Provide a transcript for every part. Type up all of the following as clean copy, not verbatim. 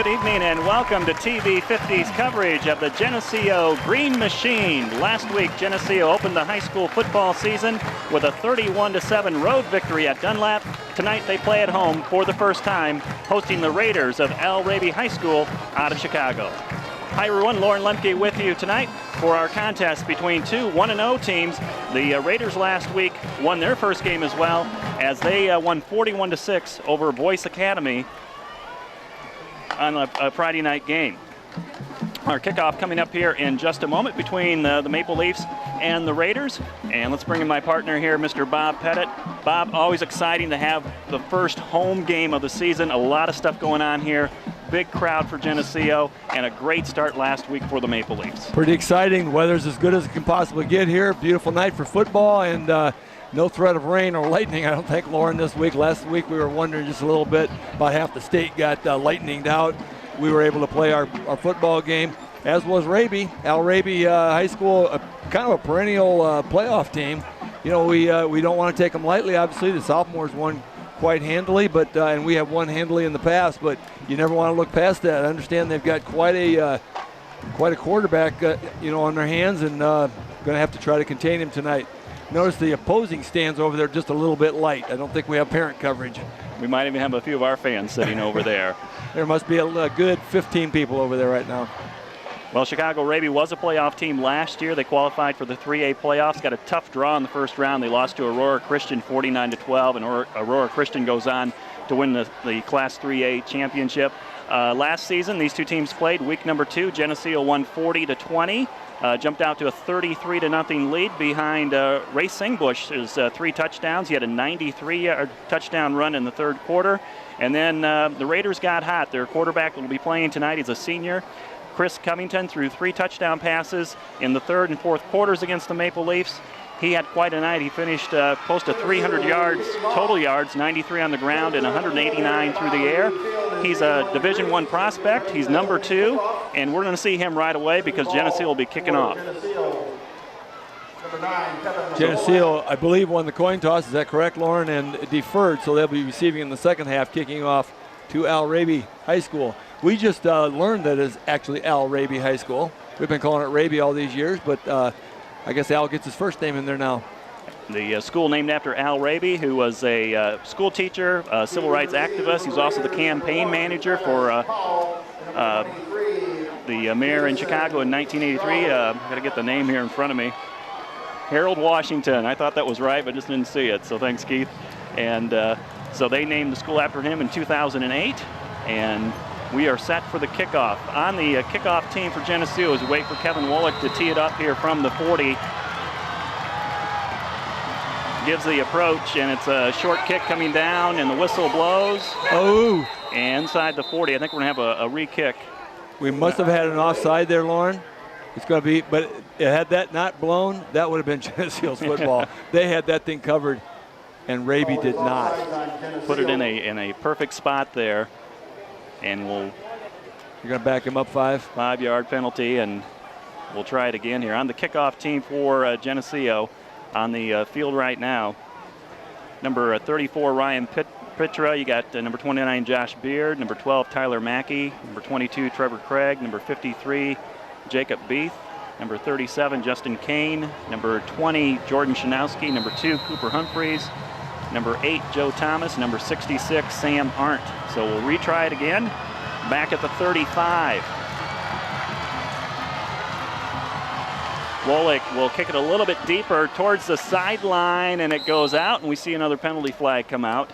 Good evening and welcome to TV 50's coverage of the Geneseo Green Machine. Last week, Geneseo opened the high school football season with a 31-7 road victory at Dunlap. Tonight they play at home for the first time, hosting the Raiders of Raby High School out of Chicago. Hi everyone, Lauren Lemke with you tonight for our contest between two 1-0 teams. The Raiders last week won their first game as well as they won 41-6 over Boyce Academy on a Friday night game. Our kickoff coming up here in just a moment between the Maple Leafs and the Raiders. And let's bring in my partner here, Mr. Bob Pettit. Bob, always exciting to have the first home game of the season. A lot of stuff going on here. Big crowd for Geneseo and a great start last week for the Maple Leafs. Pretty exciting. The weather's as good as it can possibly get here. Beautiful night for football and no threat of rain or lightning, I don't think, Lauren, this week. Last week we were wondering just a little bit. About half the state got lightninged out. We were able to play our football game, as was Raby. Raby High School, kind of a perennial playoff team. You know, we don't want to take them lightly. Obviously, the sophomores won quite handily, but and we have won handily in the past, but you never want to look past that. I understand they've got quite a quarterback, on their hands, and going to have to try to contain him tonight. Notice the opposing stands over there just a little bit light. I don't think we have parent coverage. We might even have a few of our fans sitting over there. There must be a good 15 people over there right now. Well, Chicago Raby was a playoff team last year. They qualified for the 3A playoffs, got a tough draw in the first round. They lost to Aurora Christian 49-12, and Aurora Christian goes on to win the Class 3A championship. Last season, these two teams played. Week number 2, Geneseo won 40-20. Jumped out to a 33-0 lead behind Ray Singbush's 3 touchdowns. He had a 93-yard touchdown run in the third quarter. And then the Raiders got hot. Their quarterback will be playing tonight. He's a senior. Chris Covington threw 3 touchdown passes in the third and fourth quarters against the Maple Leafs. He had quite a night. He finished close to 300 yards, total yards, 93 on the ground and 189 through the air. He's a Division I prospect. He's number 2, and we're going to see him right away because Geneseo will be kicking off. Geneseo, I believe, won the coin toss. Is that correct, Lauren? And deferred, so they'll be receiving in the second half, kicking off to Raby High School. We just learned that it's actually Raby High School. We've been calling it Raby all these years, but I guess Al gets his first name in there now. The school named after Al Raby, who was a school teacher, a civil rights activist. He's also the campaign manager for the mayor in Chicago in 1983. I've got to get the name here in front of me. Harold Washington. I thought that was right, but just didn't see it. So thanks, Keith. And so they named the school after him in 2008. And we are set for the kickoff. On the kickoff team for Geneseo as we wait for Kevin Wollick to tee it up here from the 40. Gives the approach, and it's a short kick coming down, and the whistle blows. Oh! And inside the 40. I think we're going to have a re-kick. We must have had an offside there, Lauren. It's going to be, but had that not blown, that would have been Geneseo's football. They had that thing covered, and Raby did not. Put it in a perfect spot there, and we'll. You're going to back him up 5? 5-yard penalty, and we'll try it again here. On the kickoff team for Geneseo on the field right now, number 34, Ryan Pitra. You got number 29, Josh Beard. Number 12, Tyler Mackey. Number 22, Trevor Craig. Number 53, Jacob Beath. Number 37, Justin Kane. Number 20, Jordan Shanowski. Number 2, Cooper Humphreys. Number 8, Joe Thomas. Number 66, Sam Arndt. So we'll retry it again. Back at the 35. Wollick will kick it a little bit deeper towards the sideline, and it goes out, and we see another penalty flag come out.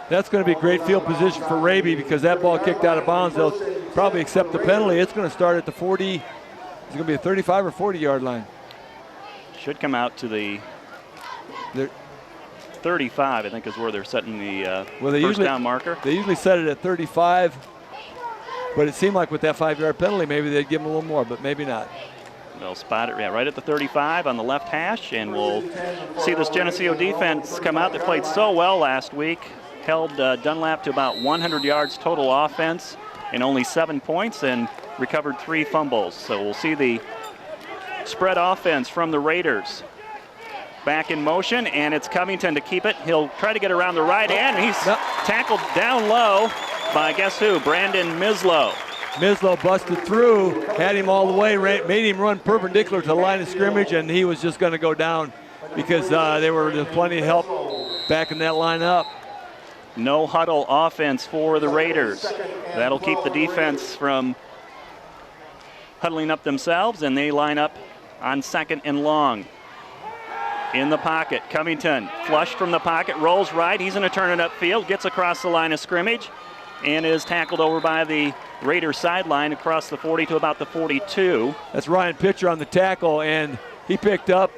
That's going to be great field position for Raby because that ball kicked out of bounds. They'll probably accept the penalty. It's going to start at the 40. It's going to be a 35 or 40-yard line. Should come out to the 35, I think, is where they're setting the first down marker. They usually set it at 35, but it seemed like with that 5-yard penalty, maybe they'd give them a little more, but maybe not. They'll spot it right at the 35 on the left hash, and we'll see this Geneseo defense come out. They played so well last week, held Dunlap to about 100 yards total offense and only 7 points, and recovered 3 fumbles. So we'll see the spread offense from the Raiders. Back in motion, and it's Covington to keep it. He'll try to get around the right end. He's tackled down low by guess who? Brandon Mislow. Mislow busted through, had him all the way, made him run perpendicular to the line of scrimmage, and he was just going to go down because there's plenty of help backing that line up. No huddle offense for the Raiders. That'll keep the defense from huddling up themselves, and they line up on 2nd and long. In the pocket, Covington flushed from the pocket, rolls right. He's going to turn it upfield, gets across the line of scrimmage, and is tackled over by the Raiders sideline across the 40 to about the 42. That's Ryan Pitcher on the tackle, and he picked up,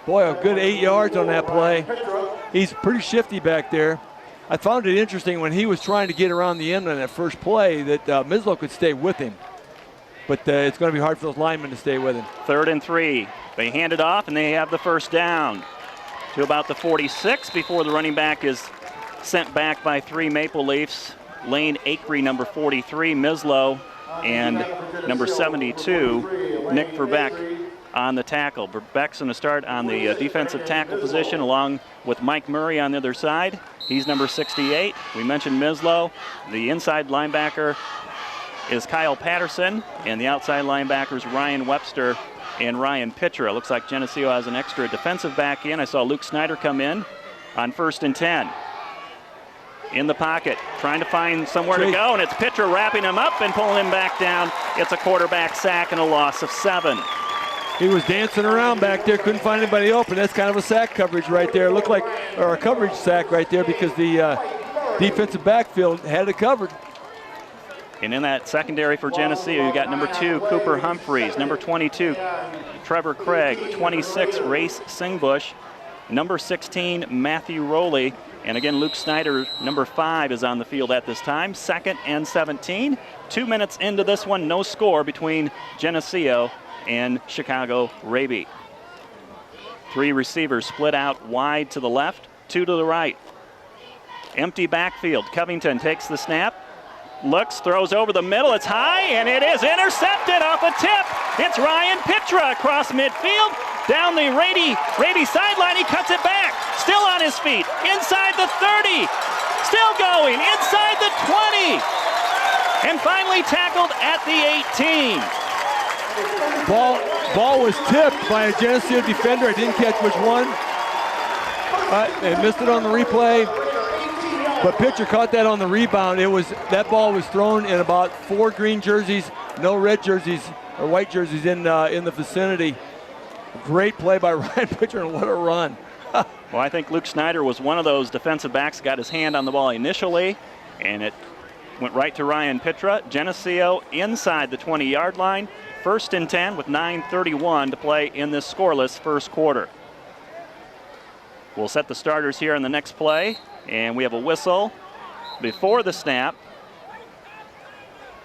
boy, a good 8 yards on that play. He's pretty shifty back there. I found it interesting when he was trying to get around the end on that first play that Mislow could stay with him. But it's going to be hard for those linemen to stay with him. 3rd and 3. They hand it off, and they have the first down to about the 46 before the running back is sent back by 3 Maple Leafs. Lane Akery, number 43, Mislow, and number 72, Nick Verbeck on the tackle. Verbeck's going to start on the defensive tackle position along with Mike Murray on the other side. He's number 68. We mentioned Mislow. The inside linebacker is Kyle Patterson, and the outside linebackers Ryan Webster and Ryan Pitcher. It looks like Geneseo has an extra defensive back in. I saw Luke Snyder come in on 1st and 10. In the pocket, trying to find somewhere to go, and it's Pitcher wrapping him up and pulling him back down. It's a quarterback sack and a loss of 7. He was dancing around back there, couldn't find anybody open. That's kind of a sack coverage right there. It looked like, or a coverage sack right there because the defensive backfield had it covered. And in that secondary for Geneseo, you got number 2, Cooper Humphreys, number 22, Trevor Craig, 26, Race Singbush, number 16, Matthew Rowley, and again, Luke Snyder, number 5, is on the field at this time. 2nd and 17. 2 minutes into this one, no score between Geneseo and Chicago Raby. 3 receivers split out wide to the left, 2 to the right. Empty backfield. Covington takes the snap, looks, throws over the middle. It's high, and it is intercepted off a tip. It's Ryan Pitra across midfield. Down the Raby sideline, he cuts it back. Still on his feet, inside the 30. Still going, inside the 20. And finally tackled at the 18. Ball was tipped by a Geneseo defender. I didn't catch which one. They missed it on the replay. But Pitcher caught that on the rebound. That ball was thrown in about 4 green jerseys, no red jerseys or white jerseys in the vicinity. Great play by Ryan Pitcher, and what a run. Well, I think Luke Snyder was one of those defensive backs, got his hand on the ball initially, and it went right to Ryan Pitra. Geneseo inside the 20-yard line. 1st and 10 with 9:31 to play in this scoreless first quarter. We'll set the starters here in the next play, and we have a whistle before the snap.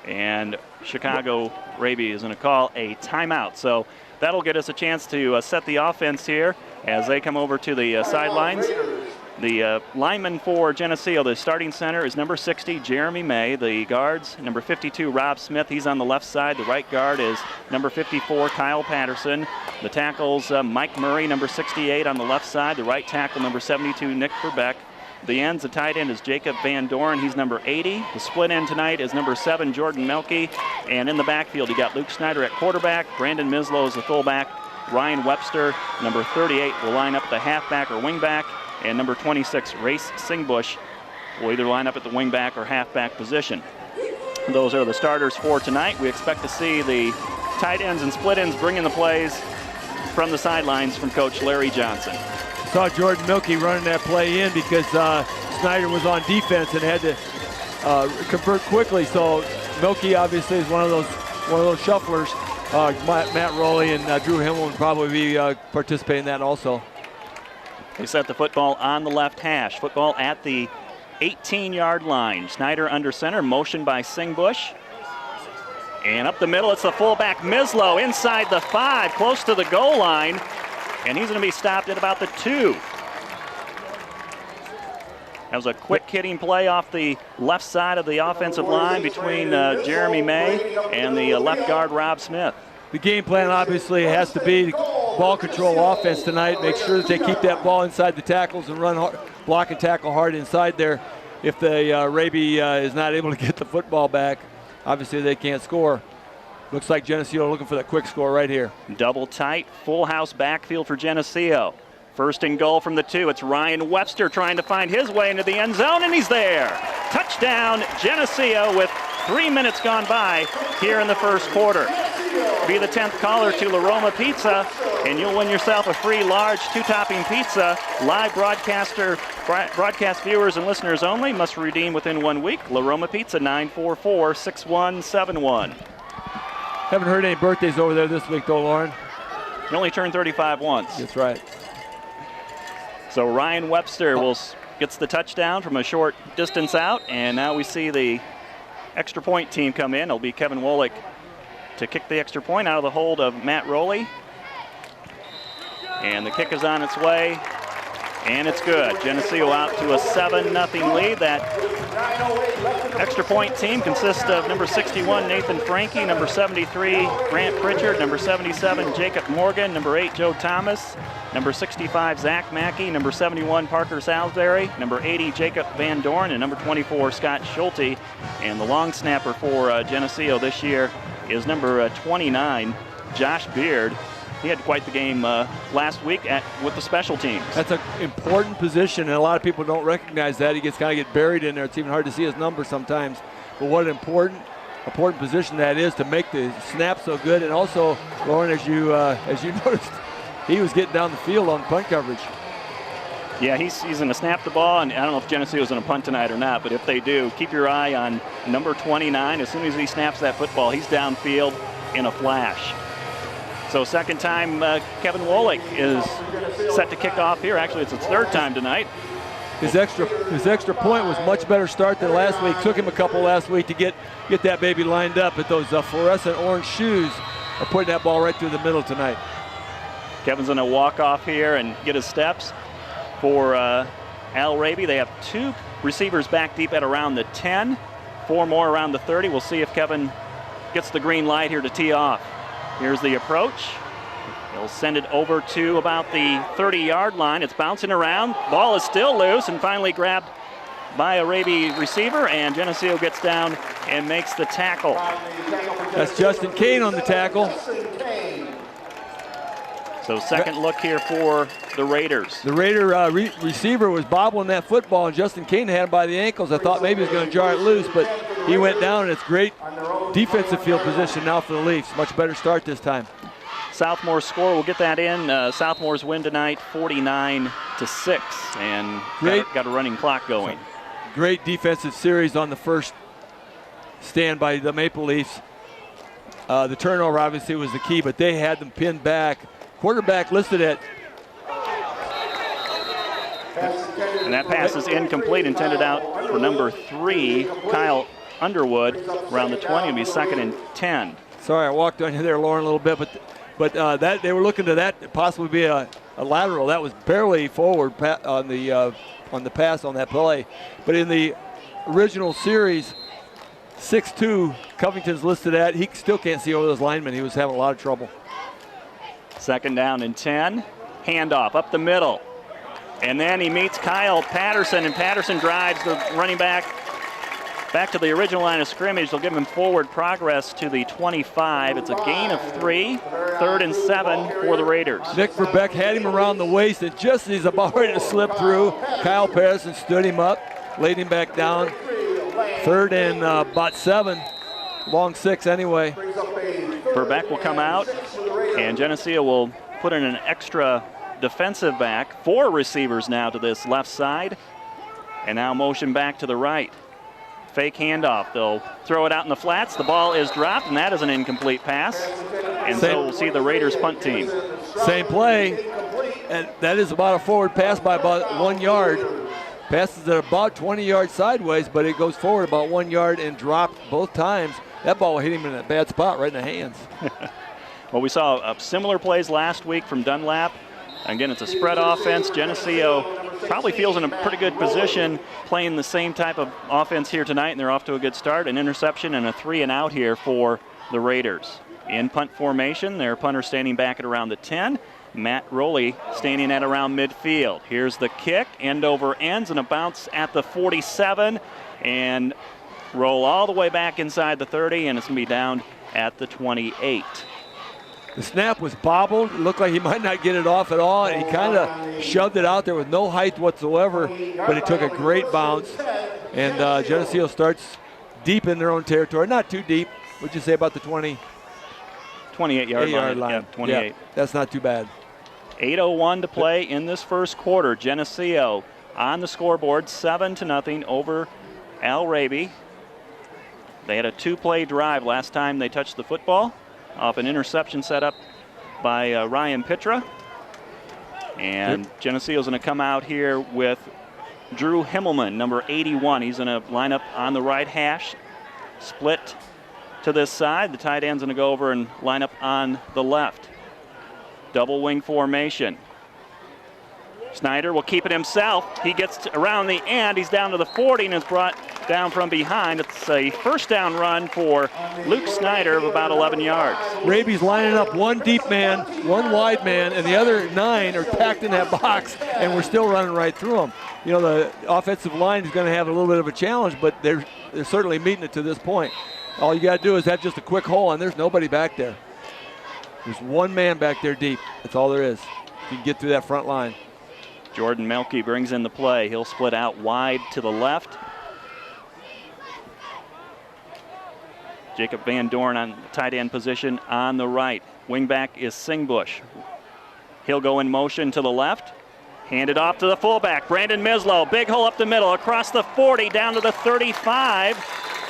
And Chicago Raby is going to call a timeout. So that'll get us a chance to set the offense here as they come over to the sidelines. The lineman for Geneseo, the starting center, is number 60, Jeremy May. The guards, number 52, Rob Smith. He's on the left side. The right guard is number 54, Kyle Patterson. The tackles, Mike Murray, number 68 on the left side. The right tackle, number 72, Nick Verbeck. The ends, the tight end is Jacob Van Doren. He's number 80. The split end tonight is number 7, Jordan Melke. And in the backfield, you got Luke Snyder at quarterback. Brandon Mislow is the fullback. Ryan Webster, number 38, will line up at the halfback or wingback. And number 26, Race Singbush, will either line up at the wingback or halfback position. Those are the starters for tonight. We expect to see the tight ends and split ends bringing the plays from the sidelines from Coach Larry Johnson. Saw Jordan Milkey running that play in because Snyder was on defense and had to convert quickly. So Milkey obviously is one of those shufflers. Matt Rowley and Drew Himmel would probably be participating in that also. They set the football on the left hash. Football at the 18-yard line. Snyder under center, motion by Singbush. And up the middle, it's the fullback Mislow inside the 5, close to the goal line. And he's going to be stopped at about the 2. That was a quick hitting play off the left side of the offensive line between Jeremy May and the left guard Rob Smith. The game plan obviously has to be ball control offense tonight. Make sure that they keep that ball inside the tackles and run hard, block and tackle hard inside there. if the Raby is not able to get the football back, obviously they can't score. Looks like Geneseo looking for that quick score right here. Double tight, full house backfield for Geneseo. First and goal from the 2. It's Ryan Webster trying to find his way into the end zone, and he's there. Touchdown, Geneseo, with 3 minutes gone by here in the first quarter. Be the 10th caller to La Roma Pizza, and you'll win yourself a free large 2-topping pizza. Live broadcast viewers and listeners only. Must redeem within 1 week. La Roma Pizza, 944-6171. Haven't heard any birthdays over there this week, though, Lauren. You only turned 35 once. That's right. So Ryan Webster gets the touchdown from a short distance out, and now we see the extra point team come in. It'll be Kevin Wolick to kick the extra point out of the hold of Matt Rowley. And the kick is on its way, and it's good. Geneseo out to a 7-0 lead. That extra point team consists of number 61, Nathan Frankie, number 73, Grant Pritchard, number 77, Jacob Morgan, number 8, Joe Thomas, number 65, Zach Mackey, number 71, Parker Salisbury, number 80, Jacob Van Dorn, and number 24, Scott Schulte. And the long snapper for Geneseo this year is number 29, Josh Beard. He had quite the game last week with the special teams. That's an important position, and a lot of people don't recognize that. He gets kind of get buried in there. It's even hard to see his number sometimes. But what an important position that is to make the snap so good. And also, Lauren, as you noticed, he was getting down the field on punt coverage. Yeah, he's going to snap the ball, and I don't know if Geneseo's going to punt tonight or not, but if they do, keep your eye on number 29. As soon as he snaps that football, he's downfield in a flash. So second time Kevin Wolick is set to kick off here. Actually, it's his third time tonight. His extra point was much better start than last week. Took him a couple last week to get that baby lined up, but those fluorescent orange shoes are putting that ball right through the middle tonight. Kevin's going to walk off here and get his steps for Al Raby. They have 2 receivers back deep at around the 10, 4 more around the 30. We'll see if Kevin gets the green light here to tee off. Here's the approach. He'll send it over to about the 30-yard line. It's bouncing around. Ball is still loose and finally grabbed by a Raby receiver, and Geneseo gets down and makes the tackle. That's Justin Kane on the tackle. So second look here for the Raiders. The Raider receiver was bobbling that football, and Justin Kane had him by the ankles. I thought maybe he was going to jar it loose, but he went down, and it's great defensive field position now for the Leafs. Much better start this time. Southmore's score, we'll get that in. Southmore's win tonight, 49-6, and got a running clock going. Great defensive series on the first stand by the Maple Leafs. The turnover obviously was the key, but they had them pinned back. Quarterback listed at. And that pass is incomplete, intended out for number 3, Kyle Underwood, around the 20. It'll be 2nd and 10. Sorry, I walked on you there, Lauren, a little bit, but that they were looking to that possibly be a lateral. That was barely forward on the pass on that play. But in the original series, 6'2", Covington's listed at. He still can't see over those linemen. He was having a lot of trouble. 2nd down and 10. Handoff up the middle. And then he meets Kyle Patterson, and Patterson drives the running back to the original line of scrimmage. They'll give him forward progress to the 25. It's a gain of 3, 3rd and 7 for the Raiders. Nick Verbeck had him around the waist, and just as he's about ready to slip through, Kyle Patterson stood him up, laid him back down. 3rd and about 7, long 6 anyway. Verbeck will come out, and Geneseo will put in an extra defensive back. 4 receivers now to this left side, and now motion back to the right. Fake handoff. They'll throw it out in the flats. The ball is dropped, and that is an incomplete pass. And so we'll see the Raiders punt team. Same play, and that is about a forward pass by about 1 yard. Passes it about 20 yards sideways, but it goes forward about 1 yard and dropped both times. That ball hit him in a bad spot right in the hands. Well, we saw similar plays last week from Dunlap. Again, it's a spread offense. Geneseo probably feels in a pretty good position playing the same type of offense here tonight, and they're off to a good start. An interception and a 3 and out here for the Raiders. In punt formation, their punter standing back at around the 10. Matt Rowley standing at around midfield. Here's the kick, end over ends, and a bounce at the 47, and roll all the way back inside the 30, and it's going to be down at the 28. The snap was bobbled. It looked like he might not get it off at all, and he kind of shoved it out there with no height whatsoever, but it took a great bounce. And Geneseo starts deep in their own territory. Not too deep. What'd you say about the 20? 28-yard line. Yeah, 28. Yeah, that's not too bad. 8:01 to play in this first quarter. Geneseo on the scoreboard, 7-0 over Al Raby. They had a 2-play drive last time they touched the football off an interception set up by Ryan Pitra. And Geneseo's going to come out here with Drew Himmelman, number 81. He's going to line up on the right hash, split to this side. The tight end's going to go over and line up on the left. Double wing formation. Snyder will keep it himself. He gets around the end. He's down to the 40 and is brought down from behind. It's a first down run for Luke Snyder of about 11 yards. Raby's lining up one deep man, one wide man, and the other 9 are packed in that box, and we're still running right through them. You know, the offensive line is going to have a little bit of a challenge, but they're certainly meeting it to this point. All you got to do is have just a quick hole, and there's nobody back there. There's one man back there deep. That's all there is. You can get through that front line. Jordan Melke brings in the play. He'll split out wide to the left. Jacob Van Dorn on tight end position on the right. Wingback is Singbush. He'll go in motion to the left. Hand it off to the fullback, Brandon Mislow. Big hole up the middle, across the 40, down to the 35.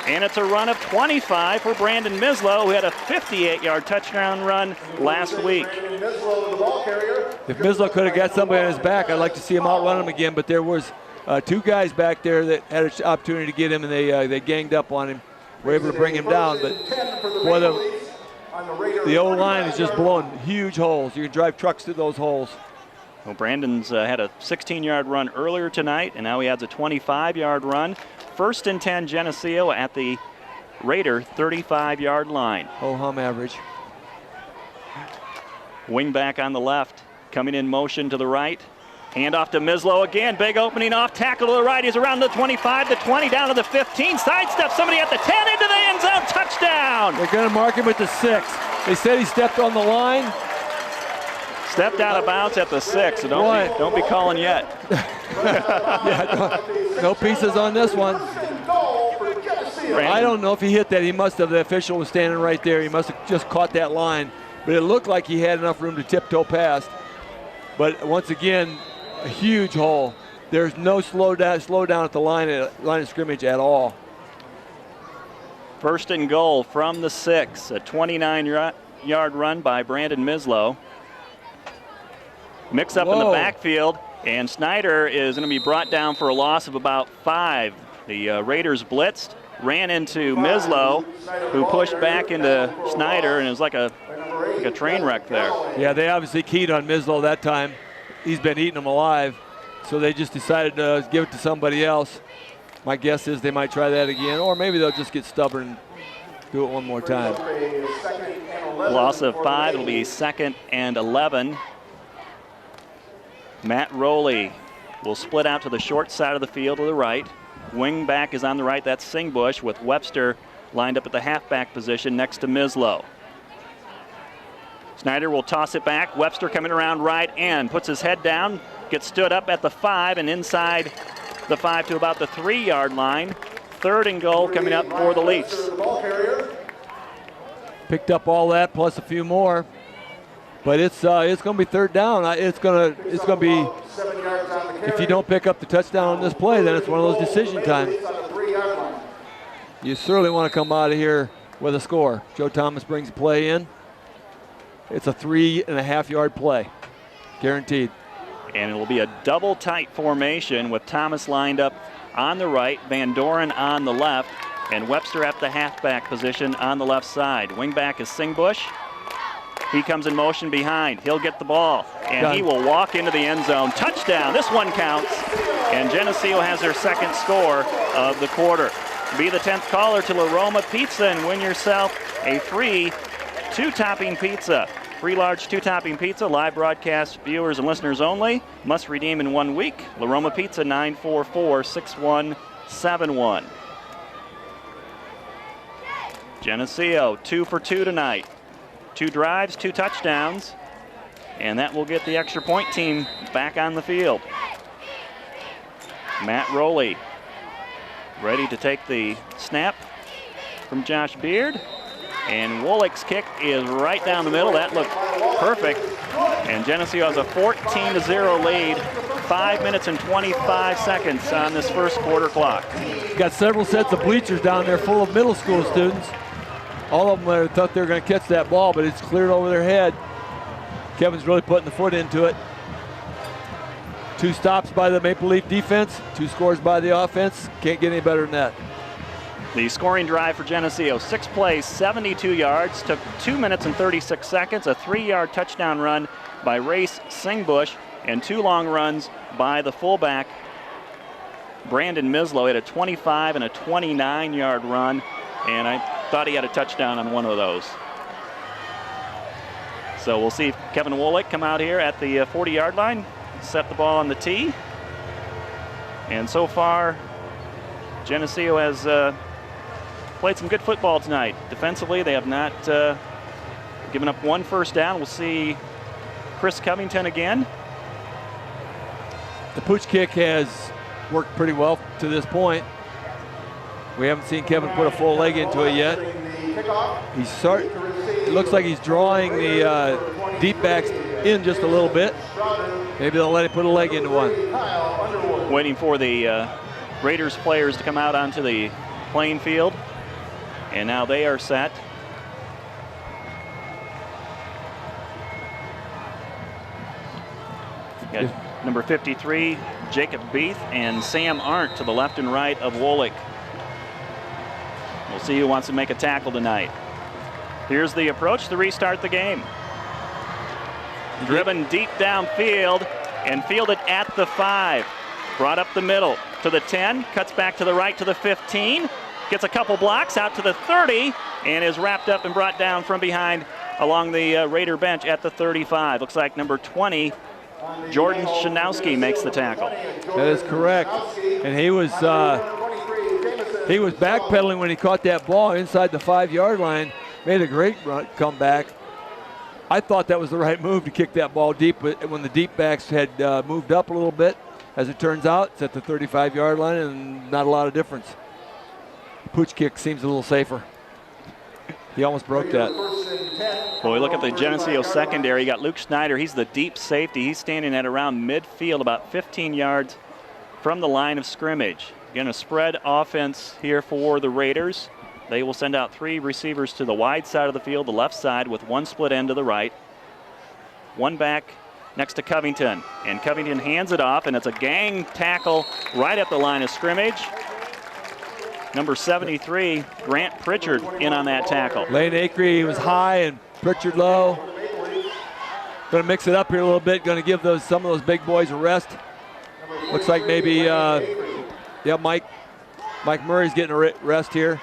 And it's a run of 25 for Brandon Mislow, who had a 58-yard touchdown run last week. If Mislow could have got somebody on his back, I'd like to see him outrun him again, but there was 2 guys back there that had an opportunity to get him, and they ganged up on him. Were able to bring him down, but boy, the O-line is just blowing huge holes. You can drive trucks through those holes. Well, Brandon's had a 16-yard run earlier tonight, and now he adds a 25-yard run. 1st and 10 Geneseo at the Raider 35-yard line. Ho-hum average. Wing back on the left, coming in motion to the right. Hand off to Mislow again, big opening off, tackle to the right. He's around the 25, the 20, down to the 15. Sidestep somebody at the 10, into the end zone, touchdown! They're going to mark him at the 6. They said he stepped on the line. Stepped out of bounds at the 6, so don't be calling yet. Yeah, no pieces on this one. Brandon. I don't know if he hit that. He must have. The official was standing right there. He must have just caught that line. But it looked like he had enough room to tiptoe past. But once again, a huge hole. There's no slow down at the line of scrimmage at all. 1st and goal from the 6, a 29-yard run by Brandon Mislow. Mix up in the backfield, and Snyder is going to be brought down for a loss of about 5. The Raiders blitzed, ran into Mislow, who pushed back into Snyder, and it was like a train wreck there. Yeah, they obviously keyed on Mislow that time. He's been eating them alive, so they just decided to give it to somebody else. My guess is they might try that again, or maybe they'll just get stubborn and do it one more time. Loss of 5, it'll be 2nd and 11. Matt Rowley will split out to the short side of the field to the right. Wing back is on the right, that's Singbush, with Webster lined up at the halfback position next to Mislow. Snyder will toss it back. Webster coming around right and puts his head down, gets stood up at the 5 and inside the 5 to about the 3-yard line. 3rd and goal coming up for the Leafs. Picked up all that plus a few more. But it's going to be 3rd down. It's going to be, if you don't pick up the touchdown on this play, then it's one of those decision times. You certainly want to come out of here with a score. Joe Thomas brings the play in. It's a 3.5-yard play, guaranteed. And it will be a double tight formation with Thomas lined up on the right, Van Doren on the left, and Webster at the halfback position on the left side. Wingback is Singbush. He comes in motion behind. He'll get the ball, and he will walk into the end zone. Touchdown. This one counts, and Geneseo has their 2nd score of the quarter. Be the 10th caller to La Roma Pizza and win yourself a free 2-topping pizza. Free large 2-topping pizza, live broadcast, viewers and listeners only. Must redeem in 1 week. La Roma Pizza, 944-6171. Geneseo 2 for 2 tonight. 2 drives, 2 touchdowns. And that will get the extra point team back on the field. Matt Rowley ready to take the snap from Josh Beard. And Wolick's kick is right down the middle. That looked perfect. And Geneseo has a 14-0 lead. 5 minutes and 25 seconds on this first quarter clock. Got several sets of bleachers down there full of middle school students. All of them thought they were going to catch that ball, but it's cleared over their head. Kevin's really putting the foot into it. 2 stops by the Maple Leaf defense, 2 scores by the offense. Can't get any better than that. The scoring drive for Geneseo, 6 plays, 72 yards, took 2 minutes and 36 seconds, a 3-yard touchdown run by Race Singbush, and 2 long runs by the fullback, Brandon Mislow. He had a 25 and a 29-yard run, and I thought he had a touchdown on one of those. So we'll see Kevin Wolick come out here at the 40-yard line, set the ball on the tee. And so far, Geneseo has played some good football tonight. Defensively, they have not given up 1 first down. We'll see Chris Covington again. The pooch kick has worked pretty well to this point. We haven't seen Kevin put a full leg into it yet. It looks like he's drawing the deep backs in just a little bit. Maybe they'll let him put a leg into one. Waiting for the Raiders players to come out onto the playing field. And now they are set. Got number 53, Jacob Beath, and Sam Arndt to the left and right of Wolick. We'll see who wants to make a tackle tonight. Here's the approach to restart the game. Driven deep downfield and fielded at the 5. Brought up the middle to the 10, cuts back to the right to the 15, gets a couple blocks out to the 30, and is wrapped up and brought down from behind along the Raider bench at the 35. Looks like number 20, Jordan Shanowski, makes the tackle. That is correct. And he was backpedaling when he caught that ball inside the 5-yard line. Made a great comeback. I thought that was the right move to kick that ball deep, but when the deep backs had moved up a little bit, as it turns out, it's at the 35-yard line and not a lot of difference. Pooch kick seems a little safer. He almost broke that. Well, we look at the Geneseo secondary. You got Luke Schneider. He's the deep safety. He's standing at around midfield, about 15 yards from the line of scrimmage. Again, a spread offense here for the Raiders. They will send out 3 receivers to the wide side of the field, the left side, with 1 split end to the right. 1 back next to Covington. And Covington hands it off, and it's a gang tackle right at the line of scrimmage. Number 73, Grant Pritchard, in on that tackle. Lane Acree was high and Pritchard low. Going to mix it up here a little bit. Going to give some of those big boys a rest. Looks like maybe, Mike Murray's getting a rest here.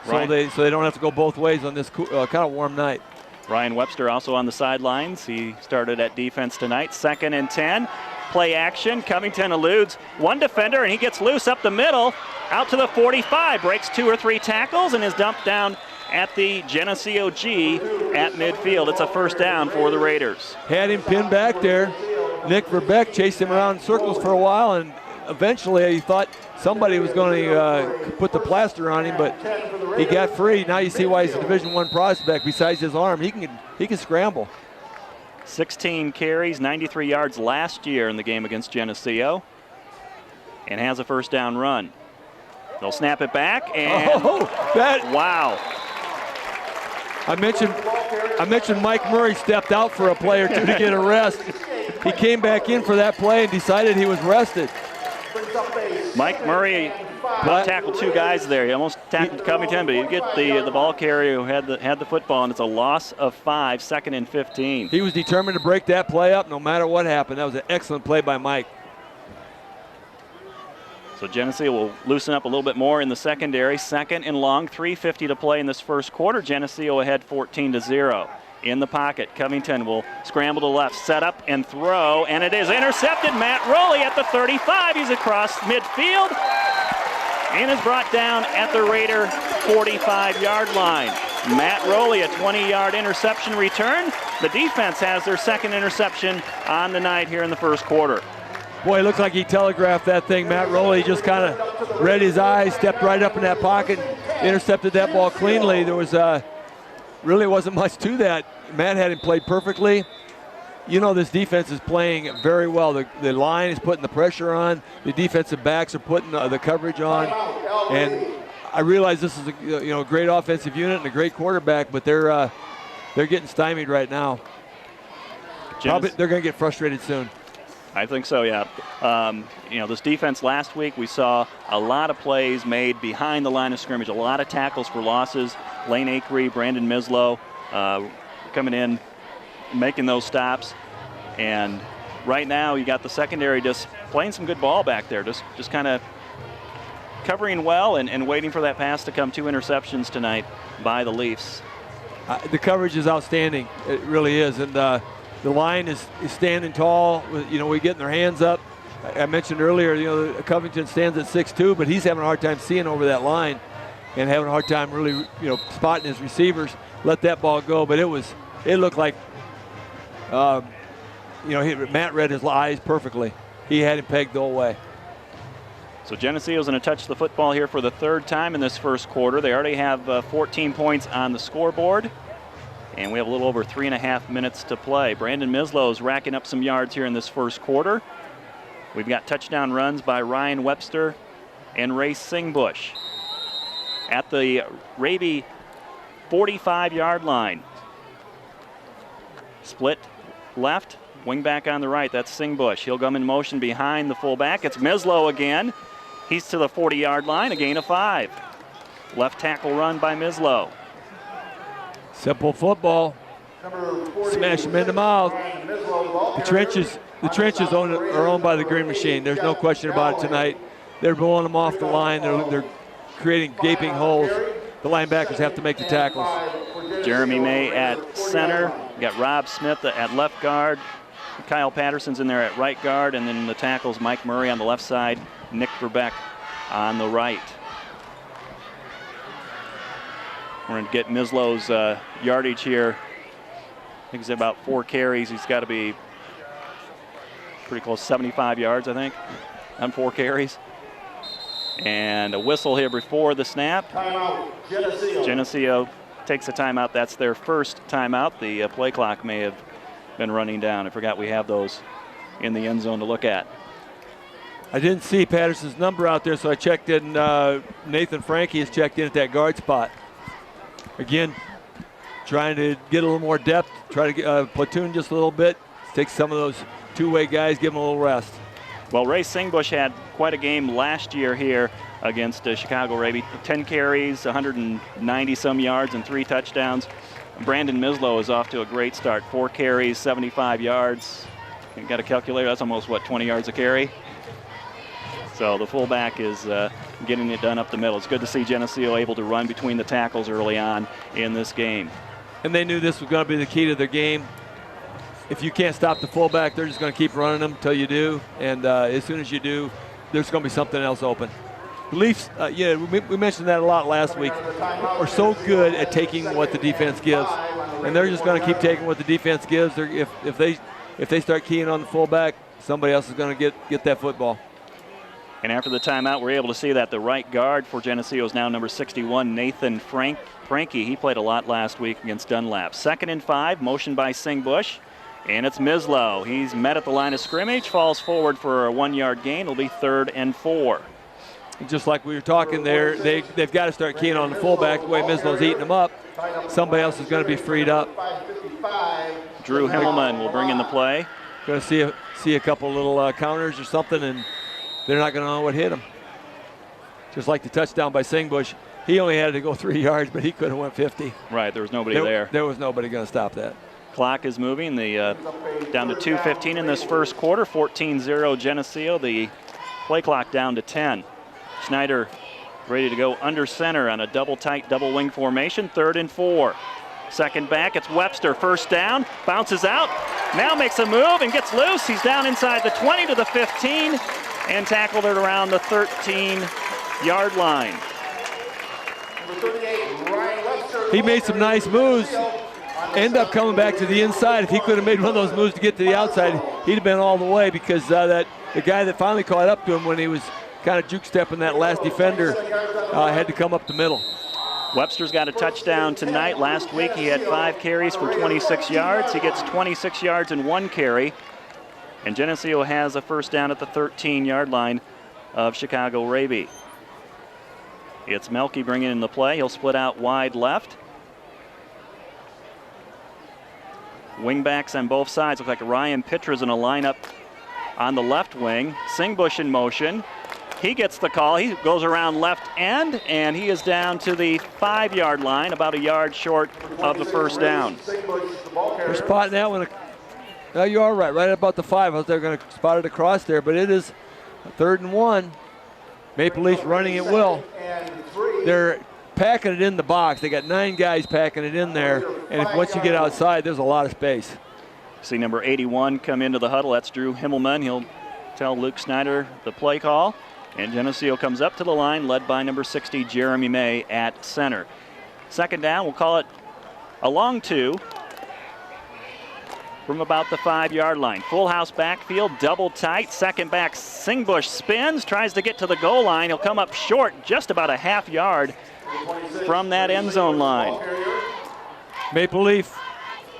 So they don't have to go both ways on this kind of warm night. Ryan Webster also on the sidelines. He started at defense tonight. 2nd and 10. Play action. Covington eludes 1 defender, and he gets loose up the middle, out to the 45. Breaks 2 or 3 tackles and is dumped down at the Geneseo G at midfield. It's a first down for the Raiders. Had him pinned back there. Nick Verbeck chased him around in circles for a while, and eventually he thought somebody was going to put the plaster on him, but he got free. Now you see why he's a Division I prospect. Besides his arm, he can scramble. 16 carries, 93 yards last year in the game against Geneseo, and has a first down run. They'll snap it back, and wow. I mentioned Mike Murray stepped out for a play or 2 to get a rest. He came back in for that play and decided he was rested. Mike Murray tackled 2 guys there. He almost tackled Covington, but he get the ball carrier who had the football, and it's a loss of 5, 2nd and 15. He was determined to break that play up no matter what happened. That was an excellent play by Mike. So Geneseo will loosen up a little bit more in the secondary. 2nd and long, 3:50 to play in this first quarter. Geneseo ahead 14-0. in the pocket. Covington will scramble to left, set up and throw, and it is intercepted. Matt Rowley at the 35. He's across midfield and is brought down at the Raider 45-yard line. Matt Rowley, a 20-yard interception return. The defense has their second interception on the night here in the first quarter. Boy, it looks like he telegraphed that thing. Matt Rowley just kind of read his eyes, stepped right up in that pocket, intercepted that ball cleanly. There was really wasn't much to that. Matt had him played perfectly. You know, this defense is playing very well. The line is putting the pressure on. The defensive backs are putting the coverage on. And I realize this is a great offensive unit and a great quarterback, but they're getting stymied right now. Probably they're going to get frustrated soon. I think so, yeah. This defense last week, we saw a lot of plays made behind the line of scrimmage, a lot of tackles for losses. Lane Akery, Brandon Mislow coming in, making those stops. And right now, you got the secondary just playing some good ball back there, just kind of covering well and waiting for that pass to come. 2 interceptions tonight by the Leafs. The coverage is outstanding. It really is. And the line is standing tall. We're getting their hands up. I mentioned earlier, Covington stands at 6'2", but he's having a hard time seeing over that line and having a hard time really, spotting his receivers. Let that ball go. But it looked like, Matt read his eyes perfectly. He had him pegged the whole way. So Geneseo's going to touch the football here for the 3rd time in this first quarter. They already have 14 points on the scoreboard. And we have a little over 3.5 minutes to play. Brandon Mislow's racking up some yards here in this first quarter. We've got touchdown runs by Ryan Webster and Ray Singbush at the Raby 45-yard line. Split left, wing back on the right. That's Singbush. He'll come in motion behind the fullback. It's Mislow again. He's to the 40-yard line, a gain of 5. Left tackle run by Mislow. Simple football. Smash them in the mouth. The trenches are owned by the Green Machine. There's no question about it tonight. They're blowing them off the line. They're creating gaping holes. The linebackers have to make the tackles. Jeremy May at center. You got Rob Smith at left guard. Kyle Patterson's in there at right guard. And then the tackles, Mike Murray on the left side, Nick Verbeck on the right. We're going to get Mislow's yardage here. I think he's at about 4 carries. He's got to be pretty close, 75 yards, I think, on 4 carries. And a whistle here before the snap. Timeout, Geneseo. Geneseo takes a timeout. That's their first timeout. The play clock may have been running down. I forgot we have those in the end zone to look at. I didn't see Patterson's number out there, so I checked in. Nathan Frankie has checked in at that guard spot. Again, trying to get a little more depth, try to get, platoon just a little bit, take some of those two-way guys, give them a little rest. Well, Ray Singbush had quite a game last year here against Chicago Raby. 10 carries, 190-some yards, and 3 touchdowns. Brandon Mislow is off to a great start. 4 carries, 75 yards. You got a calculator, that's almost, 20 yards a carry? So the fullback is getting it done up the middle. It's good to see Geneseo able to run between the tackles early on in this game. And they knew this was going to be the key to their game. If you can't stop the fullback, they're just going to keep running them until you do. And as soon as you do, there's going to be something else open. The Leafs, we mentioned that a lot last week, are so good at taking what the defense gives. And they're just going to keep taking what the defense gives. If they start keying on the fullback, somebody else is going to get that football. And after the timeout, we're able to see that the right guard for Geneseo is now number 61, Nathan Frankie. He played a lot last week against Dunlap. 2nd and 5, motion by Singbush. And it's Mislow. He's met at the line of scrimmage, falls forward for a 1-yard gain. It'll be 3rd and 4. Just like we were talking there, they've got to start keying on the fullback. The way Mislow's eating them up, somebody else is going to be freed up. Drew Himmelman will bring in the play. Going to see a couple little counters or something, and they're not going to know what hit him. Just like the touchdown by Singbush. He only had to go 3 yards, but he could have went 50. Right, there was nobody there. There was nobody going to stop that. Clock is moving. Down to 2:15 in this first quarter. 14-0 Geneseo. The play clock down to 10. Schneider ready to go under center on a double tight, double wing formation. 3rd and 4. Second back, it's Webster, first down, bounces out, now makes a move and gets loose. He's down inside the 20 to the 15 and tackled it around the 13-yard line. He made some nice moves, end up coming back to the inside. If he could have made one of those moves to get to the outside, he'd have been all the way, because the guy that finally caught up to him when he was kind of juke-stepping that last defender had to come up the middle. Webster's got a touchdown tonight. Last week he had 5 carries for 26 yards. He gets 26 yards in 1 carry. And Geneseo has a first down at the 13-yard line of Chicago Raby. It's Melky bringing in the play. He'll split out wide left. Wingbacks on both sides. Look like Ryan Pitcher's in a lineup on the left wing. Singbush in motion. He gets the call. He goes around left end, and he is down to the 5-yard line, about a yard short of the first down. We're spotting that one. No, you are right about the 5. I was going to spot it across there, but it is a 3rd and 1. Maple Leafs running at will. They're packing it in the box. They got 9 guys packing it in there, and once you get outside, there's a lot of space. See number 81 come into the huddle. That's Drew Himmelman. He'll tell Luke Snyder the play call. And Geneseo comes up to the line, led by number 60, Jeremy May at center. Second down, we'll call it a long 2 from about the 5-yard line. Full house backfield, double tight. Second back, Singbush spins, tries to get to the goal line. He'll come up short, just about a half yard from that end zone line. Maple Leaf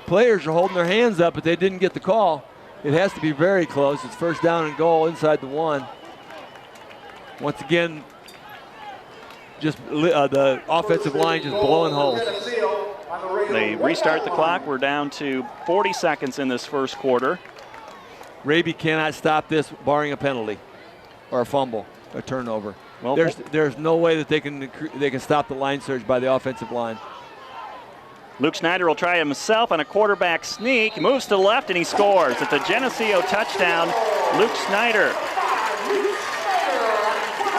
players are holding their hands up, but they didn't get the call. It has to be very close. It's first down and goal inside the 1. Once again, just the offensive line just blowing holes. They restart the clock. We're down to 40 seconds in this first quarter. Raby cannot stop this barring a penalty or a fumble, a turnover. Well, there's no way that they can stop the line surge by the offensive line. Luke Snyder will try himself on a quarterback sneak. He moves to the left and he scores. It's a Geneseo touchdown. Luke Snyder.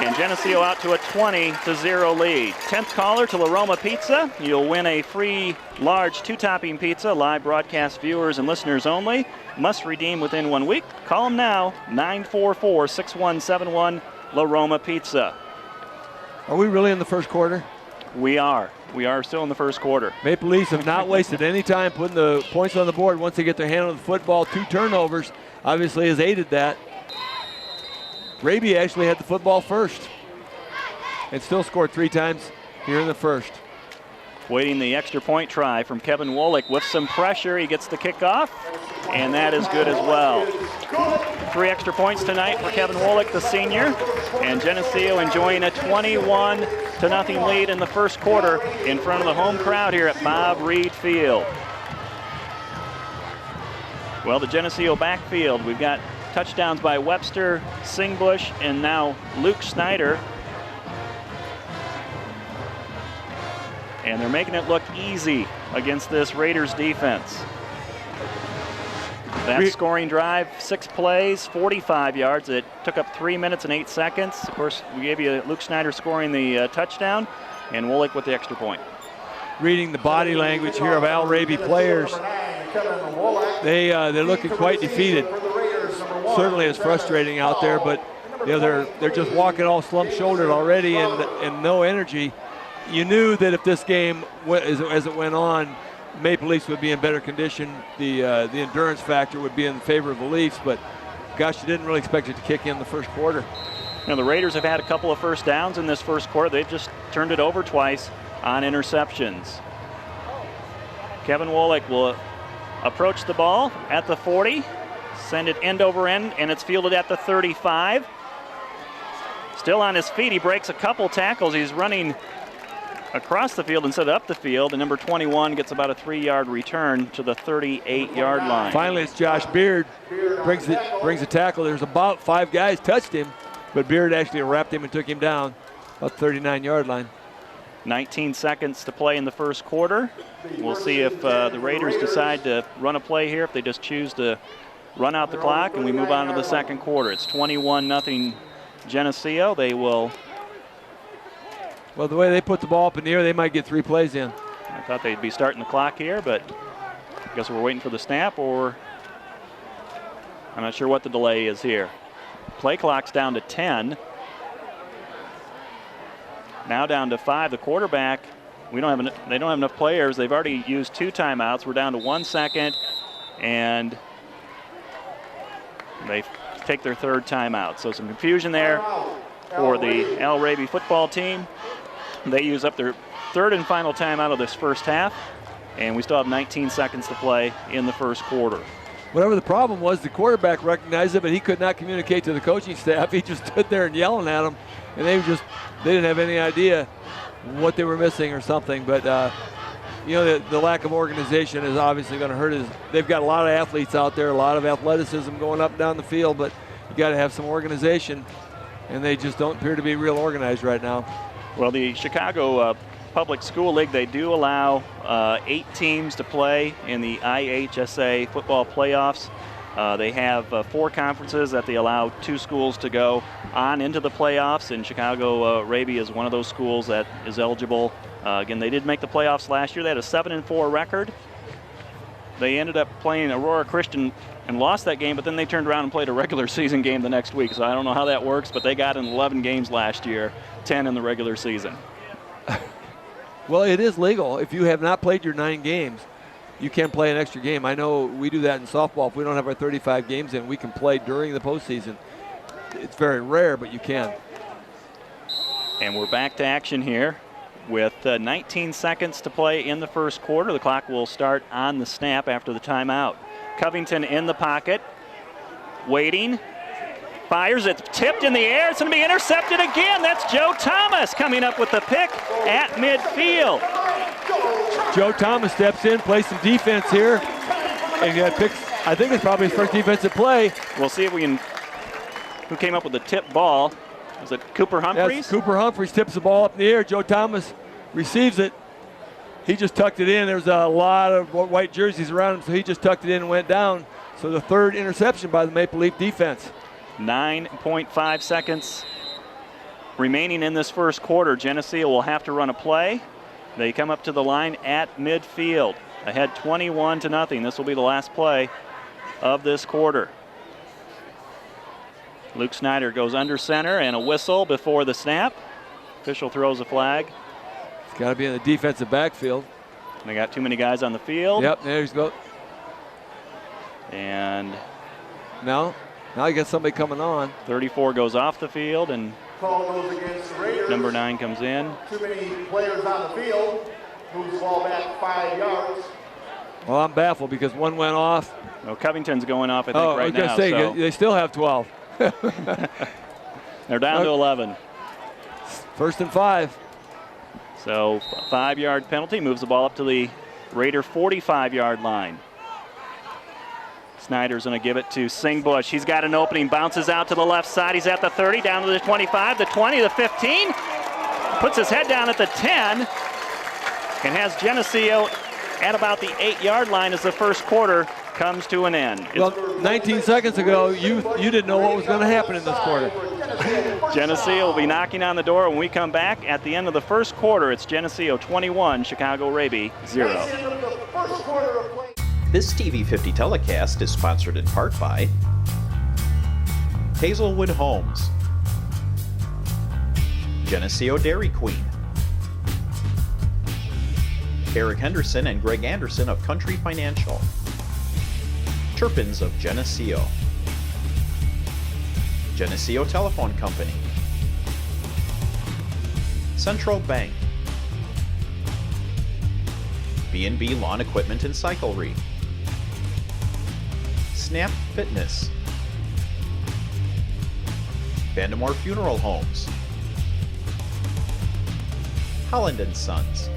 And Geneseo out to a 20-0 lead. 10th caller to La Roma Pizza. You'll win a free large 2-topping pizza. Live broadcast viewers and listeners only. Must redeem within 1 week. Call them now, 944-6171, La Roma Pizza. Are we really in the first quarter? We are. We are still in the first quarter. Maple Leafs have not wasted any time putting the points on the board once they get their hand on the football. 2 turnovers obviously has aided that. Raby actually had the football first and still scored 3 times here in the first. Waiting the extra point try from Kevin Wolick with some pressure. He gets the kickoff, and that is good as well. 3 extra points tonight for Kevin Wolick, the senior, and Geneseo enjoying a 21-0 lead in the first quarter in front of the home crowd here at Bob Reed Field. Well, the Geneseo backfield, we've got touchdowns by Webster, Singbush, and now Luke Snyder. And they're making it look easy against this Raiders defense. That scoring drive, 6 plays, 45 yards. It took up 3 minutes and 8 seconds. Of course, we gave you Luke Snyder scoring the touchdown and Wolick with the extra point. Reading the body language here of Al Raby players, they're looking quite defeated. Certainly it's frustrating out there, but they're just walking all slump-shouldered already and no energy. You knew that if this game, as it went on, Maple Leafs would be in better condition. The endurance factor would be in favor of the Leafs, but gosh, you didn't really expect it to kick in the first quarter. Now the Raiders have had a couple of first downs in this first quarter. They've just turned it over twice on interceptions. Kevin Wolick will approach the ball at the 40. Send it end over end, and it's fielded at the 35. Still on his feet, he breaks a couple tackles. He's running across the field instead of up the field, and number 21 gets about a 3-yard return to the 38-yard line. Finally, it's Josh Beard brings the tackle. There's about 5 guys touched him, but Beard actually wrapped him and took him down about the 39-yard line. 19 seconds to play in the first quarter. We'll see if the Raiders decide to run a play here, if they just choose to run out the clock, and we move on to the second quarter. It's 21-0 Geneseo. They will... Well, the way they put the ball up in the air, they might get 3 plays in. I thought they'd be starting the clock here, but I guess we're waiting for the snap, or I'm not sure what the delay is here. Play clock's down to 10. Now down to 5. The quarterback, they don't have enough players. They've already used 2 timeouts. We're down to 1 second, and they take their 3rd timeout. So some confusion there for the Al Raby football team. They use up their 3rd and final timeout of this first half, and we still have 19 seconds to play in the first quarter. Whatever the problem was, the quarterback recognized it, but he could not communicate to the coaching staff. He just stood there and yelling at them, and they didn't have any idea what they were missing or something. But the lack of organization is obviously going to hurt us. They've got a lot of athletes out there, a lot of athleticism going up and down the field, but you got to have some organization, and they just don't appear to be real organized right now. Well, the Chicago Public School League, they do allow 8 teams to play in the IHSA football playoffs. They have 4 conferences that they allow 2 schools to go on into the playoffs, and Chicago Raby is one of those schools that is eligible. Again, they did make the playoffs last year. They had a 7-4 record. They ended up playing Aurora Christian and lost that game, but then they turned around and played a regular season game the next week. So I don't know how that works, but they got in 11 games last year, 10 in the regular season. Well, it is legal. If you have not played your 9 games, you can play an extra game. I know we do that in softball. If we don't have our 35 games in, we can play during the postseason. It's very rare, but you can. And we're back to action here with 19 seconds to play in the first quarter. The clock will start on the snap after the timeout. Covington in the pocket, waiting. Fires, it's tipped in the air. It's going to be intercepted again. That's Joe Thomas coming up with the pick at midfield. Joe Thomas steps in, plays some defense here, and picks, I think it's probably his first defensive play. We'll see if we can, who came up with the tip ball. Was it Cooper Humphreys? Yes, Cooper Humphreys tips the ball up in the air. Joe Thomas receives it. He just tucked it in. There's a lot of white jerseys around him, so he just tucked it in and went down. So the 3rd interception by the Maple Leaf defense. 9.5 seconds remaining in this first quarter. Geneseo will have to run a play. They come up to the line at midfield, ahead 21-0. This will be the last play of this quarter. Luke Snyder goes under center, and a whistle before the snap. Official throws a flag. It's got to be in the defensive backfield. They got too many guys on the field. Yep, there you go. And now you got somebody coming on. 34 goes off the field, and Call goes against the Raiders. number 9 comes in. Too many players on the field. Moves the ball back 5 yards. Well, I'm baffled because one went off. Well, Covington's going off, I think, right now. I was going to say, they still have 12. They're down to 11. 1st and 5. So 5-yard penalty moves the ball up to the Raider 45-yard line. Snyder's going to give it to Singbush. He's got an opening, bounces out to the left side. He's at the 30, down to the 25, the 20, the 15. Puts his head down at the 10 and has Geneseo at about the 8-yard line as the first quarter comes to an end. Well, 19 seconds ago, you didn't know what was going to happen in this quarter. Geneseo will be knocking on the door when we come back at the end of the first quarter. It's Geneseo 21, Chicago Raby 0. This TV50 telecast is sponsored in part by Hazelwood Homes, Geneseo Dairy Queen, Eric Henderson and Greg Anderson of Country Financial, Turpins of Geneseo, Geneseo Telephone Company, Central Bank, B&B Lawn Equipment and Cyclery, Snap Fitness, Vandemore Funeral Homes, Holland & Sons,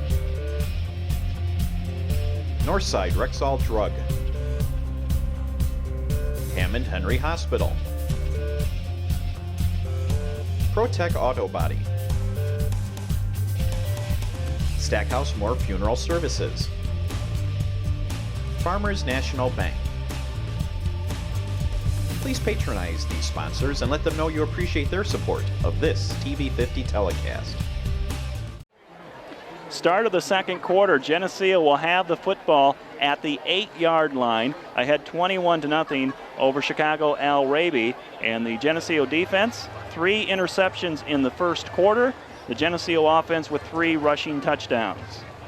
Northside Rexall Drug, Hammond Henry Hospital, ProTech Auto Body, Stackhouse Moore Funeral Services, Farmers National Bank. Please patronize these sponsors and let them know you appreciate their support of this TV50 telecast. start of the second quarter, Geneseo will have the football at the 8-yard line, ahead 21-0 over Chicago Al Raby. And the Geneseo defense, 3 interceptions in the first quarter. The Geneseo offense with 3 rushing touchdowns.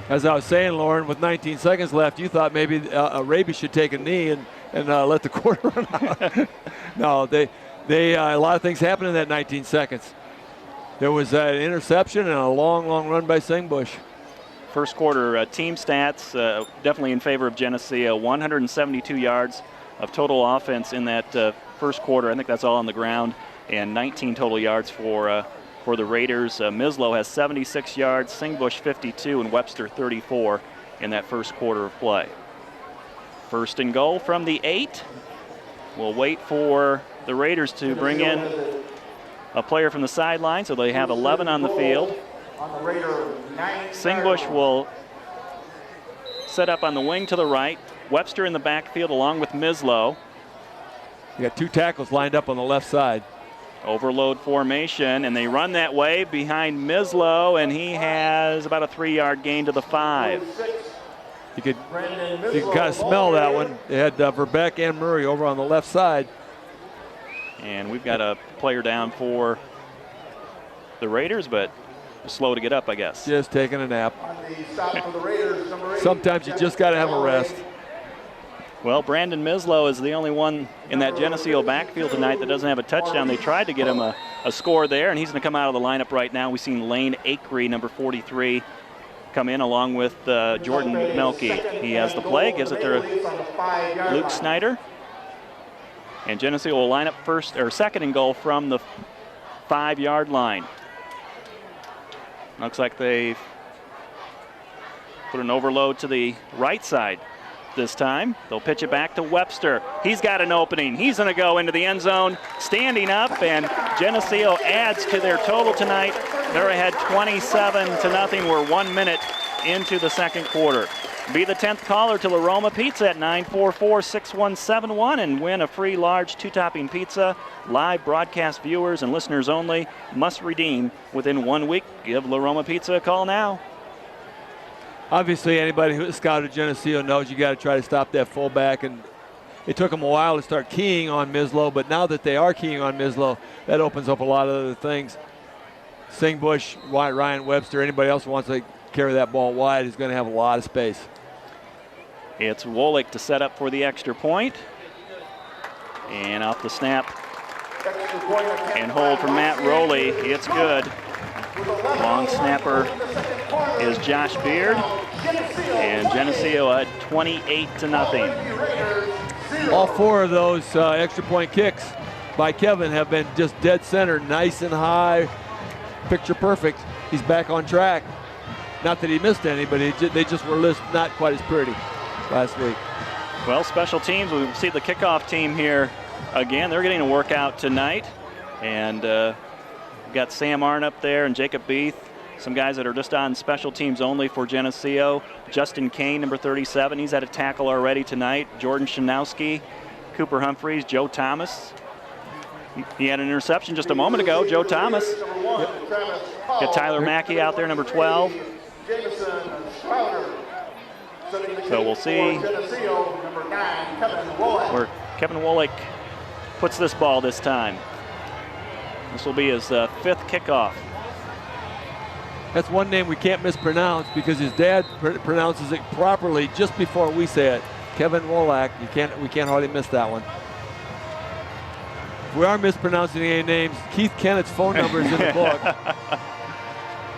As I was saying, Lauren, with 19 seconds left, you thought maybe Raby should take a knee and let the quarter run out. No, they a lot of things happened in that 19 seconds. There was an interception and a long, long run by Singbush. First quarter team stats definitely in favor of Geneseo. 172 yards of total offense in that first quarter. I think that's all on the ground, and 19 total yards for the Raiders. Mislow has 76 yards, Singbush 52, and Webster 34 in that first quarter of play. First and goal from the 8. We'll wait for the Raiders to bring in a player from the sideline, so they have 11 on the field. Singbush will set up on the wing to the right. Webster in the backfield along with Mislow. You got 2 tackles lined up on the left side. Overload formation, and they run that way behind Mislow, and he has about a 3-yard gain to the 5. You could kind of smell that one. They had Verbeck and Murray over on the left side. And we've got a player down for the Raiders, but slow to get up, I guess. Just taking a nap. Sometimes you just got to have a rest. Well, Brandon Mislow is the only one in that Geneseo backfield tonight that doesn't have a touchdown. They tried to get him a score there, and he's going to come out of the lineup right now. We've seen Lane Akery, number 43, come in along with Jordan McMelkey. He has the play, gives it to Luke Snyder. And Geneseo will line up second and goal from the 5-yard line. Looks like they've put an overload to the right side this time. They'll pitch it back to Webster. He's got an opening. He's going to go into the end zone, standing up, and Geneseo adds to their total tonight. They're ahead 27-0. We're 1 minute into the second quarter. Be the 10th caller to La Roma Pizza at 944-6171 and win a free large 2-topping pizza. Live broadcast viewers and listeners only must redeem within 1 week. Give La Roma Pizza a call now. Obviously, anybody who scouted Geneseo knows you got to try to stop that fullback, and it took them a while to start keying on Mislow, but now that they are keying on Mislow, that opens up a lot of other things. Singbush, Ryan Webster, anybody else who wants to carry that ball wide is going to have a lot of space. It's Wolick to set up for the extra point. And off the snap and hold from Matt Rowley. It's good. Long snapper is Josh Beard. And Geneseo at 28-0. All 4 of those extra point kicks by Kevin have been just dead center, nice and high, picture perfect. He's back on track. Not that he missed any, but they just were not quite as pretty last week. Well, special teams, we see the kickoff team here again. They're getting a workout tonight. And we've got Sam Arnn up there and Jacob Beath, some guys that are just on special teams only for Geneseo. Justin Kane, number 37, he's had a tackle already tonight. Jordan Shanowski, Cooper Humphreys, Joe Thomas. He had an interception just a moment ago, Joe Thomas. Got Tyler Mackey out there, number 12. So we'll see where Kevin Wolick puts this ball this time. This will be his 5th kickoff. That's one name we can't mispronounce because his dad pronounces it properly just before we say it. Kevin Wolick. We can't hardly miss that one. If we are mispronouncing any names, Keith Kennett's phone number is in the book.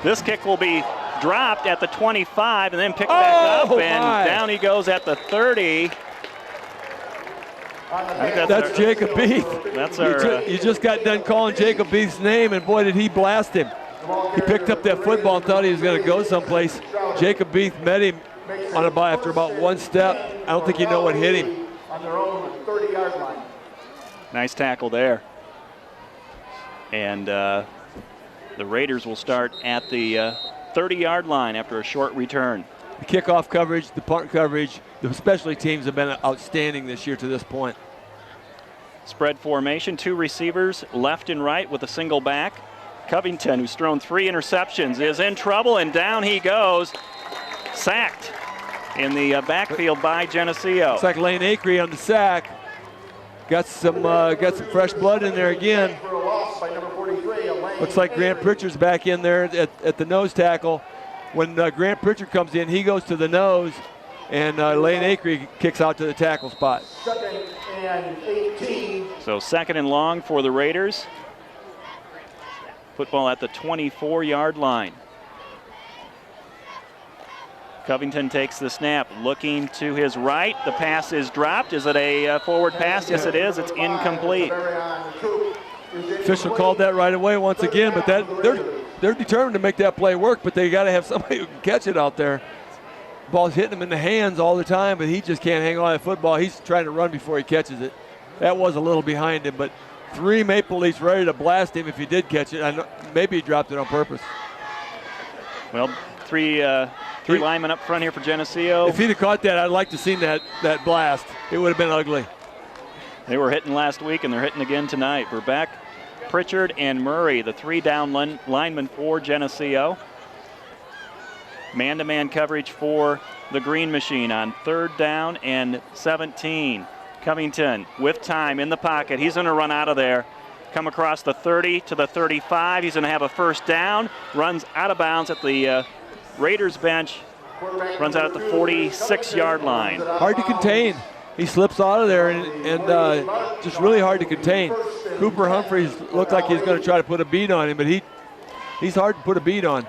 This kick will be dropped at the 25 and then picked back up, and down he goes at the 30. That's Jacob Beath. That's you just got done calling Jacob Beath's name, and boy, did he blast him. He picked up that football and thought he was going to go someplace. Jacob Beath met him after about 1 step. I don't think you know what hit him. On their own 30-yard line. Nice tackle there. And the Raiders will start at the 30-yard line after a short return. The kickoff coverage, the punt coverage, the specialty teams have been outstanding this year to this point. Spread formation, 2 receivers left and right with a single back. Covington, who's thrown 3 interceptions, is in trouble, and down he goes. Sacked in the backfield by Geneseo. Looks like Lane Acree on the sack. Got some fresh blood in there again. Looks like Grant Pritchard's back in there at the nose tackle. When Grant Pritchard comes in, he goes to the nose, and Lane Acree kicks out to the tackle spot. 2nd and 18. So 2nd and long for the Raiders. Football at the 24-yard line. Covington takes the snap, looking to his right. The pass is dropped. Is it a forward pass? Yes, it is. It's incomplete. Official called that right away once again, but they're determined to make that play work, but they got to have somebody who can catch it out there. Ball's hitting him in the hands all the time, but he just can't hang on to that football. He's trying to run before he catches it. That was a little behind him, but 3 Maple Leafs ready to blast him if he did catch it. I know, maybe he dropped it on purpose. Well, three linemen up front here for Geneseo. If he'd have caught that, I'd like to see that blast. It would have been ugly. They were hitting last week, and they're hitting again tonight. Verbeck, Pritchard, and Murray, the 3 down linemen for Geneseo. Man-to-man coverage for the Green Machine on 3rd down and 17. Covington with time in the pocket. He's going to run out of there. Come across the 30 to the 35. He's going to have a first down. Runs out of bounds at the Raiders bench. Runs out at the 46-yard line. Hard to contain. He slips out of there and just really hard to contain. Cooper Humphreys looked like he's going to try to put a beat on him, but he's hard to put a beat on.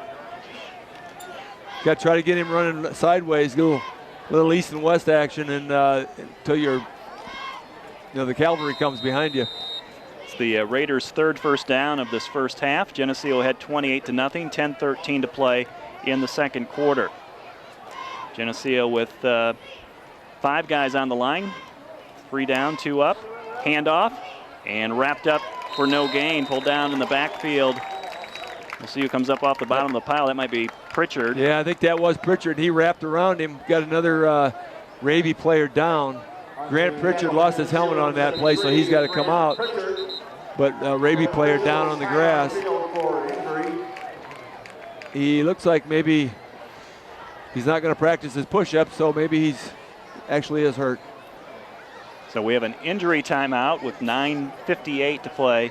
Got to try to get him running sideways, go a little east and west action, and until the cavalry comes behind you. It's the Raiders' 3rd first down of this first half. Geneseo had 28-0, 10-13 to play in the 2nd quarter. Geneseo with 5 guys on the line, 3 down, 2 up, handoff, and wrapped up for no gain, pulled down in the backfield. We'll see who comes up off the bottom of the pile. That might be Pritchard. Yeah, I think that was Pritchard. He wrapped around him, got another Raby player down. Grant Pritchard lost his helmet on that play, so he's got to come out. But Raby player down on the grass. He looks like maybe he's not going to practice his push-up, so maybe he's actually is hurt. So we have an injury timeout with 9:58 to play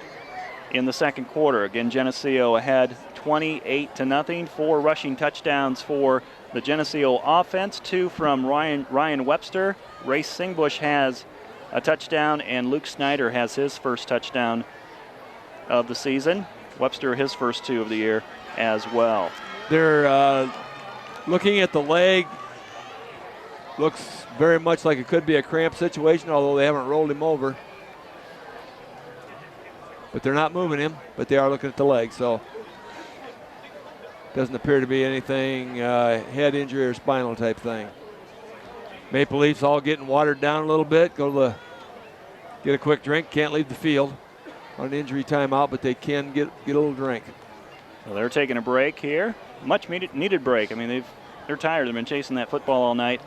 in the 2nd quarter. Again, Geneseo ahead 28-0. 4 rushing touchdowns for the Geneseo offense, 2 from Ryan Webster. Ray Singbush has a touchdown, and Luke Snyder has his first touchdown of the season. Webster his first 2 of the year as well. They're looking at the leg. Looks very much like it could be a cramp situation, although they haven't rolled him over. But they're not moving him, but they are looking at the leg, so doesn't appear to be anything head injury or spinal type thing. Maple Leafs all getting watered down a little bit. Get a quick drink. Can't leave the field on an injury timeout, but they can get a little drink. Well, they're taking a break here. Much needed break. I mean, they're tired. They've been chasing that football all night.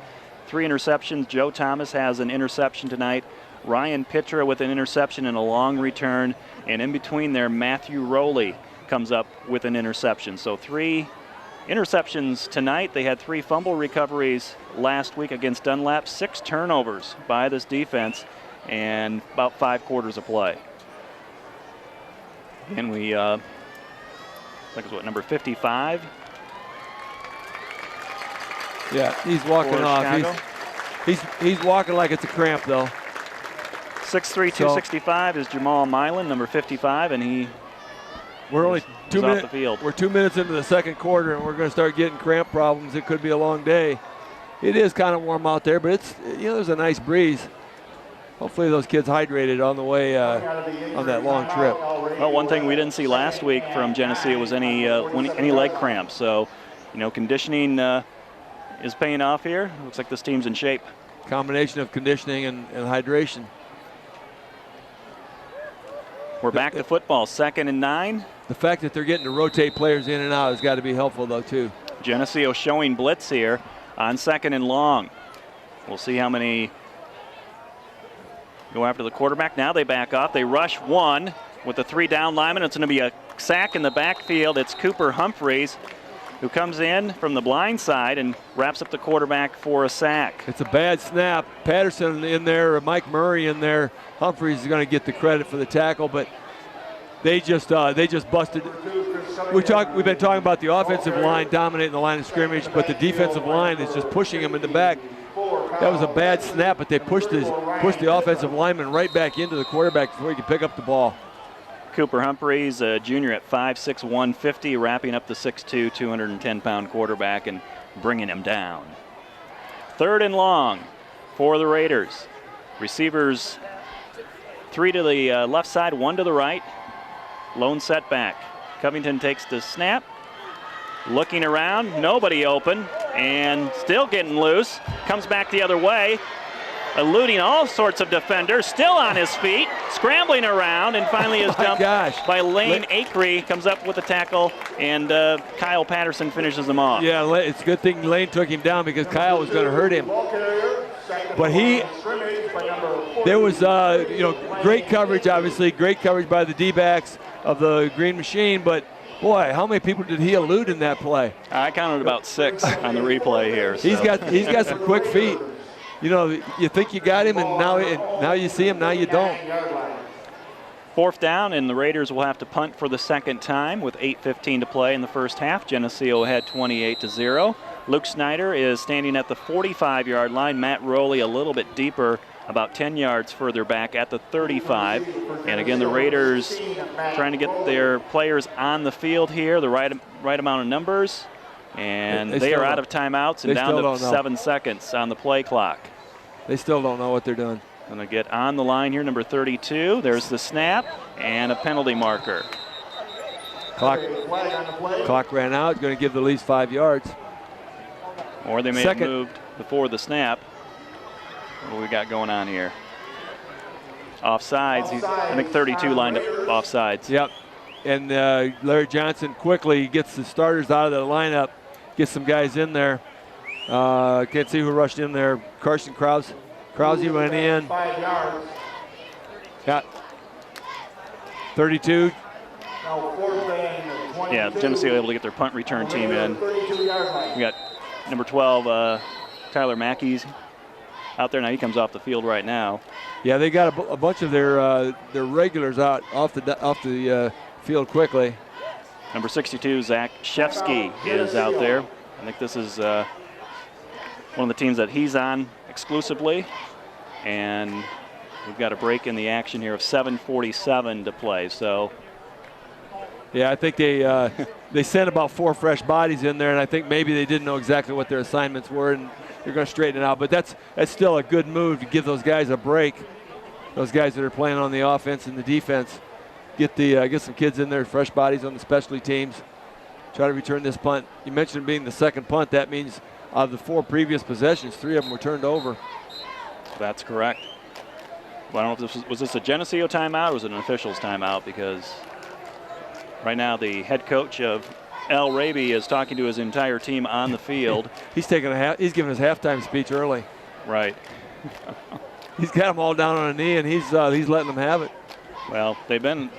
3 interceptions. Joe Thomas has an interception tonight. Ryan Pitra with an interception and a long return. And in between there, Matthew Rowley comes up with an interception. So 3 interceptions tonight. They had 3 fumble recoveries last week against Dunlap. 6 turnovers by this defense and about 5 quarters of play. And we, I think it's what, number 55? Yeah, he's walking off. He's walking like it's a cramp, though. 6'3", 265 is Jamal Milan, number 55, and we're only 2 minutes off the field. We're 2 minutes into the 2nd quarter, and we're going to start getting cramp problems. It could be a long day. It is kind of warm out there, but it's there's a nice breeze. Hopefully those kids hydrated on the way on that long trip. Well, one thing we didn't see last week from Geneseo was any leg cramps. So, conditioning is paying off here. Looks like this team's in shape. Combination of conditioning and hydration. We're back to football, 2nd and 9. The fact that they're getting to rotate players in and out has got to be helpful, though, too. Geneseo showing blitz here on 2nd and long. We'll see how many go after the quarterback. Now they back off. They rush 1 with the 3 down linemen. It's going to be a sack in the backfield. It's Cooper Humphreys who comes in from the blind side and wraps up the quarterback for a sack. It's a bad snap. Patterson in there, Mike Murray in there. Humphreys is going to get the credit for the tackle, but they just busted. We've been talking about the offensive line dominating the line of scrimmage, but the defensive line is just pushing him in the back. That was a bad snap, but they pushed the offensive lineman right back into the quarterback before he could pick up the ball. Cooper Humphreys, a junior at 5'6", 150, wrapping up the 6'2", 210-pound quarterback and bringing him down. 3rd and long for the Raiders. Receivers 3 to the left side, 1 to the right. Lone setback. Covington takes the snap. Looking around, nobody open, and still getting loose. Comes back the other way, eluding all sorts of defenders, still on his feet, scrambling around, and finally is dumped by Lane Acree. Comes up with a tackle, and Kyle Patterson finishes him off. Yeah, it's a good thing Lane took him down because Kyle was going to hurt him. But there was great coverage, obviously, great coverage by the D-backs of the Green Machine, but boy, how many people did he elude in that play? I counted about 6 on the replay here. So. He's got some quick feet. You know, you think you got him, and now you see him, now you don't. 4th down, and the Raiders will have to punt for the second time with 8:15 to play in the first half. Geneseo ahead 28-0. Luke Snyder is standing at the 45-yard line. Matt Rowley a little bit deeper, about 10 yards further back at the 35. And again, the Raiders trying to get their players on the field here, the right amount of numbers. And they are out of timeouts and down to 7 seconds on the play clock. They still don't know what they're doing. Going to get on the line here, number 32. There's the snap and a penalty marker. Clock ran out, going to give the least 5 yards. Or they may have moved before the snap. What do we got going on here? Offsides. I think 32 lined up offsides. Yep. And Larry Johnson quickly gets the starters out of the lineup, gets some guys in there. Can't see who rushed in there. Carson Krause went in. 5 yards. Got 32. Yeah, Geneseo able to get their punt return team in. We got number 12, Tyler Mackey's out there now. He comes off the field right now. Yeah, they got a bunch of their regulars out off the field quickly. Number 62, Zach Shefsky is out there. I think this is one of the teams that he's on exclusively. And we've got a break in the action here of 7:47 to play. So, yeah, I think they sent about 4 fresh bodies in there, and I think maybe they didn't know exactly what their assignments were, and they're going to straighten it out. But that's still a good move to give those guys a break. Those guys that are playing on the offense and the defense, get some kids in there, fresh bodies on the specialty teams. Try to return this punt. You mentioned being the second punt. That means out of the 4 previous possessions, 3 of them were turned over. That's correct. Well, I don't know if was this a Geneseo timeout or was it an official's timeout, because right now the head coach of Al Raby is talking to his entire team on the field. He's giving his halftime speech early. Right. He's got them all down on a knee, and he's letting them have it. Well, they've been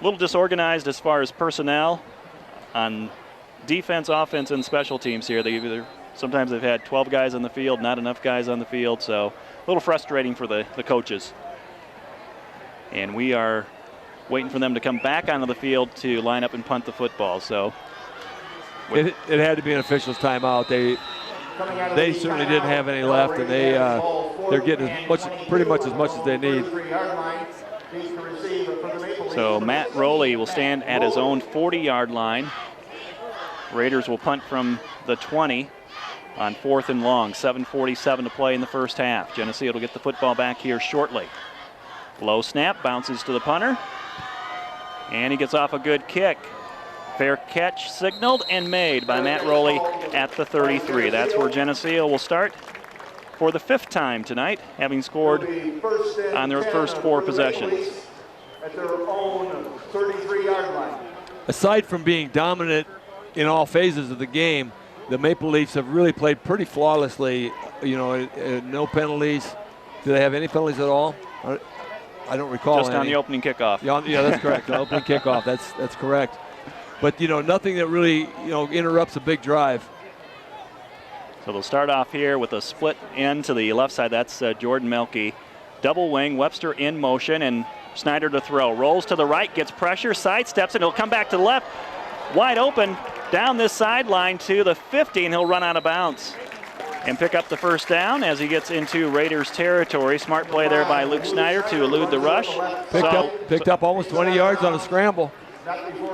a little disorganized as far as personnel on defense, offense, and special teams here. Sometimes they've had 12 guys on the field, not enough guys on the field, so a little frustrating for the coaches. And we are waiting for them to come back onto the field to line up and punt the football. So it had to be an official's timeout. They certainly didn't have any left, and they're getting pretty much as much as they need. So Matt Rowley will stand at his own 40-yard line. Raiders will punt from the 20 on 4th and long. 7:47 to play in the first half. Geneseo will get the football back here shortly. Low snap, bounces to the punter, and he gets off a good kick. Fair catch signaled and made by Matt Rowley at the 33. That's where Geneseo will start for the 5th time tonight, having scored on their first 4 possessions. At their own 33-yard line. Aside from being dominant in all phases of the game, the Maple Leafs have really played pretty flawlessly. No penalties. Do they have any penalties at all? I don't recall Just any. on the opening kickoff. Yeah, that's correct. The opening kickoff. That's correct. But nothing that really interrupts a big drive. So they'll start off here with a split end to the left side. That's Jordan Melke. Double wing, Webster in motion, and Snyder to throw. Rolls to the right, gets pressure, sidesteps, and he'll come back to the left. Wide open down this sideline to the 50, and he'll run out of bounds and pick up the first down as he gets into Raiders territory. Smart play there by Luke Snyder to elude the rush. Picked up almost 20 yards on a scramble.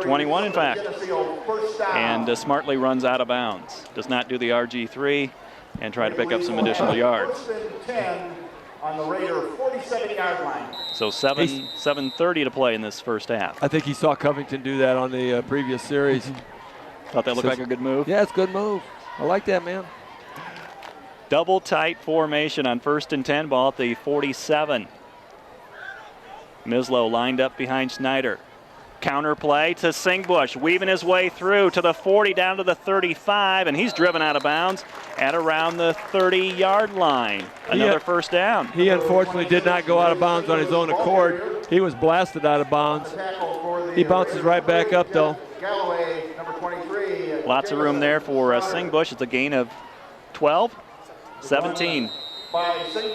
21, in fact. And smartly runs out of bounds. Does not do the RG3 and try to pick up some additional yards. On the Raider 47-yard line. So 7:30 to play in this first half. I think he saw Covington do that on the previous series. Thought that looked like a good move. Yeah, it's a good move. I like that, man. Double tight formation on 1st and 10, ball at the 47. Mislow lined up behind Snyder. Counter play to Singbush, weaving his way through to the 40, down to the 35, and he's driven out of bounds at around the 30-yard line. Another first down. He unfortunately did not go out of bounds on his own accord. He was blasted out of bounds. He bounces right back up, though. Lots of room there for Singbush. It's a gain of 12, 17.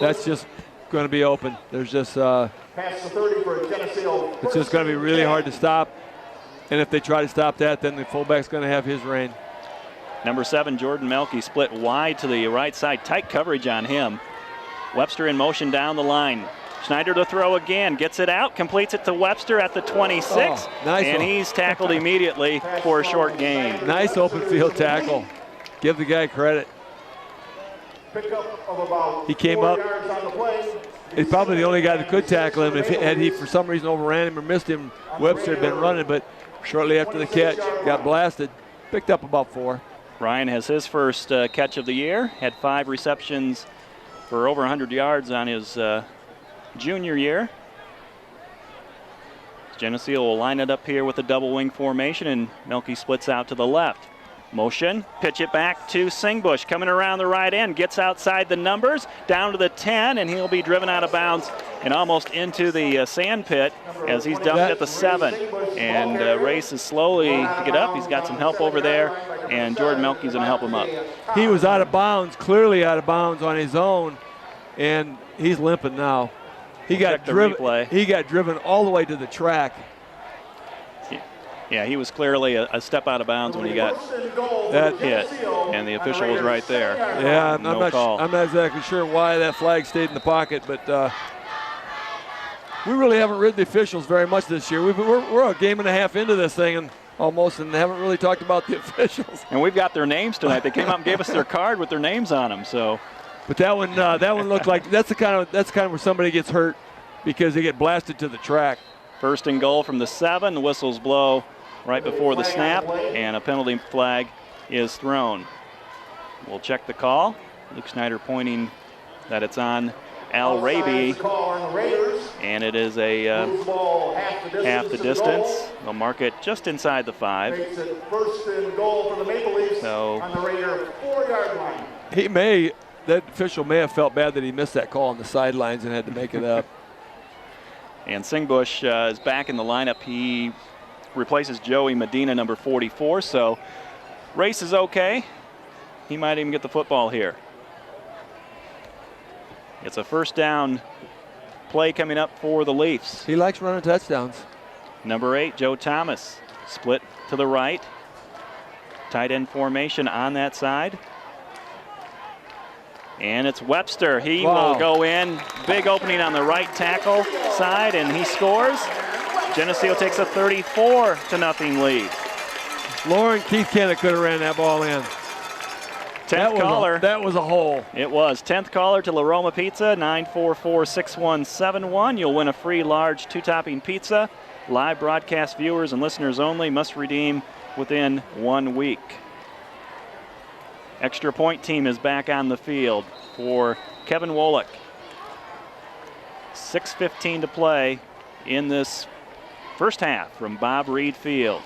That's just going to be open. There's just Past the 30 for Geneseo. it's just going to be really hard to stop. And if they try to stop that, then the fullback's going to have his reign. Number 7, Jordan Melke, split wide to the right side. Tight coverage on him. Webster in motion down the line. Snyder to throw again. Gets it out. Completes it to Webster at the 26. Oh, nice and one. he's tackled immediately for a short gain. Nice open field tackle. Give the guy credit. Pickup of about He came 4 up. yards on the play. He's probably the only guy that could tackle him. Had he for some reason overran him or missed him, Webster had been running, but shortly after the catch, got blasted. Picked up about 4. Ryan has his first catch of the year. Had 5 receptions for over 100 yards on his junior year. Geneseo will line it up here with a double wing formation, and Melke splits out to the left. Motion, pitch it back to Singbush, coming around the right end, gets outside the numbers, down to the 10, and he'll be driven out of bounds and almost into the sand pit as he's dumped at the 7. And races slowly to get up. He's got some help over there, and Jordan Melke's going to help him up. He was out of bounds, clearly out of bounds on his own, and he's limping now. He got driven all the way to the track. Yeah, he was clearly a step out of bounds when he got that hit, and the official was right there. Yeah, I'm No call. not exactly sure why that flag stayed in the pocket, but we really haven't rid the officials very much this year. We're a game and a half into this thing, and haven't really talked about the officials. And we've got their names tonight. They came out and gave us their card with their names on them. So, but that one looked like that's kind of where somebody gets hurt because they get blasted to the track. 1st and goal from the 7. The whistles blow right before the snap, and a penalty flag is thrown. We'll check the call. Luke Snyder pointing that it's on Al Raby, and it is a half the distance. They'll mark it just inside the 5. Makes it 1st and goal for the Maple Leafs on the Raider 4-yard line. That official may have felt bad that he missed that call on the sidelines and had to make it up. And Singbush is back in the lineup. He replaces Joey Medina, number 44. So race is okay. He might even get the football here. It's a first down play coming up for the Leafs. He likes running touchdowns. Number 8, Joe Thomas, split to the right. Tight end formation on that side. And it's Webster. He will go in. Big opening on the right tackle side, and he scores. Geneseo takes a 34-0 lead. Lauren Keith Kennett could have ran that ball in. 10th caller. That was a hole. It was. 10th caller to La Roma Pizza, 944-6171. You'll win a free large 2-topping pizza. Live broadcast viewers and listeners only must redeem within 1 week. Extra point team is back on the field for Kevin Wolick. 6:15 to play in this first half from Bob Reed Field.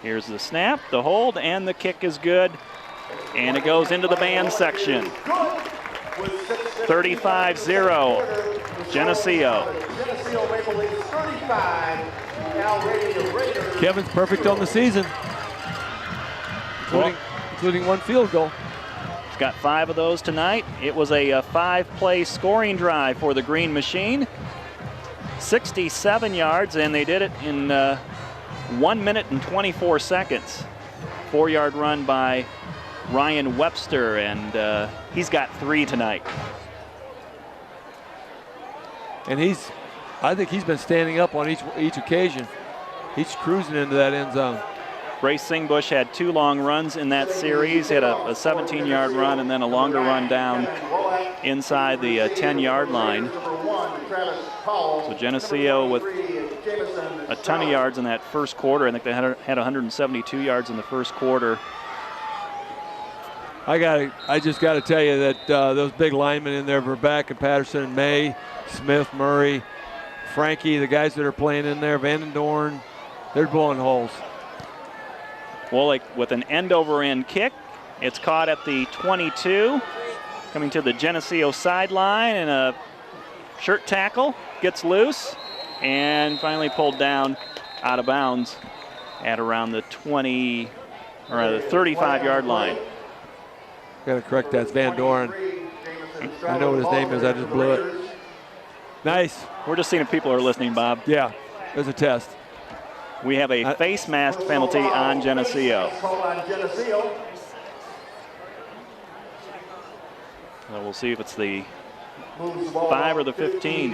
Here's the snap, the hold, and the kick is good. And it goes into the band section. Good with 6 35-0, Geneseo. Geneseo Maple Leafs 35, Al Raby of Raiders. Kevin's perfect on the season, including one field goal. He's got 5 of those tonight. It was a 5-play scoring drive for the Green Machine. 67 yards, and they did it in 1 minute and 24 seconds. 4-yard run by Ryan Webster, and he's got 3 tonight. And I think he's been standing up on each occasion. He's cruising into that end zone. Brace Singbush had 2 long runs in that series. He had a 17-yard run and then a longer run down inside the 10-yard line. So Geneseo with a ton of yards in that first quarter. I think they had 172 yards in the first quarter. I just got to tell you that those big linemen in there, Verbeck and Patterson, May, Smith, Murray, Frankie, the guys that are playing in there, Vandendorn, they're blowing holes. Wolick with an end-over-end kick. It's caught at the 22, coming to the Geneseo sideline, and a shirt tackle gets loose and finally pulled down out of bounds at around the 20 or the 35-yard line. Got to correct that. It's Van Doren. I know what his name is. I just blew it. Nice. We're just seeing if people are listening, Bob. Yeah, there's a test. We have a face mask penalty on Geneseo. So we'll see if it's the 5 or the 15.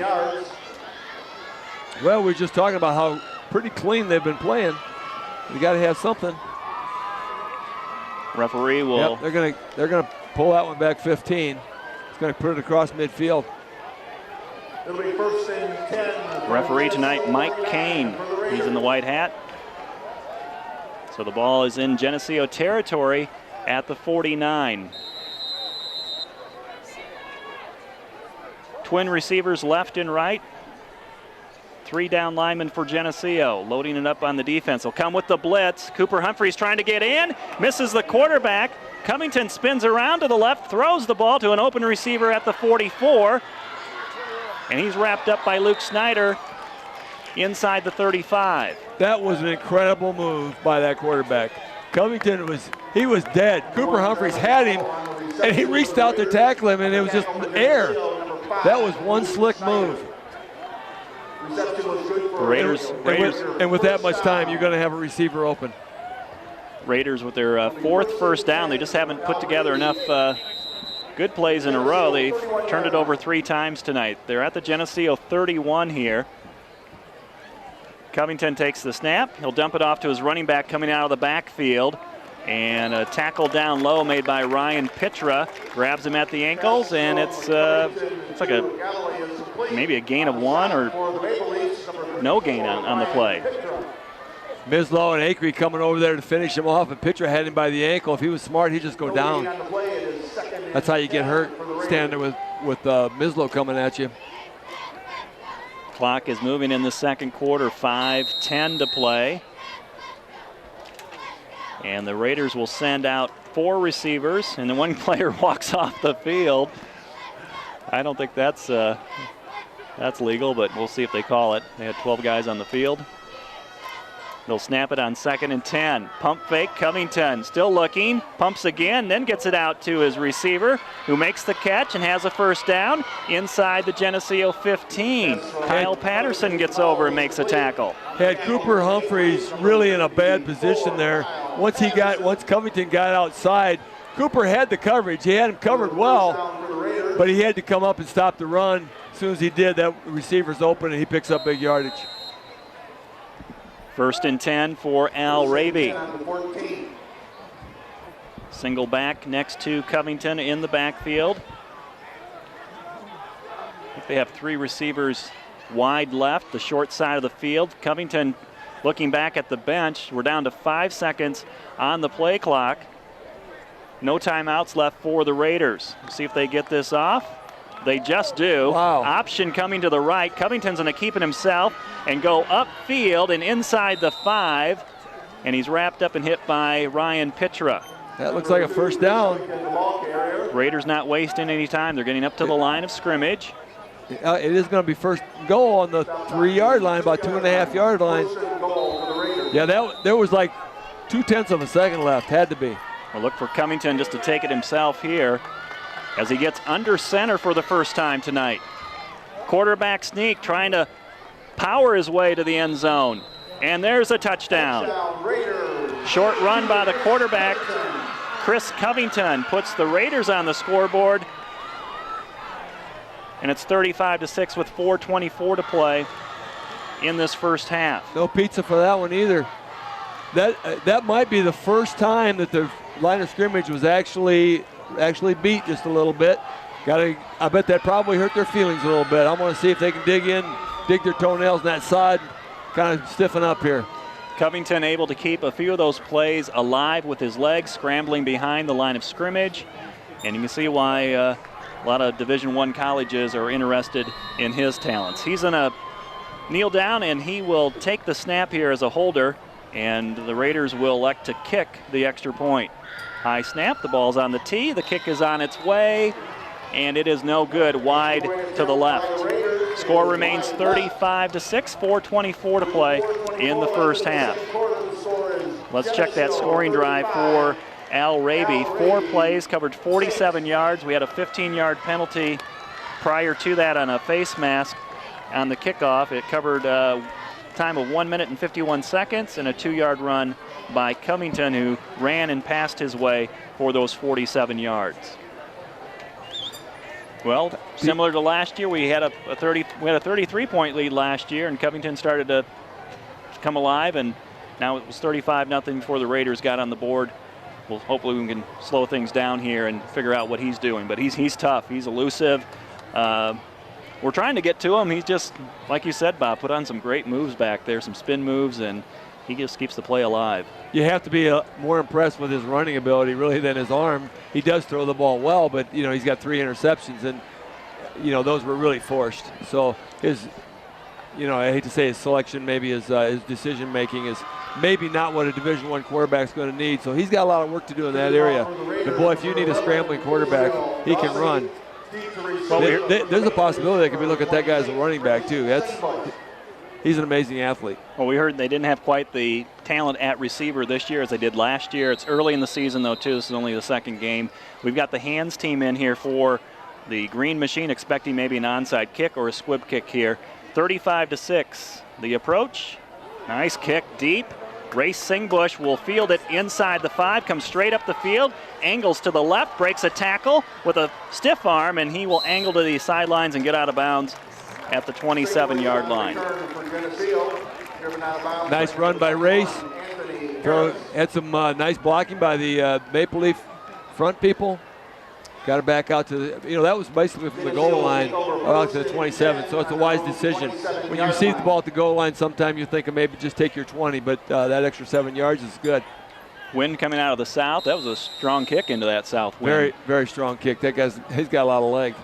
Well, we're just talking about how pretty clean they've been playing. You got to have something. Referee will. Yep, they're gonna pull that one back 15. It's gonna put it across midfield. It'll be 1st and 10. Referee tonight, Mike Kane. He's in the white hat. So the ball is in Geneseo territory at the 49. Twin receivers left and right. 3 down linemen for Geneseo, loading it up on the defense. He'll come with the blitz. Cooper Humphreys trying to get in, misses the quarterback. Covington spins around to the left, throws the ball to an open receiver at the 44. And he's wrapped up by Luke Snyder inside the 35. That was an incredible move by that quarterback. Covington was dead. Cooper Humphreys had him, and he reached out to tackle him, and it was just air. That was one slick move. Raiders. And with that much time, you're going to have a receiver open. Raiders with their 4th first down. They just haven't put together enough good plays in a row. They've turned it over 3 times tonight. They're at the Geneseo 31 here. Covington takes the snap. He'll dump it off to his running back coming out of the backfield. And a tackle down low made by Ryan Pitra. Grabs him at the ankles, and it's like maybe a gain of 1 or no gain on the play. Mislow and Acree coming over there to finish him off, and Pitra had him by the ankle. If he was smart, he'd just go down. That's how you get hurt, standing with Mislow coming at you. Clock is moving in the second quarter, 5:10 to play. And the Raiders will send out 4 receivers, and then 1 player walks off the field. I don't think that's legal, but we'll see if they call it. They had 12 guys on the field. They'll snap it on 2nd and 10. Pump fake, Covington still looking, pumps again, then gets it out to his receiver, who makes the catch and has a first down inside the Geneseo 15. Kyle Patterson gets over and makes a tackle. Had Cooper Humphreys really in a bad position there. Once Covington got outside, Cooper had the coverage. He had him covered well, but he had to come up and stop the run. As soon as he did, that receiver's open and he picks up big yardage. 1st and 10 for Al Raby. Single back next to Covington in the backfield. I think they have 3 receivers wide left, the short side of the field. Covington looking back at the bench. We're down to 5 seconds on the play clock. No timeouts left for the Raiders. See if they get this off. They just do. Wow. Option coming to the right. Covington's going to keep it himself and go upfield and inside the 5. And he's wrapped up and hit by Ryan Pitra. That looks like a first down. Raiders not wasting any time. They're getting up to the line of scrimmage. It is going to be first goal on the 3-yard line, about 2.5-yard line. Yeah, there was like 0.2 of a second left. Had to be. We'll look for Covington just to take it himself here as he gets under center for the first time tonight. Quarterback sneak trying to power his way to the end zone. And there's a touchdown. Short run by the quarterback. Chris Covington puts the Raiders on the scoreboard. And it's 35-6 with 4:24 to play in this first half. No pizza for that one either. That might be the first time that the line of scrimmage was actually beat just a little bit. I bet that probably hurt their feelings a little bit. I want to see if they can dig their toenails in that side, kind of stiffen up here. Covington able to keep a few of those plays alive with his legs, scrambling behind the line of scrimmage. And you can see why a lot of Division I colleges are interested in his talents. He's going to kneel down, and he will take the snap here as a holder, and the Raiders will elect to kick the extra point. High snap, the ball's on the tee, the kick is on its way, and it is no good, wide to the left. Score remains 35-6, 4:24 to play in the first half. Let's check that scoring drive for Al Raby. 4 plays, covered 47 yards. We had a 15-yard penalty prior to that on a face mask on the kickoff. It covered time of 1 minute and 51 seconds and a 2-yard run by Covington, who ran and passed his way for those 47 yards. Well, similar to last year, we had a 33-point lead last year, and Covington started to come alive, and now it was 35-0 before the Raiders got on the board. Well, hopefully we can slow things down here and figure out what he's doing. But he's tough. He's elusive. We're trying to get to him. He's just, like you said, Bob, put on some great moves back there, some spin moves, and he just keeps the play alive. You have to be more impressed with his running ability, really, than his arm. He does throw the ball well, but, he's got 3 interceptions, and, those were really forced. So his, I hate to say his selection, maybe his decision-making is maybe not what a Division I quarterback's going to need. So he's got a lot of work to do in that area. But, boy, if you need a scrambling quarterback, he can run. Well, there's a possibility they could be looking at that guy as a running back, too. He's an amazing athlete. Well, we heard they didn't have quite the talent at receiver this year as they did last year. It's early in the season, though, too. This is only the second game. We've got the hands team in here for the Green Machine, expecting maybe an onside kick or a squib kick here. 35-6. The approach. Nice kick deep. Race Singbush will field it inside the 5, comes straight up the field, angles to the left, breaks a tackle with a stiff arm, and he will angle to the sidelines and get out of bounds at the 27-yard line. Nice run by Race. Had some nice blocking by the Maple Leaf front people. Got it back out to the, that was basically from the goal line out to the 27, so it's a wise decision. When you receive the ball at the goal line, sometimes you think of maybe just take your 20, but that extra 7 yards is good. Wind coming out of the south. That was a strong kick into that south wind. Very, very strong kick. He's got a lot of leg.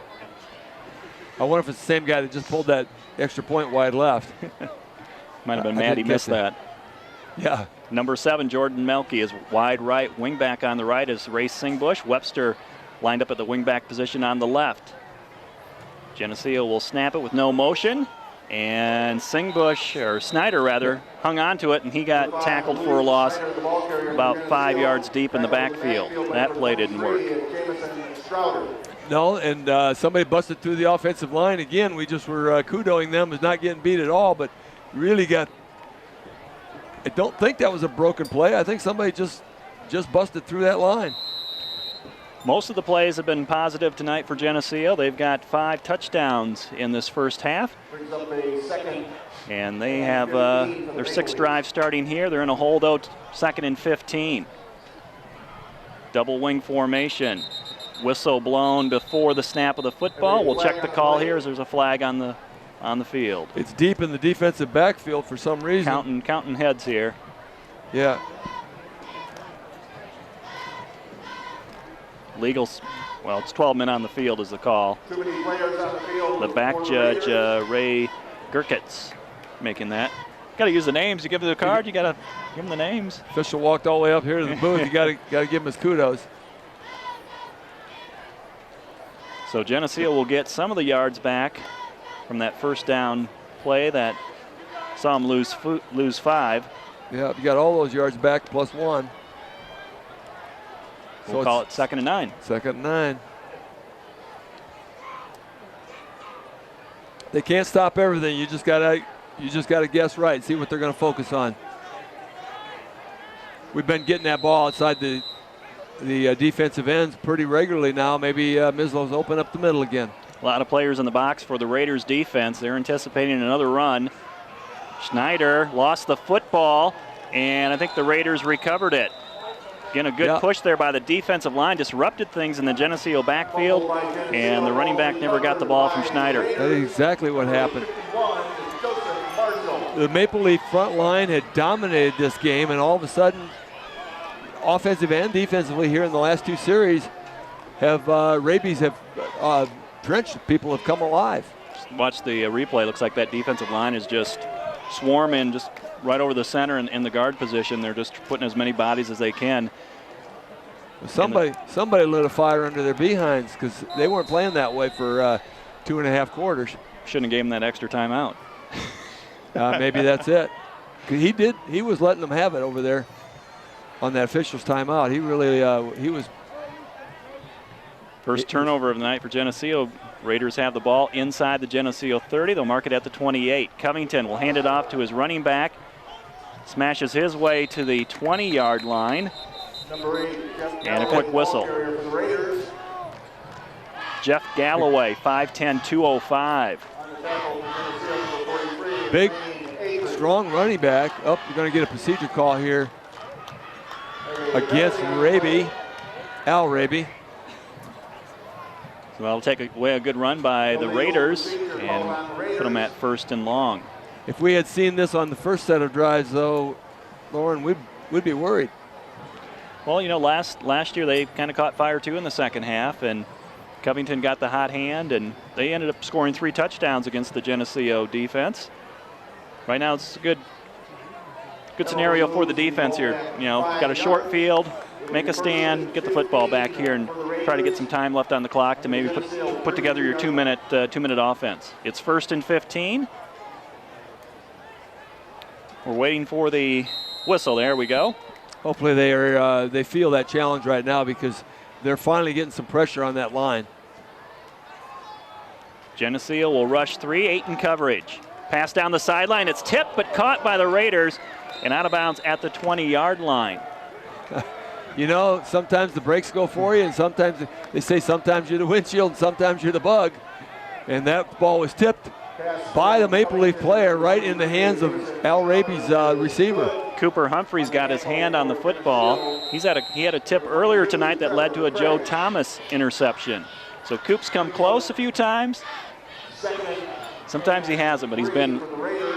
I wonder if it's the same guy that just pulled that extra point wide left. Might have been mad he missed that. Yeah. Number 7, Jordan Melke, is wide right. Wingback on the right is Race Singbush. Webster lined up at the wingback position on the left. Geneseo will snap it with no motion, and Snyder rather, hung on to it, and he got tackled for a loss about 5 yards deep in the backfield. That play didn't work. No, and somebody busted through the offensive line. Again, we just were kudoing them as not getting beat at all, but really I don't think that was a broken play. I think somebody just busted through that line. Most of the plays have been positive tonight for Geneseo. They've got 5 touchdowns in this first half. And they have their 6th drive starting here. They're in a holdout, 2nd and 15. Double wing formation. Whistle blown before the snap of the football. We'll check the call here as there's a flag on the field. It's deep in the defensive backfield for some reason. Counting heads here. Yeah. Legals, well, it's 12 men on the field is the call. Too many players on the field. The back judge, Ray Gerkitz, making that. Got to use the names. You give the card, you got to give them the names. Official walked all the way up here to the booth. You got to give him his kudos. So Geneseo will get some of the yards back from that first down play that saw them lose 5. Yeah, you got all those yards back plus 1. We'll call it 2nd and 9. 2nd and 9. They can't stop everything. You just gotta guess right. See what they're going to focus on. We've been getting that ball outside the defensive ends pretty regularly now. Maybe Mislow's open up the middle again. A lot of players in the box for the Raiders defense. They're anticipating another run. Schneider lost the football, and I think the Raiders recovered it. Again, a good push there by the defensive line, disrupted things in the Geneseo backfield, and the running back never got the ball from Schneider. That is exactly what happened. The Maple Leaf front line had dominated this game, and all of a sudden, offensive and defensively here in the last 2 series, Rabies have drenched. People have come alive. Just watch the replay. Looks like that defensive line is just swarming just right over the center and in the guard position. They're just putting as many bodies as they can. Somebody lit a fire under their behinds because they weren't playing that way for 2.5 quarters. Shouldn't have gave them that extra timeout. Maybe that's it. He was letting them have it over there on that official's timeout. He was. First turnover of the night for Geneseo. Raiders have the ball inside the Geneseo 30. They'll mark it at the 28. Covington will hand it off to his running back. Smashes his way to the 20-yard line. And a quick whistle. Jeff Galloway, 5'10", 205. Big, strong running back. You're going to get a procedure call here against Raby, Al Raby. So that'll take away a good run by the Raiders and put them at 1st and long. If we had seen this on the first set of drives, though, Lauren, we'd be worried. Well, you know, last year they kind of caught fire too in the second half, and Covington got the hot hand, and they ended up scoring 3 touchdowns against the Geneseo defense. Right now, it's a good scenario for the defense here. You know, got a short field, make a stand, get the football back here, and try to get some time left on the clock to maybe put together your 2-minute offense. It's 1st and 15. We're waiting for the whistle. There we go. Hopefully they feel that challenge right now because they're finally getting some pressure on that line. Geneseo will rush 3, 8 in coverage. Pass down the sideline. It's tipped but caught by the Raiders and out of bounds at the 20-yard line. You know, sometimes the brakes go for you, and sometimes they say sometimes you're the windshield and sometimes you're the bug. And that ball was tipped by the Maple Leaf player right in the hands of Al Raby's receiver. Cooper Humphreys got his hand on the football. He had a tip earlier tonight that led to a Joe Thomas interception. So Coop's come close a few times. Sometimes he hasn't, but he's been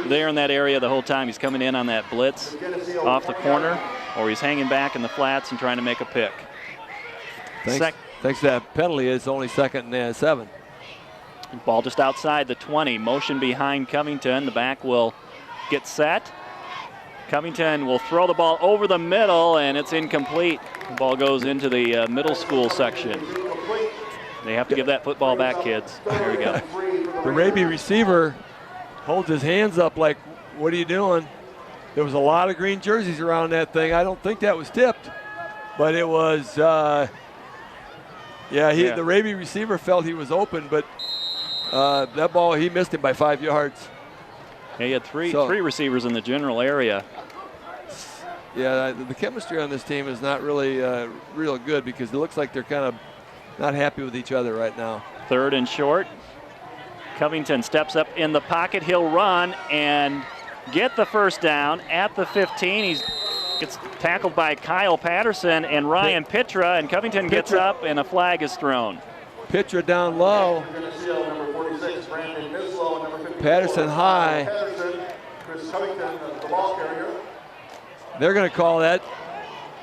there in that area the whole time. He's coming in on that blitz off the corner, or he's hanging back in the flats and trying to make a pick. Thanks to that penalty, it's only 2nd and 7. Ball just outside the 20. Motion behind Covington. The back will get set. Covington will throw the ball over the middle, and it's incomplete. The ball goes into the middle school section. They have to give that football back, kids. There we go. The Raby receiver holds his hands up like, what are you doing? There was a lot of green jerseys around that thing. I don't think that was tipped, but it was, the Raby receiver felt he was open, but that ball, he missed it by 5 yards. Yeah, he had three receivers in the general area. Yeah, the chemistry on this team is not really real good because it looks like they're kind of not happy with each other right now. 3rd and short. Covington steps up in the pocket. He'll run and get the first down at the 15. He gets tackled by Kyle Patterson and Ryan Pitra, and Covington gets up and a flag is thrown. Pitra down low. Patterson high. They're going to call that.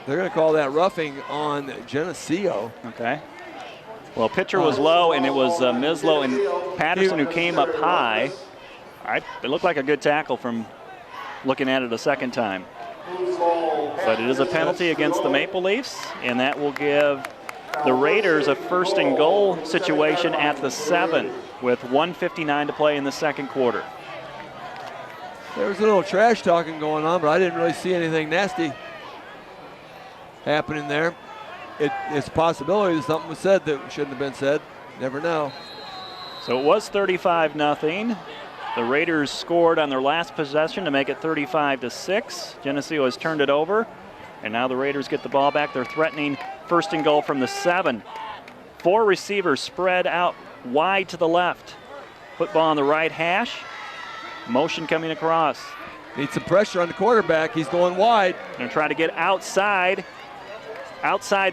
They're going to call that roughing on Geneseo. Okay. Well, pitcher was low, and it was Mislow and Patterson who came up high. All right, it looked like a good tackle from looking at it a second time. But it is a penalty against the Maple Leafs, and that will give the Raiders a first and goal situation at the 7 with 1:59 to play in the second quarter. There was a little trash talking going on, but I didn't really see anything nasty happening there. It's a possibility that something was said that shouldn't have been said. Never know. So it was 35-0. The Raiders scored on their last possession to make it 35-6. Geneseo has turned it over, and now the Raiders get the ball back. They're threatening first and goal from the 7. 4 receivers spread out wide to the left. Football on the right hash. Motion coming across. Needs some pressure on the quarterback. He's going wide. Going to try to get outside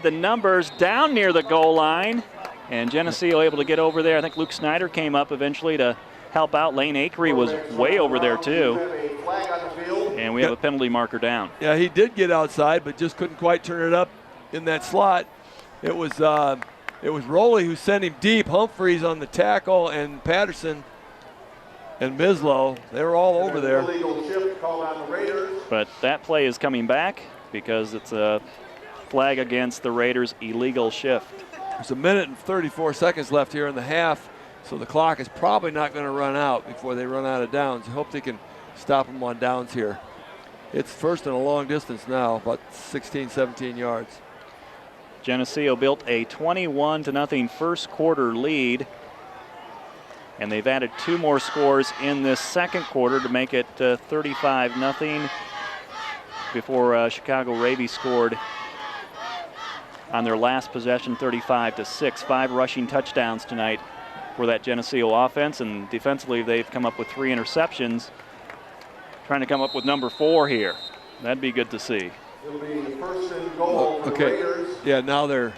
the numbers, down near the goal line. And Geneseo able to get over there. I think Luke Snyder came up eventually to help out. Lane Akery was way over there too. And we have a penalty marker down. Yeah, he did get outside, but just couldn't quite turn it up in that slot. It was Rowley who sent him deep. Humphreys on the tackle, and Patterson and Mislow, they were all over there. But that play is coming back because it's a flag against the Raiders' illegal shift. There's 1 minute and 34 seconds left here in the half, so the clock is probably not going to run out before they run out of downs. I hope they can stop them on downs here. It's first and a long distance now, about 16, 17 yards. Geneseo built a 21-0 first quarter lead, and they've added 2 more scores in this second quarter to make it 35-0 before Chicago Raby scored on their last possession, 35-6. 5 rushing touchdowns tonight for that Geneseo offense, and defensively they've come up with 3 interceptions, trying to come up with number 4 here. That'd be good to see. It'll be first and goal. Okay. Yeah, now they're,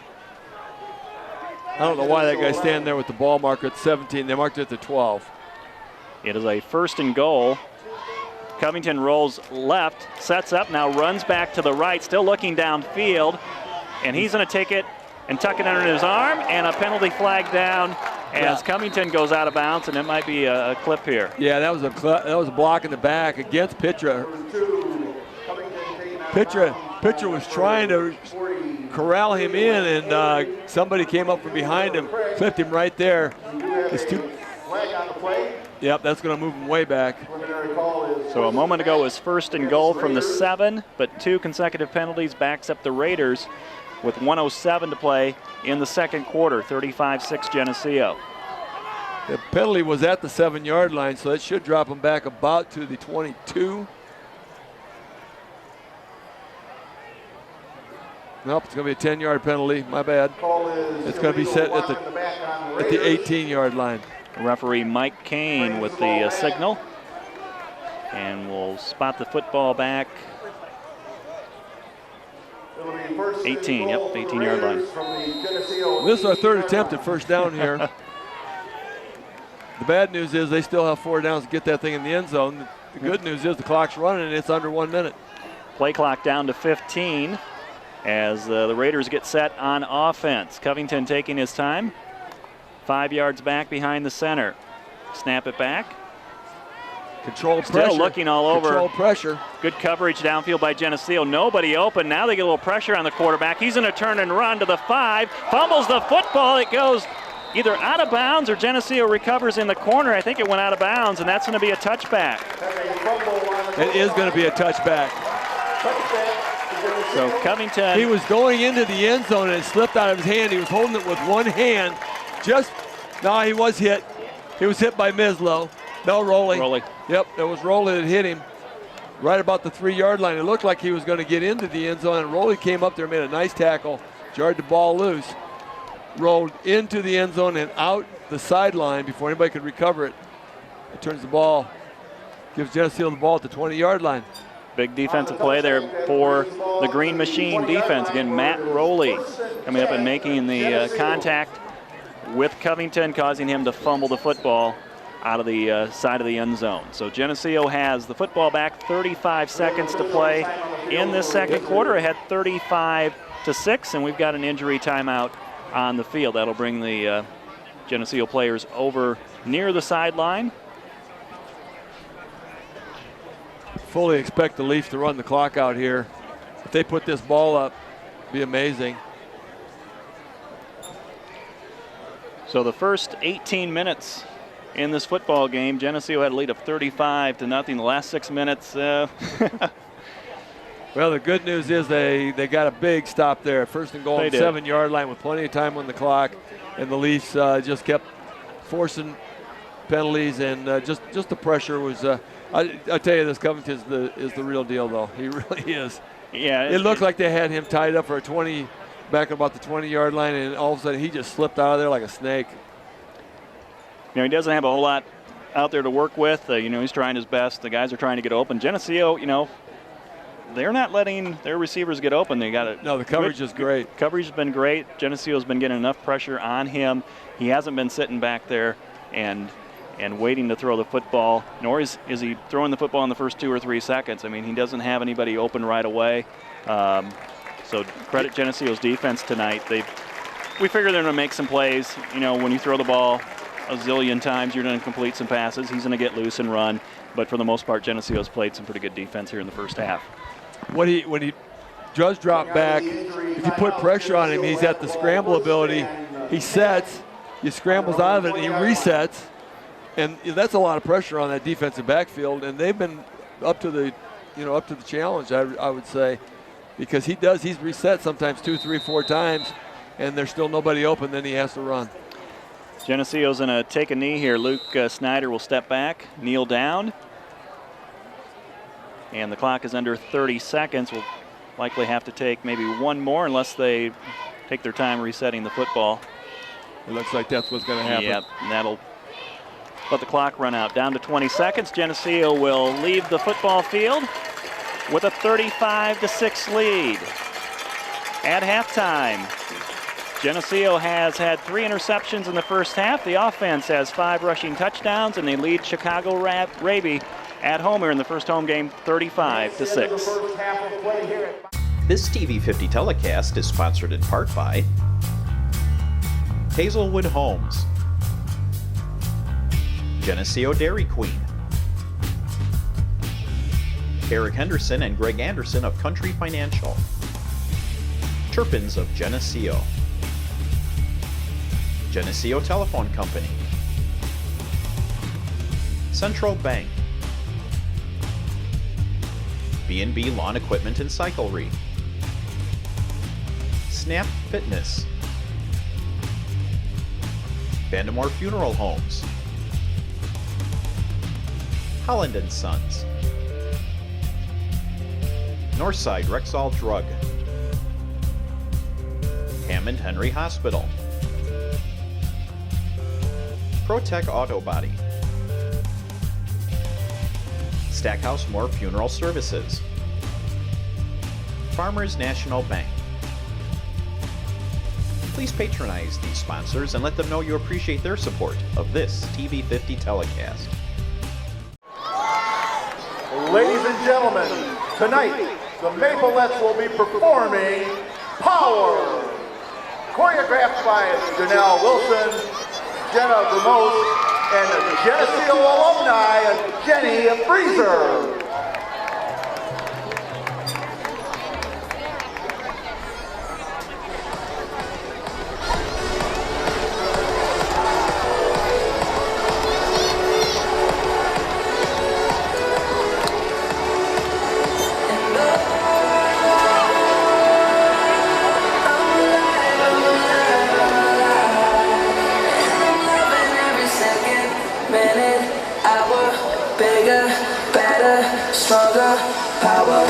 I don't know why that guy's standing there with the ball marker at 17. They marked it at the 12. It is a first and goal. Covington rolls left, sets up, now runs back to the right, still looking downfield. And he's going to take it and tuck it under his arm, and a penalty flag down as Covington goes out of bounds, and it might be a clip here. Yeah, that was a block in the back against Pitra. Pitra was trying to corral him in, and somebody came up from behind him, clipped him right there. Yep, that's going to move him way back. So a moment ago was first and goal from the 7, but 2 consecutive penalties backs up the Raiders with 1:07 to play in the second quarter, 35-6 Geneseo. The penalty was at the 7-yard line, so that should drop them back about to the 22. Nope, it's going to be a 10-yard penalty. My bad. It's going to be set at the 18-yard line. Referee Mike Kane with the signal. And we'll spot the football back. 18, yep, 18-yard line. This is our 3rd attempt at first down here. The bad news is they still have 4 downs to get that thing in the end zone. The good news is the clock's running and it's under 1 minute. Play clock down to 15 as the Raiders get set on offense. Covington taking his time. 5 yards back behind the center. Snap it back. Controlled pressure. Still looking all over. Controlled pressure. Good coverage downfield by Geneseo. Nobody open. Now they get a little pressure on the quarterback. He's going to turn and run to the 5. Fumbles the football. It goes either out of bounds or Geneseo recovers in the corner. I think it went out of bounds, and that's going to be a touchback. It is going to be a touchback. So Covington. He was going into the end zone and it slipped out of his hand. He was holding it with one hand. He was hit. He was hit by Mislow. No, Rowley. Yep, it was Rowley that hit him right about the 3-yard line. It looked like he was going to get into the end zone, and Rowley came up there, made a nice tackle, jarred the ball loose, rolled into the end zone and out the sideline before anybody could recover it. It turns the ball, gives Geneseo the ball at the 20-yard line. Big defensive play there for the Green Machine defense. Again, Matt Rowley coming up and making the contact with Covington, causing him to fumble the football out of the side of the end zone. So Geneseo has the football back, 35 seconds to play in this second quarter, ahead 35-6, and we've got an injury timeout on the field. That'll bring the Geneseo players over near the sideline. Fully expect the Leafs to run the clock out here. If they put this ball up, it'd be amazing. So the first 18 minutes in this football game, Geneseo had a lead of 35-0. The last 6 minutes, well, the good news is they got a big stop there. First and goal on the 7-yard line with plenty of time on the clock, and the Leafs just kept forcing penalties, and just the pressure was. I tell you, this Covington is the real deal, though. He really is. Yeah, it looked like they had him tied up for a 20, back about the 20-yard line, and all of a sudden he just slipped out of there like a snake. You know, he doesn't have a whole lot out there to work with. You know, he's trying his best. The guys are trying to get open. Geneseo, you know, they're not letting their receivers get open. They got it. No, the coverage is great. Coverage has been great. Geneseo's been getting enough pressure on him. He hasn't been sitting back there and waiting to throw the football, nor is he throwing the football in the first 2 or 3 seconds. I mean, he doesn't have anybody open right away. So credit Geneseo's defense tonight. We figure they're going to make some plays. You know, when you throw the ball a zillion times, you're going to complete some passes. He's going to get loose and run. But for the most part, Geneseo's played some pretty good defense here in the first half. When he does drop back, if you put pressure on him, he's at the scramble ability. He sets, he scrambles out of it, and he resets. And that's a lot of pressure on that defensive backfield. And they've been up to the challenge, I would say, because he's reset sometimes 2, 3, 4 times, and there's still nobody open. Then he has to run. Geneseo's going to take a knee here. Luke Snyder will step back, kneel down. And the clock is under 30 seconds. We'll likely have to take maybe one more unless they take their time resetting the football. It looks like that's what's going to happen. Yep, and that'll let the clock run out. Down to 20 seconds. Geneseo will leave the football field with a 35-6 lead. At halftime, Geneseo has had 3 interceptions in the first half. The offense has 5 rushing touchdowns, and they lead Chicago Raby at home here in the first home game, 35-6. This TV 50 telecast is sponsored in part by Hazelwood Homes, Geneseo Dairy Queen, Eric Henderson and Greg Anderson of Country Financial, Turpins of Geneseo, Geneseo Telephone Company, Central Bank, B&B Lawn Equipment and Cyclery, Snap Fitness, Vandemore Funeral Homes, Holland & Sons, Northside Rexall Drug, Hammond Henry Hospital, ProTech Auto Body, Stackhouse Moore Funeral Services, Farmers National Bank. Please patronize these sponsors and let them know you appreciate their support of this TV 50 telecast. Ladies and gentlemen, tonight the Maplettes will be performing Power, choreographed by Janelle Wilson, Jenna Vermose, and Geneseo alumni Jenny Freezer. Stronger power.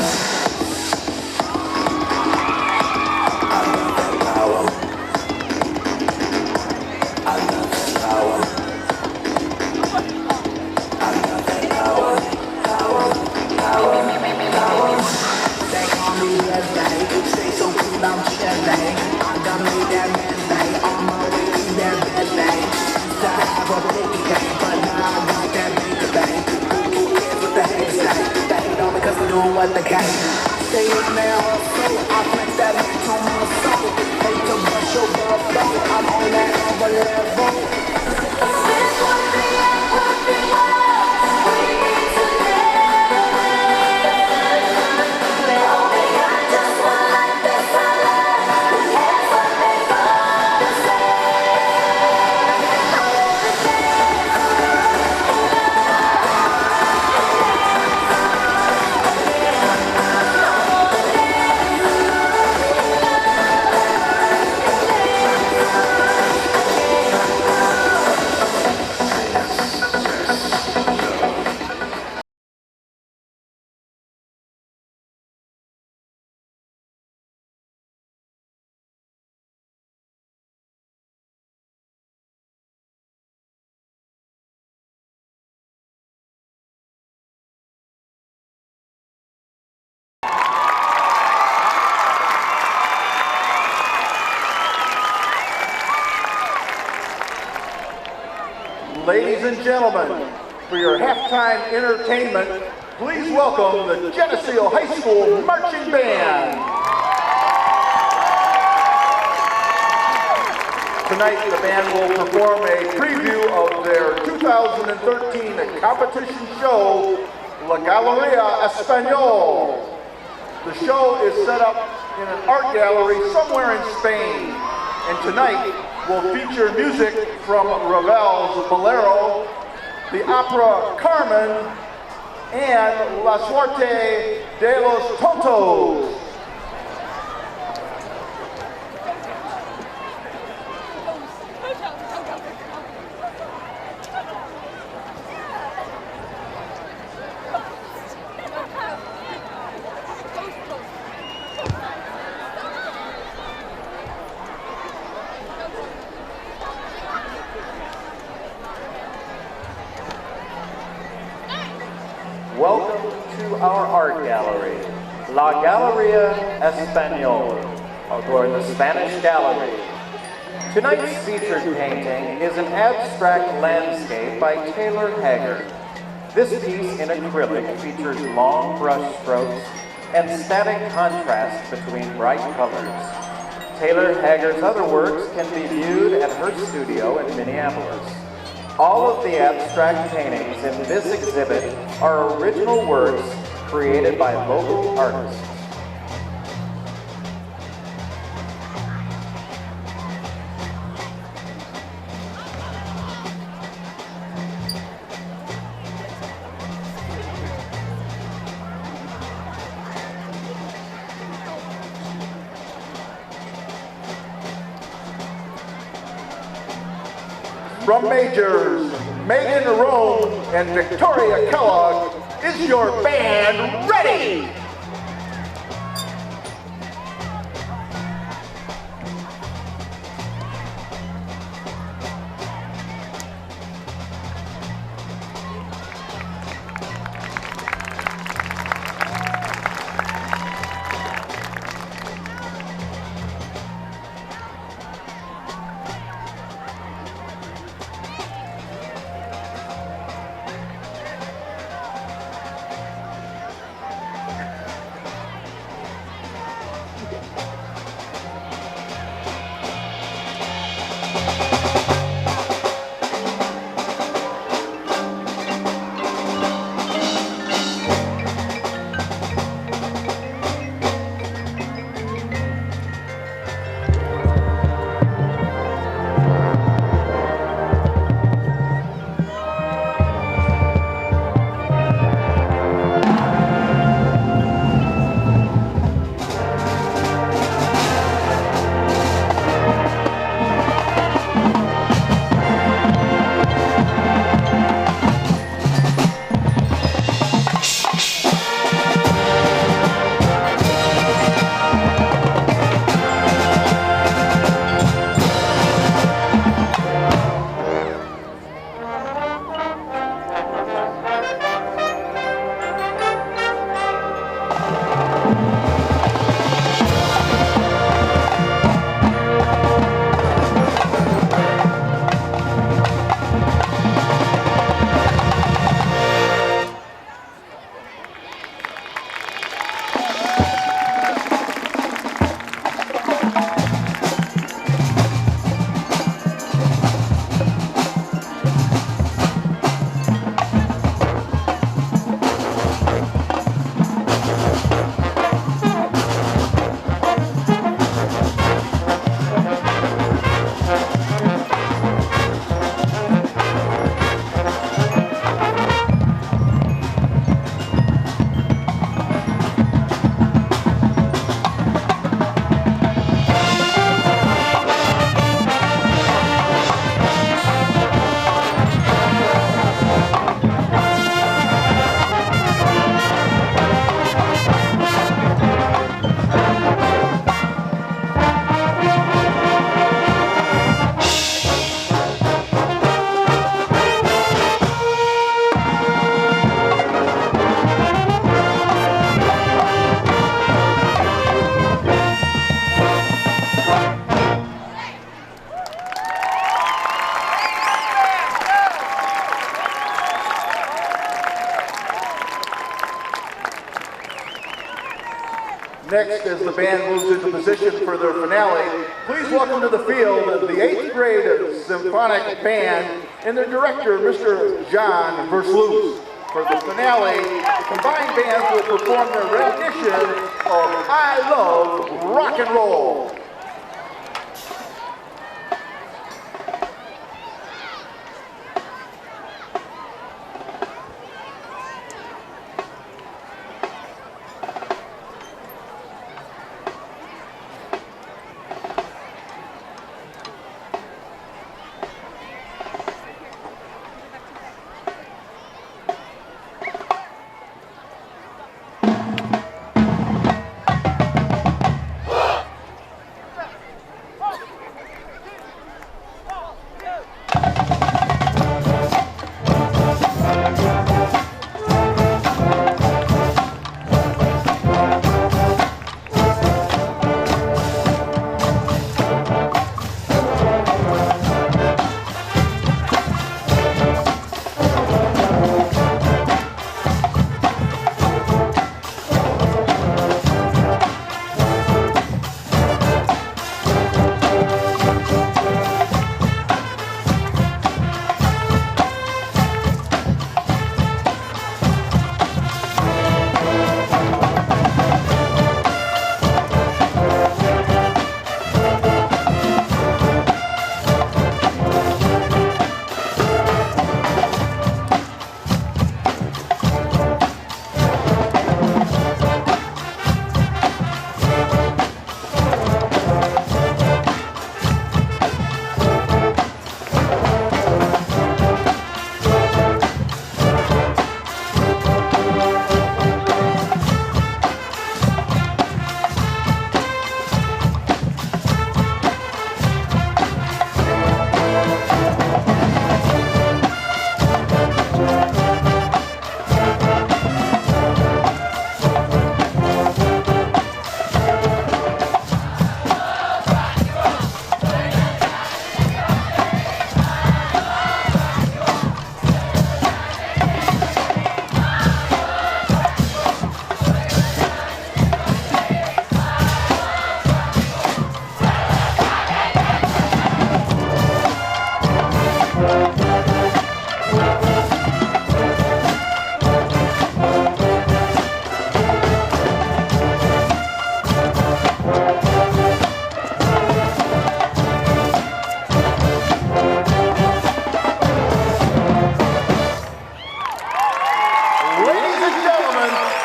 I love that power. I love that power. I love that power. Power, power, power. They call me Wednesday. Stay so cool, I'm Tuesday. I done made that man day. On my way to that bed day. Used to have a big game, but now I got that big bang. Who cares what the haters say? Because we're doing what they can. I stay in there hustle. I flex that bitch on my soul. Hate to brush your butt, I'm on that other level. This would be we need to live. We only got just one life this our life. That's what they gonna say. Ladies and gentlemen, for your halftime entertainment, please welcome the Geneseo High School Marching Band. Tonight, the band will perform a preview of their 2013 competition show, La Galería Español. The show is set up in an art gallery somewhere in Spain, and tonight will feature music from Ravel's Bolero, the opera Carmen, and La Suerte de los Tontos. Welcome to our art gallery, La Galería Español, or the Spanish Gallery. Tonight's featured painting is an abstract landscape by Taylor Haggard. This piece in acrylic features long brush strokes and static contrast between bright colors. Taylor Haggard's other works can be viewed at her studio in Minneapolis. All of the abstract paintings in this exhibit are original works created by local artists. From Majors, Megan Roan and Victoria Kellogg, is your band ready? Next, as the band moves into position for their finale, please welcome to the field the 8th grade symphonic band and their director, Mr. John Versluis. For the finale, the combined bands will perform their rendition of I Love Rock and Roll.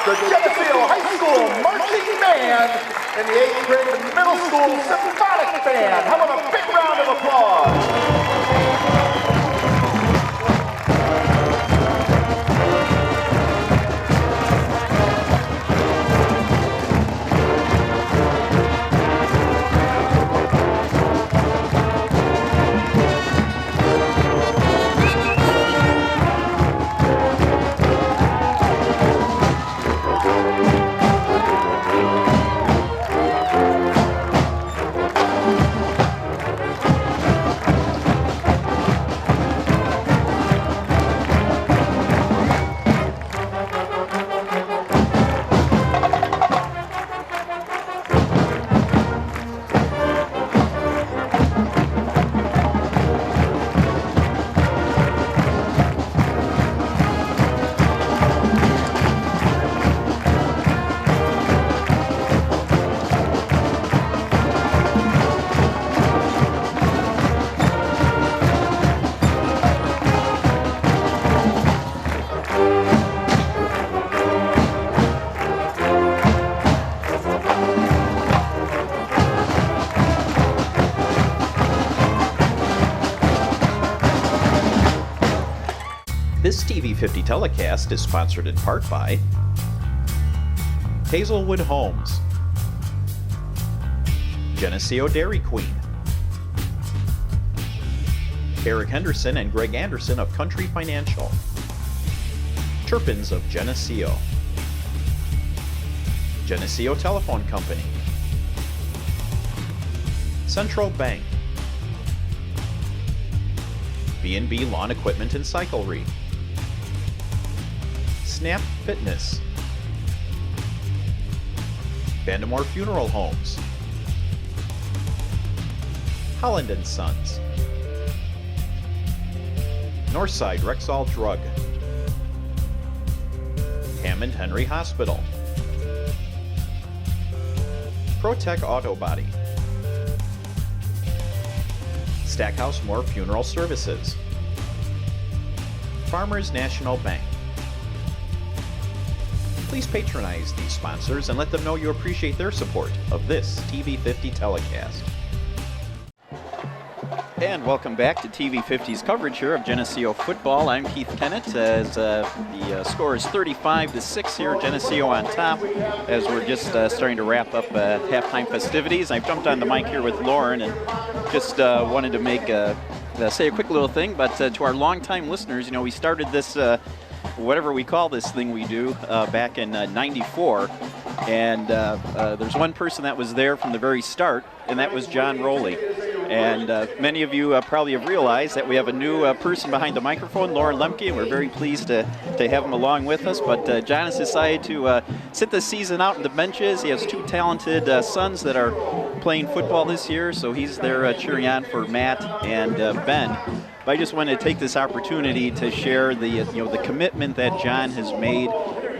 The Geneseo High School Marching Band and the 8th grade Middle School Symphonic Band. How about a big round of applause? This TV50 telecast is sponsored in part by Hazelwood Homes, Geneseo Dairy Queen, Eric Henderson and Greg Anderson of Country Financial, Turpins of Geneseo, Geneseo Telephone Company, Central Bank, B&B Lawn Equipment and Cyclery, Snap Fitness, Bandamore Funeral Homes, Holland & Sons, Northside Rexall Drug, Hammond Henry Hospital, ProTech Auto Body, Stackhouse Moore Funeral Services, Farmers National Bank. Please patronize these sponsors and let them know you appreciate their support of this TV50 telecast. And welcome back to TV50's coverage here of Geneseo football. I'm Keith Kennett as the score is 35-6 here, Geneseo on top as we're just starting to wrap up halftime festivities. I've jumped on the mic here with Lauren and just wanted to make say a quick little thing, but to our longtime listeners, you know, we started this whatever we call this thing we do back in '94, and there's one person that was there from the very start, and that was John Rowley. And many of you probably have realized that we have a new person behind the microphone, Lauren Lemke, and we're very pleased to have him along with us. But John has decided to sit the season out in the benches. He has two talented sons that are playing football this year, so he's there cheering on for Matt and Ben. But I just wanted to take this opportunity to share the the commitment that John has made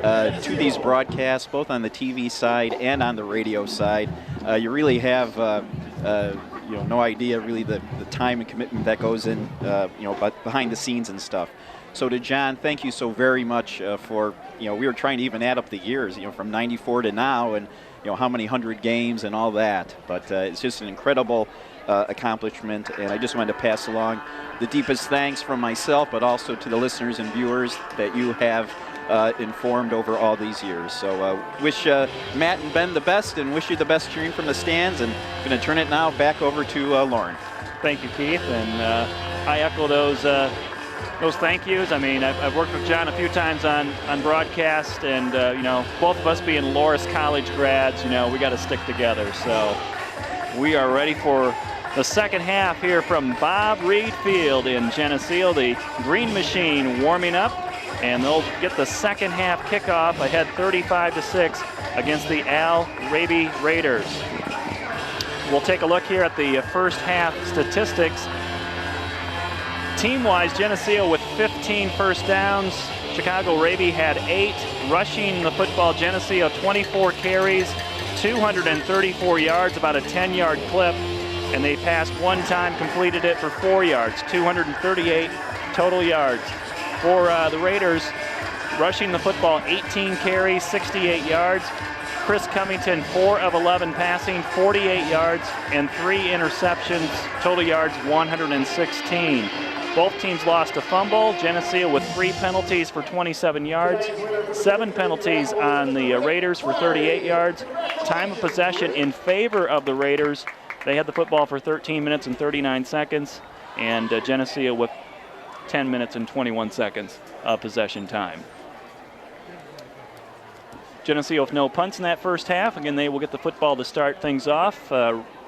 to these broadcasts, both on the TV side and on the radio side. You really have no idea really the time and commitment that goes in but behind the scenes and stuff. So to John, thank you so very much for we were trying to even add up the years from '94 to now, and how many 100 games and all that. But it's just an incredible accomplishment, and I just wanted to pass along the deepest thanks from myself, but also to the listeners and viewers that you have informed over all these years. So wish Matt and Ben the best, and wish you the best cheering from the stands, and going to turn it now back over to Lauren. Thank you, Keith, and I echo those thank yous. I mean, I've worked with John a few times on broadcast, and both of us being Loras College grads, we got to stick together. So we are ready for the second half here from Bob Reed Field in Geneseo. The Green Machine warming up, and they'll get the second half kickoff ahead 35-6 against the Raby Raiders. We'll take a look here at the first half statistics. Team-wise, Geneseo with 15 first downs. Chicago Raby had 8. Rushing the football, Geneseo 24 carries, 234 yards, about a 10-yard clip, and they passed one time, completed it for 4 yards, 238 total yards. For the Raiders, rushing the football, 18 carries, 68 yards. Chris Covington, 4 of 11 passing, 48 yards, and 3 interceptions, total yards 116. Both teams lost a fumble. Geneseo with 3 penalties for 27 yards, 7 penalties on the Raiders for 38 yards. Time of possession in favor of the Raiders. They had the football for 13 minutes and 39 seconds, and Geneseo with 10 minutes and 21 seconds of possession time. Geneseo with no punts in that first half. Again, they will get the football to start things off.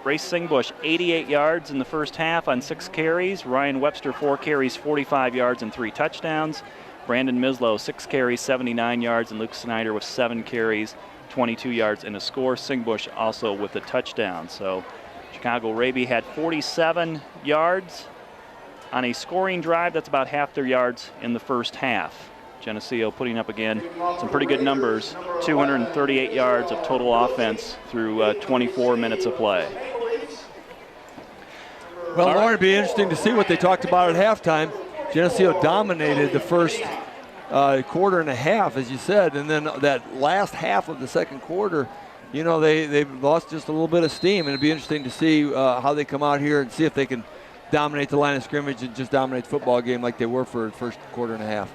Race Singbush, 88 yards in the first half on 6 carries. Ryan Webster, 4 carries, 45 yards and 3 touchdowns. Brandon Mislow, 6 carries, 79 yards, and Luke Snyder with 7 carries, 22 yards and a score. Singbush also with a touchdown. So Chicago Raby had 47 yards on a scoring drive. That's about half their yards in the first half. Geneseo putting up again some pretty good numbers, 238 yards of total offense through 24 minutes of play. Well, Lauren, it'd be interesting to see what they talked about at halftime. Geneseo dominated the first quarter and a half, as you said, and then that last half of the second quarter, they lost just a little bit of steam, and it'd be interesting to see how they come out here and see if they can dominate the line of scrimmage and just dominate the football game like they were for the first quarter and a half.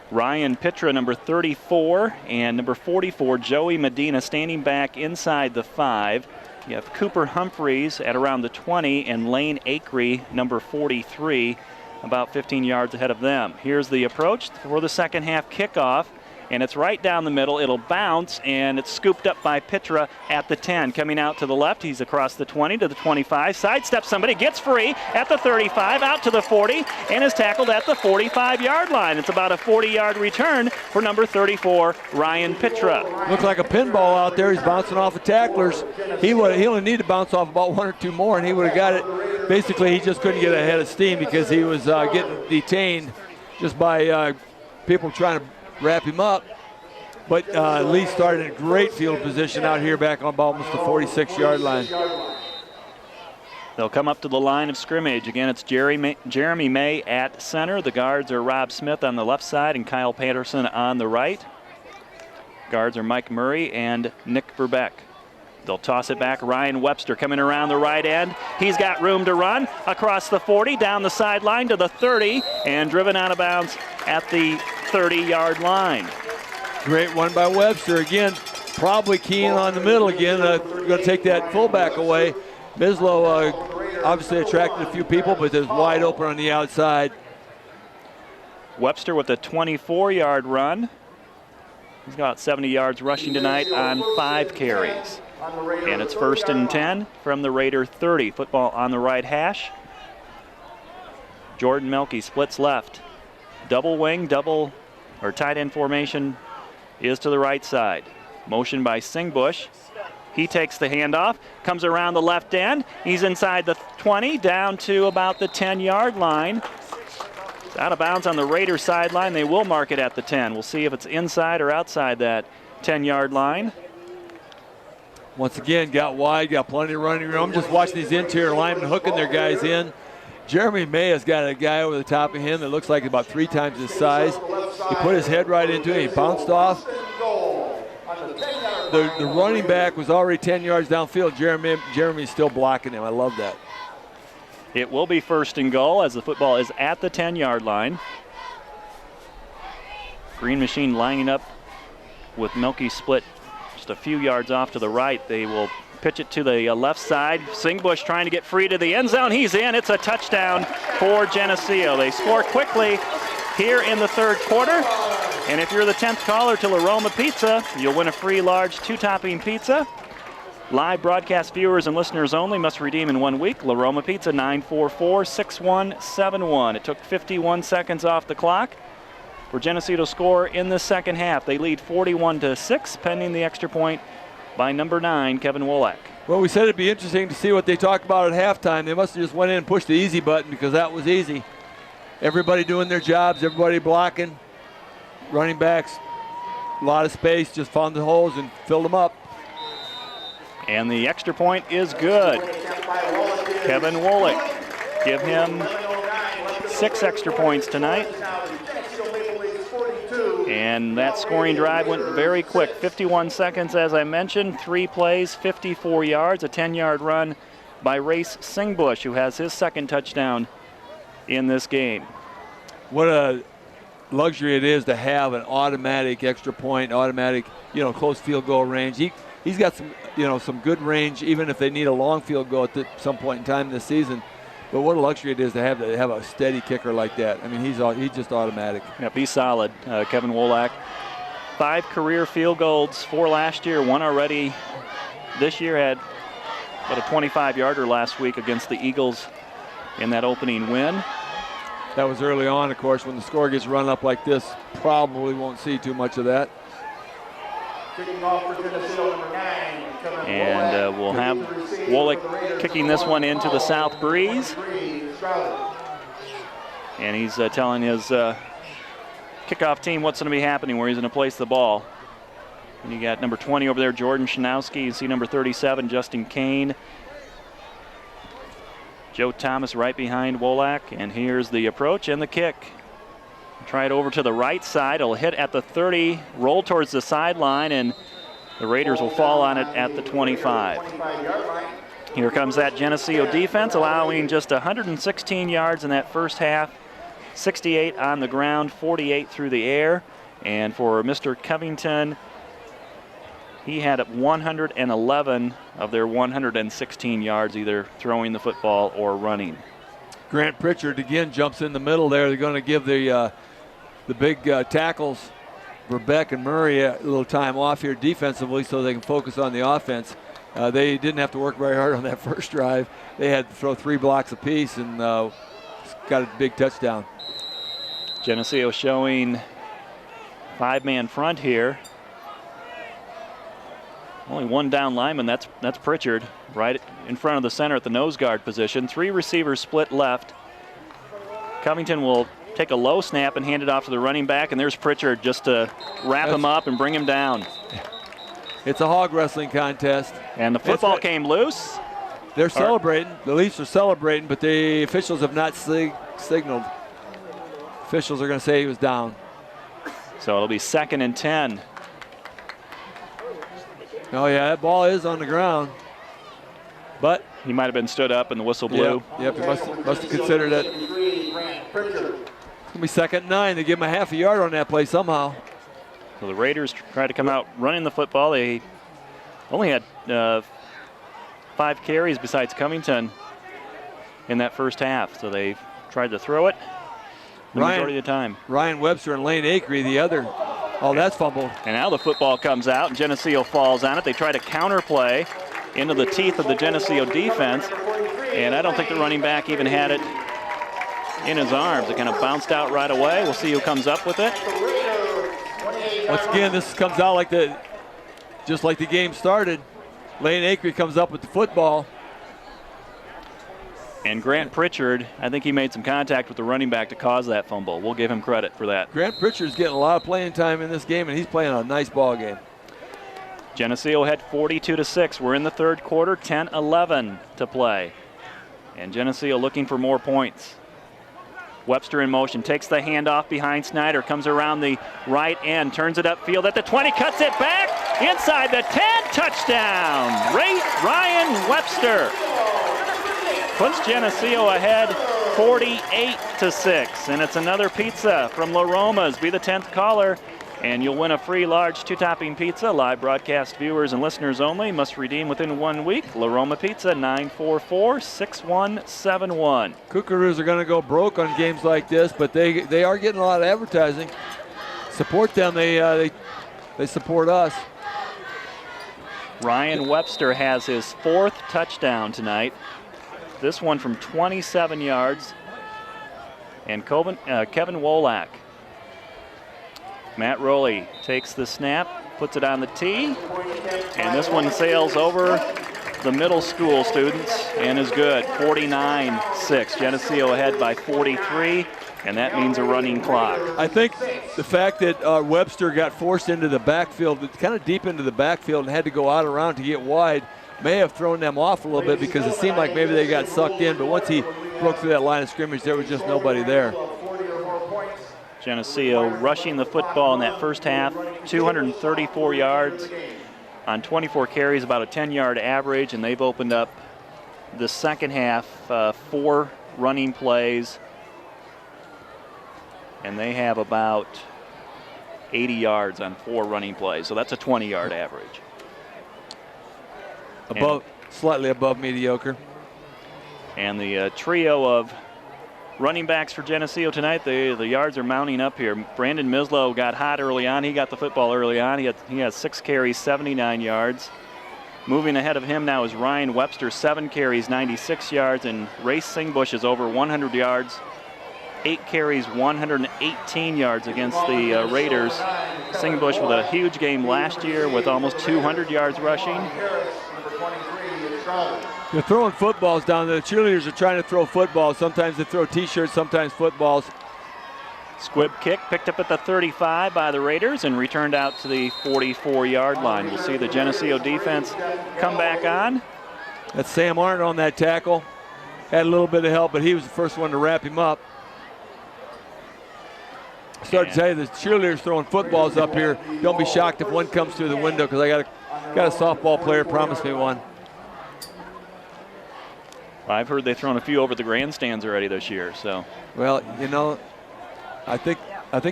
Ryan Pitra, number 34, and number 44, Joey Medina, standing back inside the 5. You have Cooper Humphreys at around the 20, and Lane Acree, number 43, about 15 yards ahead of them. Here's the approach for the second half kickoff. and it's right down the middle. It'll bounce, and it's scooped up by Pitra at the 10. Coming out to the left, he's across the 20 to the 25. Sidesteps somebody, gets free at the 35, out to the 40, and is tackled at the 45-yard line. It's about a 40-yard return for number 34, Ryan Pitra. Looks like a pinball out there. He's bouncing off of tacklers. He only needed to bounce off about one or two more, and he would have got it. Basically, he just couldn't get ahead of steam because he was getting detained just by people trying to wrap him up. But Lee started in great field position out here back on about almost the 46-yard line. They'll come up to the line of scrimmage. Again, it's Jeremy May at center. The guards are Rob Smith on the left side and Kyle Patterson on the right. Guards are Mike Murray and Nick Verbeck. They'll toss it back. Ryan Webster coming around the right end. He's got room to run across the 40, down the sideline to the 30, and driven out of bounds at the 30-yard line. Great one by Webster. Again, probably keying on the middle again. Going to take that fullback away. Mislow obviously attracted a few people, but is wide open on the outside. Webster with a 24-yard run. He's got 70 yards rushing tonight on 5 carries. And it's 1st and 10 from the Raider 30. Football on the right hash. Jordan Melke splits left. Double wing, tight end formation is to the right side. Motion by Singbush. He takes the handoff, comes around the left end. He's inside the 20, down to about the 10-yard line. It's out of bounds on the Raider sideline. They will mark it at the 10. We'll see if it's inside or outside that 10-yard line. Once again, got wide, got plenty of running room. Just watching these interior linemen hooking their guys in. Jeremy May has got a guy over the top of him that looks like about 3 times his size. He put his head right into it. He bounced off. The running back was already 10 yards downfield. Jeremy's still blocking him. I love that. It will be 1st and goal as the football is at the 10-yard line. Green Machine lining up with Melke split just a few yards off to the right. They will pitch it to the left side. Singbush trying to get free to the end zone. He's in. It's a touchdown for Geneseo. They score quickly here in the 3rd quarter. And if you're the 10th caller to La Roma Pizza, you'll win a free large 2-topping pizza. Live broadcast viewers and listeners only must redeem in 1 week. La Roma Pizza, 944-6171. It took 51 seconds off the clock for Geneseo to score in the second half. They lead 41-6, pending the extra point by number 9, Kevin Wolak. Well, we said it'd be interesting to see what they talked about at halftime. They must have just went in and pushed the easy button because that was easy. Everybody doing their jobs, everybody blocking. Running backs, a lot of space, just found the holes and filled them up. And the extra point is good. Kevin Wolak, give him 6 extra points tonight. And that scoring drive went very quick. 51 seconds, as I mentioned, 3 plays, 54 yards, a 10-yard run by Race Singbush, who has his 2nd touchdown in this game. What a luxury it is to have an automatic extra point, automatic, close field goal range. He's got some, some good range, even if they need a long field goal at some point in time this season. But what a luxury it is to have a steady kicker like that. I mean, he's just automatic. Yeah, be solid, Kevin Wolak. 5 career field goals, 4 last year, 1 already this year. Had about a 25-yarder last week against the Eagles in that opening win. That was early on, of course. When the score gets run up like this, probably won't see too much of that. And we'll have Wolak kicking this one into the south breeze. And he's telling his kickoff team what's going to be happening, where he's going to place the ball. And you got number 20 over there, Jordan Shanowski. You see number 37, Justin Kane. Joe Thomas right behind Wolak. And here's the approach and the kick. Try it over to the right side. It'll hit at the 30, roll towards the sideline, and the Raiders will fall on it at the 25. Here comes that Geneseo defense, allowing just 116 yards in that first half. 68 on the ground, 48 through the air. And for Mr. Covington, he had 111 of their 116 yards, either throwing the football or running. Grant Pritchard again jumps in the middle there. They're going to give the big tackles Verbeck and Murray a little time off here defensively so they can focus on the offense. They didn't have to work very hard on that first drive. They had to throw 3 blocks apiece and got a big touchdown. Geneseo showing 5-man front here. Only one down lineman, that's Pritchard, right in front of the center at the nose guard position. 3 receivers split left. Covington will take a low snap and hand it off to the running back, and there's Pritchard just to wrap him up and bring him down. It's a hog wrestling contest. And the football came loose. They're celebrating. The Leafs are celebrating, but the officials have not signaled. Officials are going to say he was down. So it'll be 2nd and 10. Oh, yeah, that ball is on the ground. But he might have been stood up and the whistle blew. Yep, he must have considered it. It's going to be 2nd and 9. They give him a half a yard on that play somehow. So the Raiders tried to come out running the football. They only had 5 carries besides Covington in that first half. So they tried to throw it the majority of the time. Ryan Webster and Lane Acree, the other. Oh, that's fumbled. And now the football comes out and Geneseo falls on it. They try to counterplay into the teeth of the Geneseo defense. And I don't think the running back even had it in his arms. It kind of bounced out right away. We'll see who comes up with it. Once again, this comes out just like the game started. Lane Acree comes up with the football. And Grant Pritchard, I think he made some contact with the running back to cause that fumble. We'll give him credit for that. Grant Pritchard's getting a lot of playing time in this game, and he's playing a nice ball game. Geneseo had 42-6. We're in the 3rd quarter, 10-11 to play. And Geneseo looking for more points. Webster in motion, takes the handoff behind Snyder, comes around the right end, turns it upfield at the 20, cuts it back, inside the 10, touchdown! Ryan Webster puts Geneseo ahead 48-6, and it's another pizza from La Roma's. Be the 10th caller, and you'll win a free large 2-topping pizza. Live broadcast viewers and listeners only. Must redeem within 1 week. La Roma Pizza, 944-6171. Kookaroos are going to go broke on games like this, but they are getting a lot of advertising. Support them. They support us. Ryan Webster has his 4th touchdown tonight. This one from 27 yards. And Kevin Wolak. Matt Rowley takes the snap, puts it on the tee, and this one sails over the middle school students and is good. 49-6. Geneseo ahead by 43, and that means a running clock. I think the fact that Webster got forced into the backfield, kind of deep into the backfield, and had to go out around to get wide, may have thrown them off a little bit because it seemed like maybe they got sucked in, but once he broke through that line of scrimmage, there was just nobody there. Geneseo rushing the football in that first half, 234 yards on 24 carries, about a 10-yard average, and they've opened up the second half, 4 running plays, and they have about 80 yards on 4 running plays, so that's a 20-yard average. Slightly above mediocre. And the trio of running backs for Geneseo tonight, the yards are mounting up here. Brandon Mislow got hot early on. He got the football early on. He has 6 carries, 79 yards. Moving ahead of him now is Ryan Webster, 7 carries, 96 yards, and Race Singbush is over 100 yards. 8 carries, 118 yards against the Raiders. Singbush with a huge game last year with almost 200 yards rushing. They're throwing footballs down there. The cheerleaders are trying to throw footballs. Sometimes they throw T-shirts, sometimes footballs. Squib kick picked up at the 35 by the Raiders and returned out to the 44-yard line. We'll see the Geneseo defense come back on. That's Sam Arndt on that tackle. Had a little bit of help, but he was the first one to wrap him up. I started to tell you, the cheerleaders throwing footballs up here. Don't be shocked if one comes through the window, because I got a softball player promised me one. I've heard they've thrown a few over the grandstands already this year. So, well, you know, I think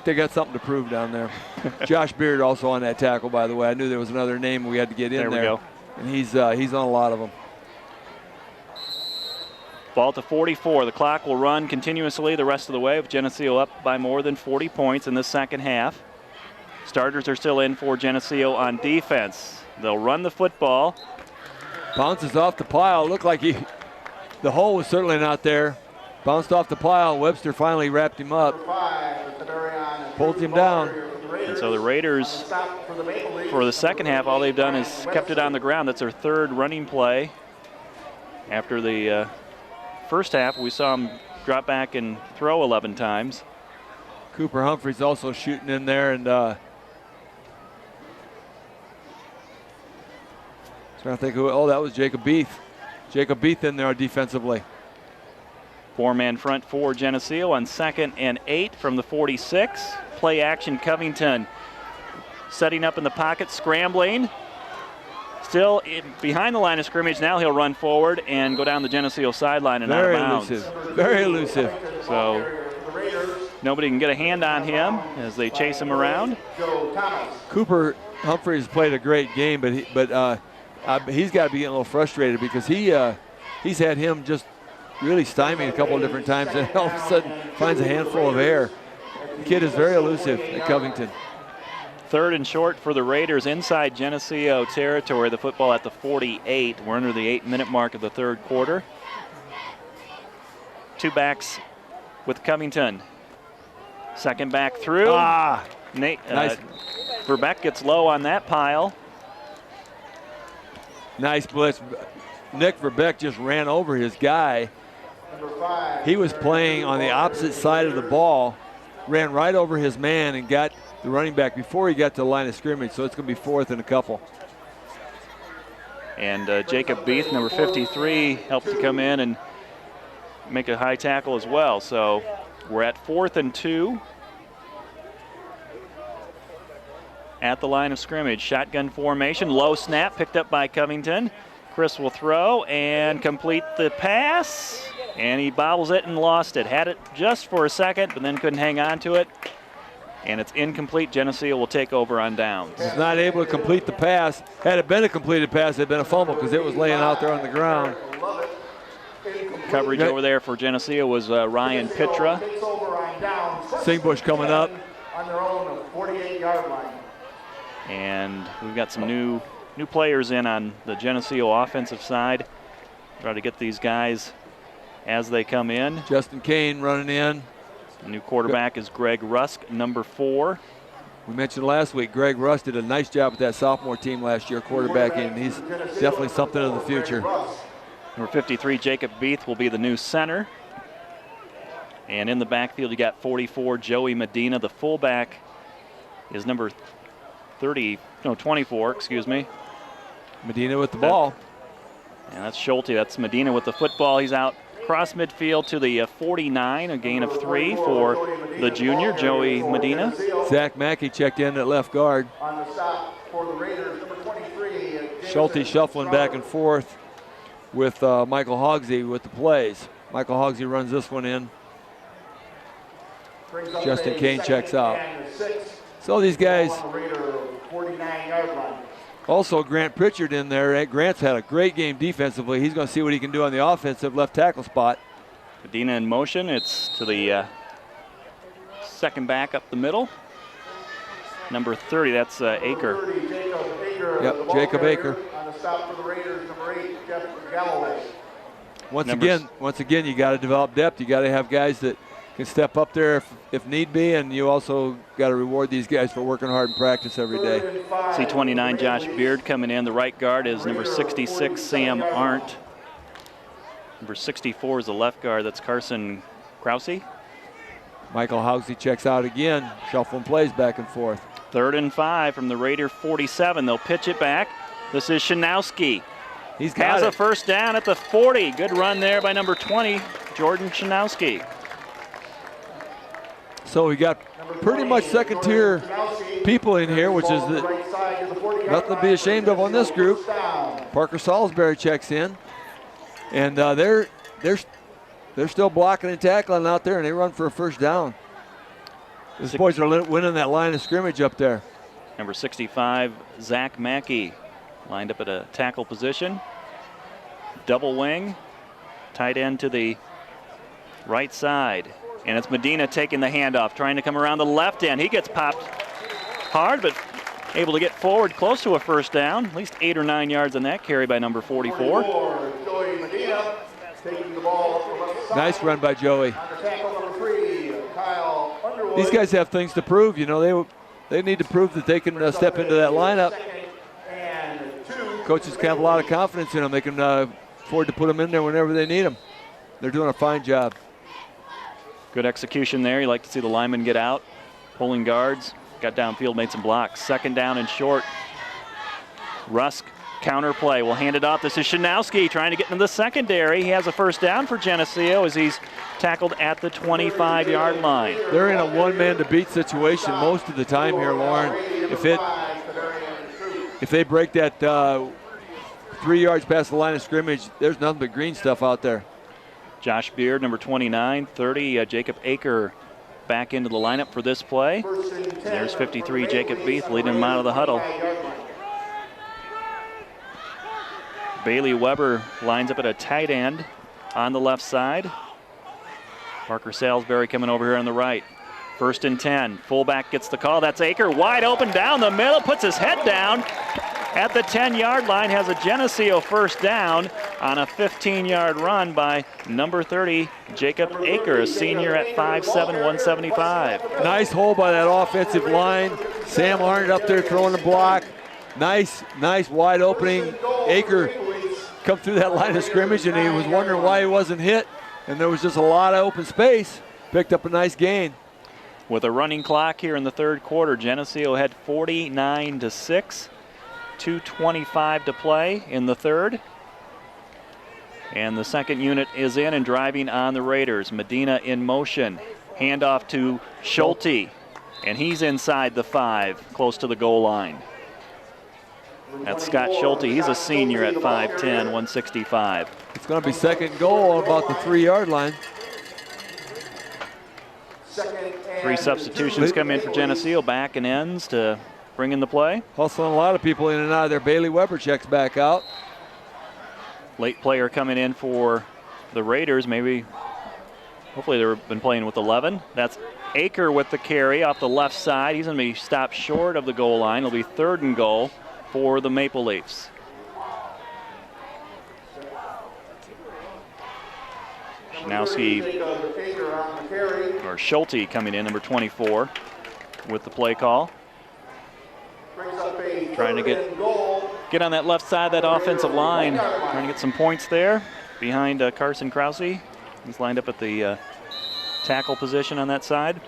they got something to prove down there. Josh Beard also on that tackle, by the way. I knew there was another name we had to get in there. There we go. And he's on a lot of them. Ball to 44. The clock will run continuously the rest of the way with Geneseo up by more than 40 points in the second half. Starters are still in for Geneseo on defense. They'll run the football. Bounces off the pile. Looked like the hole was certainly not there. Bounced off the pile. Webster finally wrapped him up. Pulled him down. And so the Raiders, for the second half, all they've done is kept it on the ground. That's their third running play. After the first half, we saw them drop back and throw 11 times. Cooper Humphreys also shooting in there, and trying to think who. Oh, that was Jacob Beath. Jacob Beath in there defensively. Four-man front for Geneseo on 2nd and 8 from the 46. Play action, Covington setting up in the pocket, scrambling. Still behind the line of scrimmage. Now he'll run forward and go down the Geneseo sideline and out of bounds. Very elusive. Very elusive. So nobody can get a hand on him as they chase him around. Cooper Humphreys played a great game, but he's got to be getting a little frustrated because he's had him just really stymied a couple of different times, and all of a sudden finds a handful of air. The kid is very elusive at Covington. 3rd and short for the Raiders inside Geneseo territory. The football at the 48. We're under the 8-minute mark of the 3rd quarter. 2 backs with Covington. Second back through. Nice. Verbeck gets low on that pile. Nice blitz. Nick Verbeck just ran over his guy. He was playing on the opposite side of the ball, ran right over his man and got the running back before he got to the line of scrimmage, so it's going to be 4th and a couple. And Jacob Beath, number 53, helped to come in and make a high tackle as well. So we're at 4th and 2 at the line of scrimmage. Shotgun formation, low snap, picked up by Covington. Chris will throw and complete the pass, and he bobbles it and lost it. Had it just for a second, but then couldn't hang on to it. And it's incomplete. Geneseo will take over on downs. He's not able to complete the pass. Had it been a completed pass, it had been a fumble because it was laying out there on the ground. Coverage over there for Geneseo was Ryan Pitra. Singbush coming up. On their own 48-yard line. And we've got some new players in on the Geneseo offensive side. Try to get these guys as they come in. Justin Kane running in. The new quarterback is Greg Rusk, number 4. We mentioned last week, Greg Rusk did a nice job with that sophomore team last year, quarterbacking, and he's definitely something of the future. Number 53, Jacob Beath, will be the new center. And in the backfield, you got 44, Joey Medina. The fullback is number 24, excuse me. Medina with the ball. And that's Schulte. That's Medina with the football. He's out across midfield to the 49, a gain of 3 for the junior, Joey Medina. Zach Mackey checked in at left guard. On the stop for the Raiders, number 23. Schulte shuffling back and forth with Michael Hogsey with the plays. Michael Hogsey runs this one in. Justin Kane checks out. So these guys, also Grant Pritchard in there. Grant's had a great game defensively. He's going to see what he can do on the offensive left tackle spot. Medina in motion. It's to the second back up the middle. Number 30, that's Aker. Yep, Jacob Aker. On the stop for the Raiders, number 8, Jeff Galloway. Once again, you got to develop depth. You got to have guys that can step up there if need be, and you also got to reward these guys for working hard in practice every day. C29, Josh Beard coming in. The right guard is number 66, Sam Arndt. Number 64 is the left guard. That's Carson Krause. Michael Hogsey checks out again, shuffling plays back and forth. 3rd and 5 from the Raider 47. They'll pitch it back. This is Shanowski. He has a first down at the 40. Good run there by number 20, Jordan Shanowski. So we got pretty much second-tier people in here, which is nothing to be ashamed of on this group. Parker Salisbury checks in, and they're still blocking and tackling out there, and they run for a first down. These boys are winning that line of scrimmage up there. Number 65, Zach Mackey, lined up at a tackle position. Double wing, tight end to the right side. And it's Medina taking the handoff, trying to come around the left end. He gets popped hard, but able to get forward close to a first down. At least 8 or 9 yards on that carry by number 44. Joey Medina taking the ball from the Nice run by Joey. on tackle number 3, Kyle Underwood. These guys have things to prove. You know, they need to prove that they can step into that lineup. And 2. Coaches can have a lot of confidence in them. They can afford to put them in there whenever they need them. They're doing a fine job. Good execution there. You like to see the linemen get out, pulling guards, got downfield, made some blocks. Second down and short. Rusk, counter play, will hand it off. This is Shanowski trying to get into the secondary. He has a first down for Geneseo as he's tackled at the 25-yard line. They're in a one-man-to-beat situation most of the time here, Lauren. If they break that 3 yards past the line of scrimmage, there's nothing but green stuff out there. Josh Beard, number 29, 30. Jacob Aker back into the lineup for this play. There's 53, Jacob Beath, leading him out of the huddle. Bailey Weber lines up at a tight end on the left side. Parker Salisbury coming over here on the right. 1st and 10. Fullback gets the call. That's Aker wide open down the middle, puts his head down at the 10-yard line, has a Geneseo first down on a 15-yard run by number 30, Jacob Aker, a senior at 5'7", 175. Nice hole by that offensive line. Sam Arnott up there throwing the block. Nice wide opening. Aker come through that line of scrimmage, and he was wondering why he wasn't hit, and there was just a lot of open space. Picked up a nice gain. With a running clock here in the third quarter, Geneseo had 49-6. 2:25 to play in the third. And the second unit is in and driving on the Raiders. Medina in motion. Handoff to Schulte. And he's inside the 5, close to the goal line. That's Scott Schulte. He's a senior at 5'10", 165. It's going to be second goal on about the 3-yard line. 3 substitutions come in for Geneseo, back and ends to bring in the play. Hustling a lot of people in and out of there. Bailey Weber checks back out. Late player coming in for the Raiders. Hopefully they've been playing with 11. That's Aker with the carry off the left side. He's going to be stopped short of the goal line. It'll be 3rd and goal for the Maple Leafs. Shanowski, or Schulte coming in, number 24, with the play call. Trying to get on that left side of that offensive line. Trying to get some points there behind Carson Krause. He's lined up at the tackle position on that side.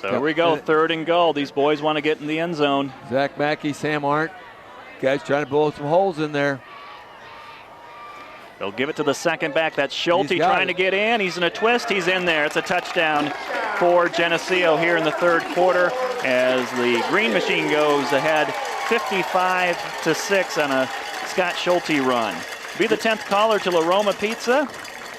So here we go, 3rd and goal. These boys want to get in the end zone. Zach Mackey, Sam Arndt. Guys trying to blow some holes in there. They'll give it to the second back. That's Schulte trying to get in. He's in a twist. He's in there. It's a touchdown for Geneseo here in the third quarter as the Green Machine goes ahead 55-6 on a Scott Schulte run. Be the 10th caller to La Roma Pizza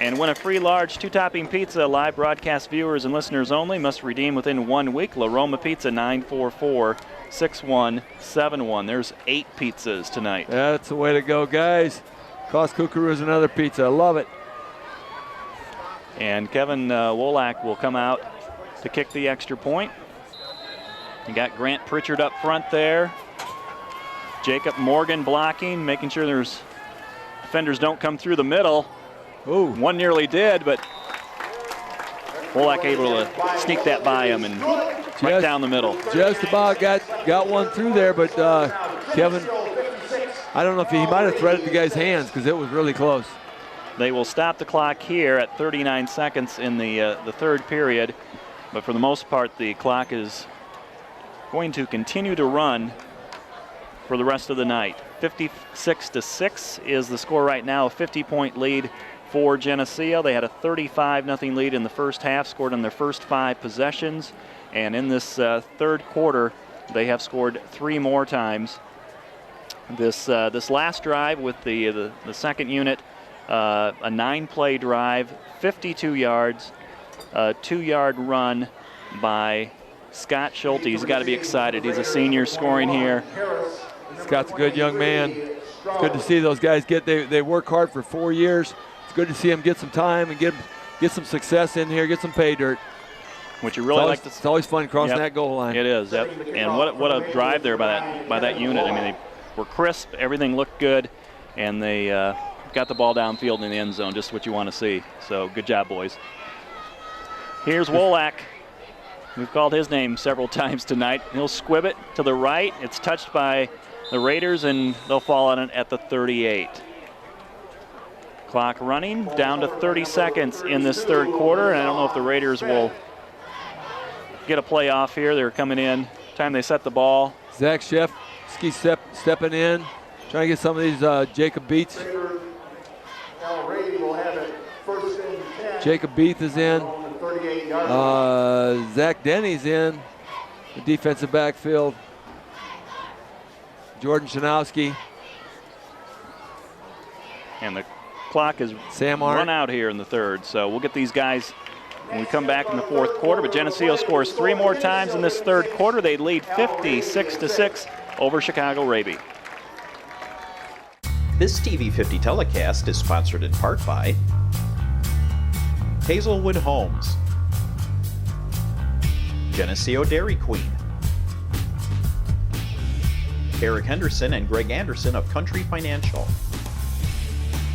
and win a free large 2-topping pizza. Live broadcast viewers and listeners only must redeem within 1 week. La Roma Pizza, 944-6171. There's 8 pizzas tonight. That's the way to go, guys. Cost Kukuru is another pizza. I love it. And Kevin Wolak will come out to kick the extra point. You got Grant Pritchard up front there. Jacob Morgan blocking, making sure there's defenders don't come through the middle. Ooh. One nearly did, but Wolak able to sneak that by him and right down the middle. Just about got one through there, but Kevin, I don't know if he might have threaded the guy's hands because it was really close. They will stop the clock here at 39 seconds in the third period, but for the most part, the clock is going to continue to run for the rest of the night. 56-6 is the score right now, a 50-point lead for Geneseo. They had a 35-0 lead in the first half, scored on their first 5 possessions, and in this third quarter, they have scored 3 more times. This last drive with the second unit, a 9-play drive, 52 yards, a 2-yard run by Scott Schulte. He's got to be excited. He's a senior scoring here. Scott's a good young man. It's good to see those guys they work hard for 4 years. It's good to see him get some time and get some success in here, get some pay dirt. which you really like to see. It's always fun crossing that goal line. It is. And what a drive there by that unit. I mean, they were crisp. Everything looked good. And they got the ball downfield in the end zone, just what you want to see. So good job, boys. Here's Wolak. We've called his name several times tonight. He'll squib it to the right. It's touched by the Raiders, and they'll fall on it at the 38. Clock running down to 30 seconds in this third quarter, and I don't know if the Raiders will get a play off here. They're coming in. Time they set the ball. Zach Shefsky stepping in, trying to get some of these Jacob Beats. Jacob Beath is in. Zach Denny's in the defensive backfield. Jordan Shanowski. And the clock is run out here in the third, so we'll get these guys when we come back in the fourth quarter. But Geneseo scores 3 more times in this third quarter. They lead 56-6 over Chicago Raby. This TV50 telecast is sponsored in part by Hazelwood Homes, Geneseo Dairy Queen, Eric Henderson and Greg Anderson of Country Financial,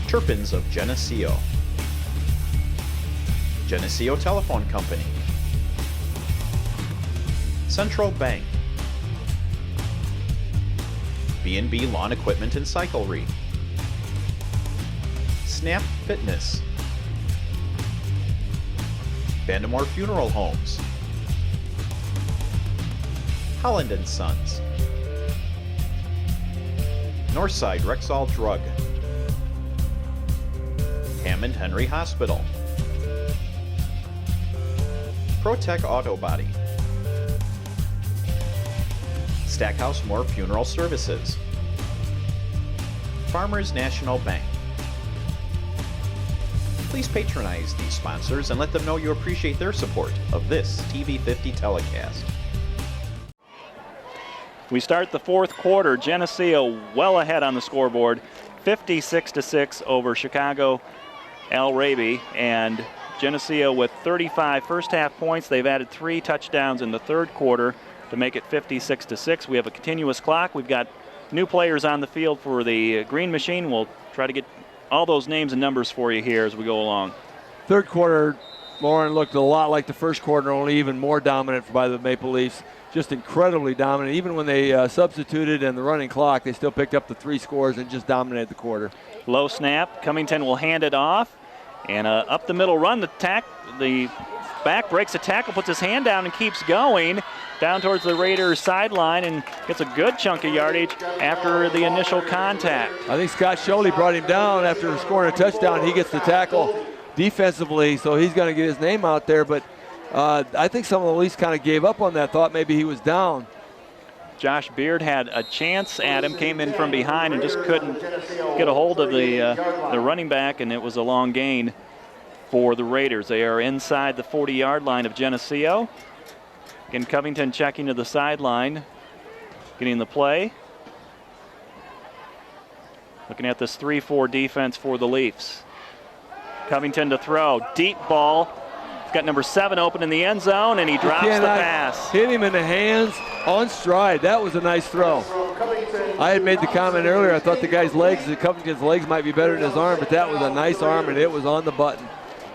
Turpins of Geneseo, Geneseo Telephone Company, Central Bank, B&B Lawn Equipment and Cyclery, Snap Fitness, Vandemore Funeral Homes, Holland & Sons, Northside Rexall Drug, Hammond Henry Hospital, ProTech Auto Body, Stackhouse Moore Funeral Services, Farmers National Bank. Please patronize these sponsors and let them know you appreciate their support of this TV50 telecast. We start the fourth quarter. Geneseo well ahead on the scoreboard, 56-6 over Chicago Raby, and Geneseo with 35 first half points. They've added 3 touchdowns in the third quarter to make it 56-6. We have a continuous clock. We've got new players on the field for the Green Machine. We'll try to get all those names and numbers for you here as we go along. Third quarter, Lauren, looked a lot like the first quarter, only even more dominant by the Maple Leafs. Just incredibly dominant. Even when they substituted and the running clock, they still picked up the 3 scores and just dominated the quarter. Low snap. Covington will hand it off. And up the middle run, the back breaks a tackle, puts his hand down and keeps going down towards the Raiders sideline and gets a good chunk of yardage after the initial contact. I think Scott Sholey brought him down after scoring a touchdown. He gets the tackle defensively, so he's going to get his name out there. But I think some of the Leafs kind of gave up on that, thought maybe he was down. Josh Beard had a chance at him, came in from behind and just couldn't get a hold of the running back, and it was a long gain for the Raiders. They are inside the 40-yard line of Geneseo. Again, Covington checking to the sideline, getting the play. Looking at this 3-4 defense for the Leafs. Covington to throw, deep ball. Got number 7 open in the end zone, and he drops the pass. Hit him in the hands on stride. That was a nice throw. I had made the comment earlier, I thought the guy's legs, Covington's legs might be better than his arm, but that was a nice arm, and it was on the button.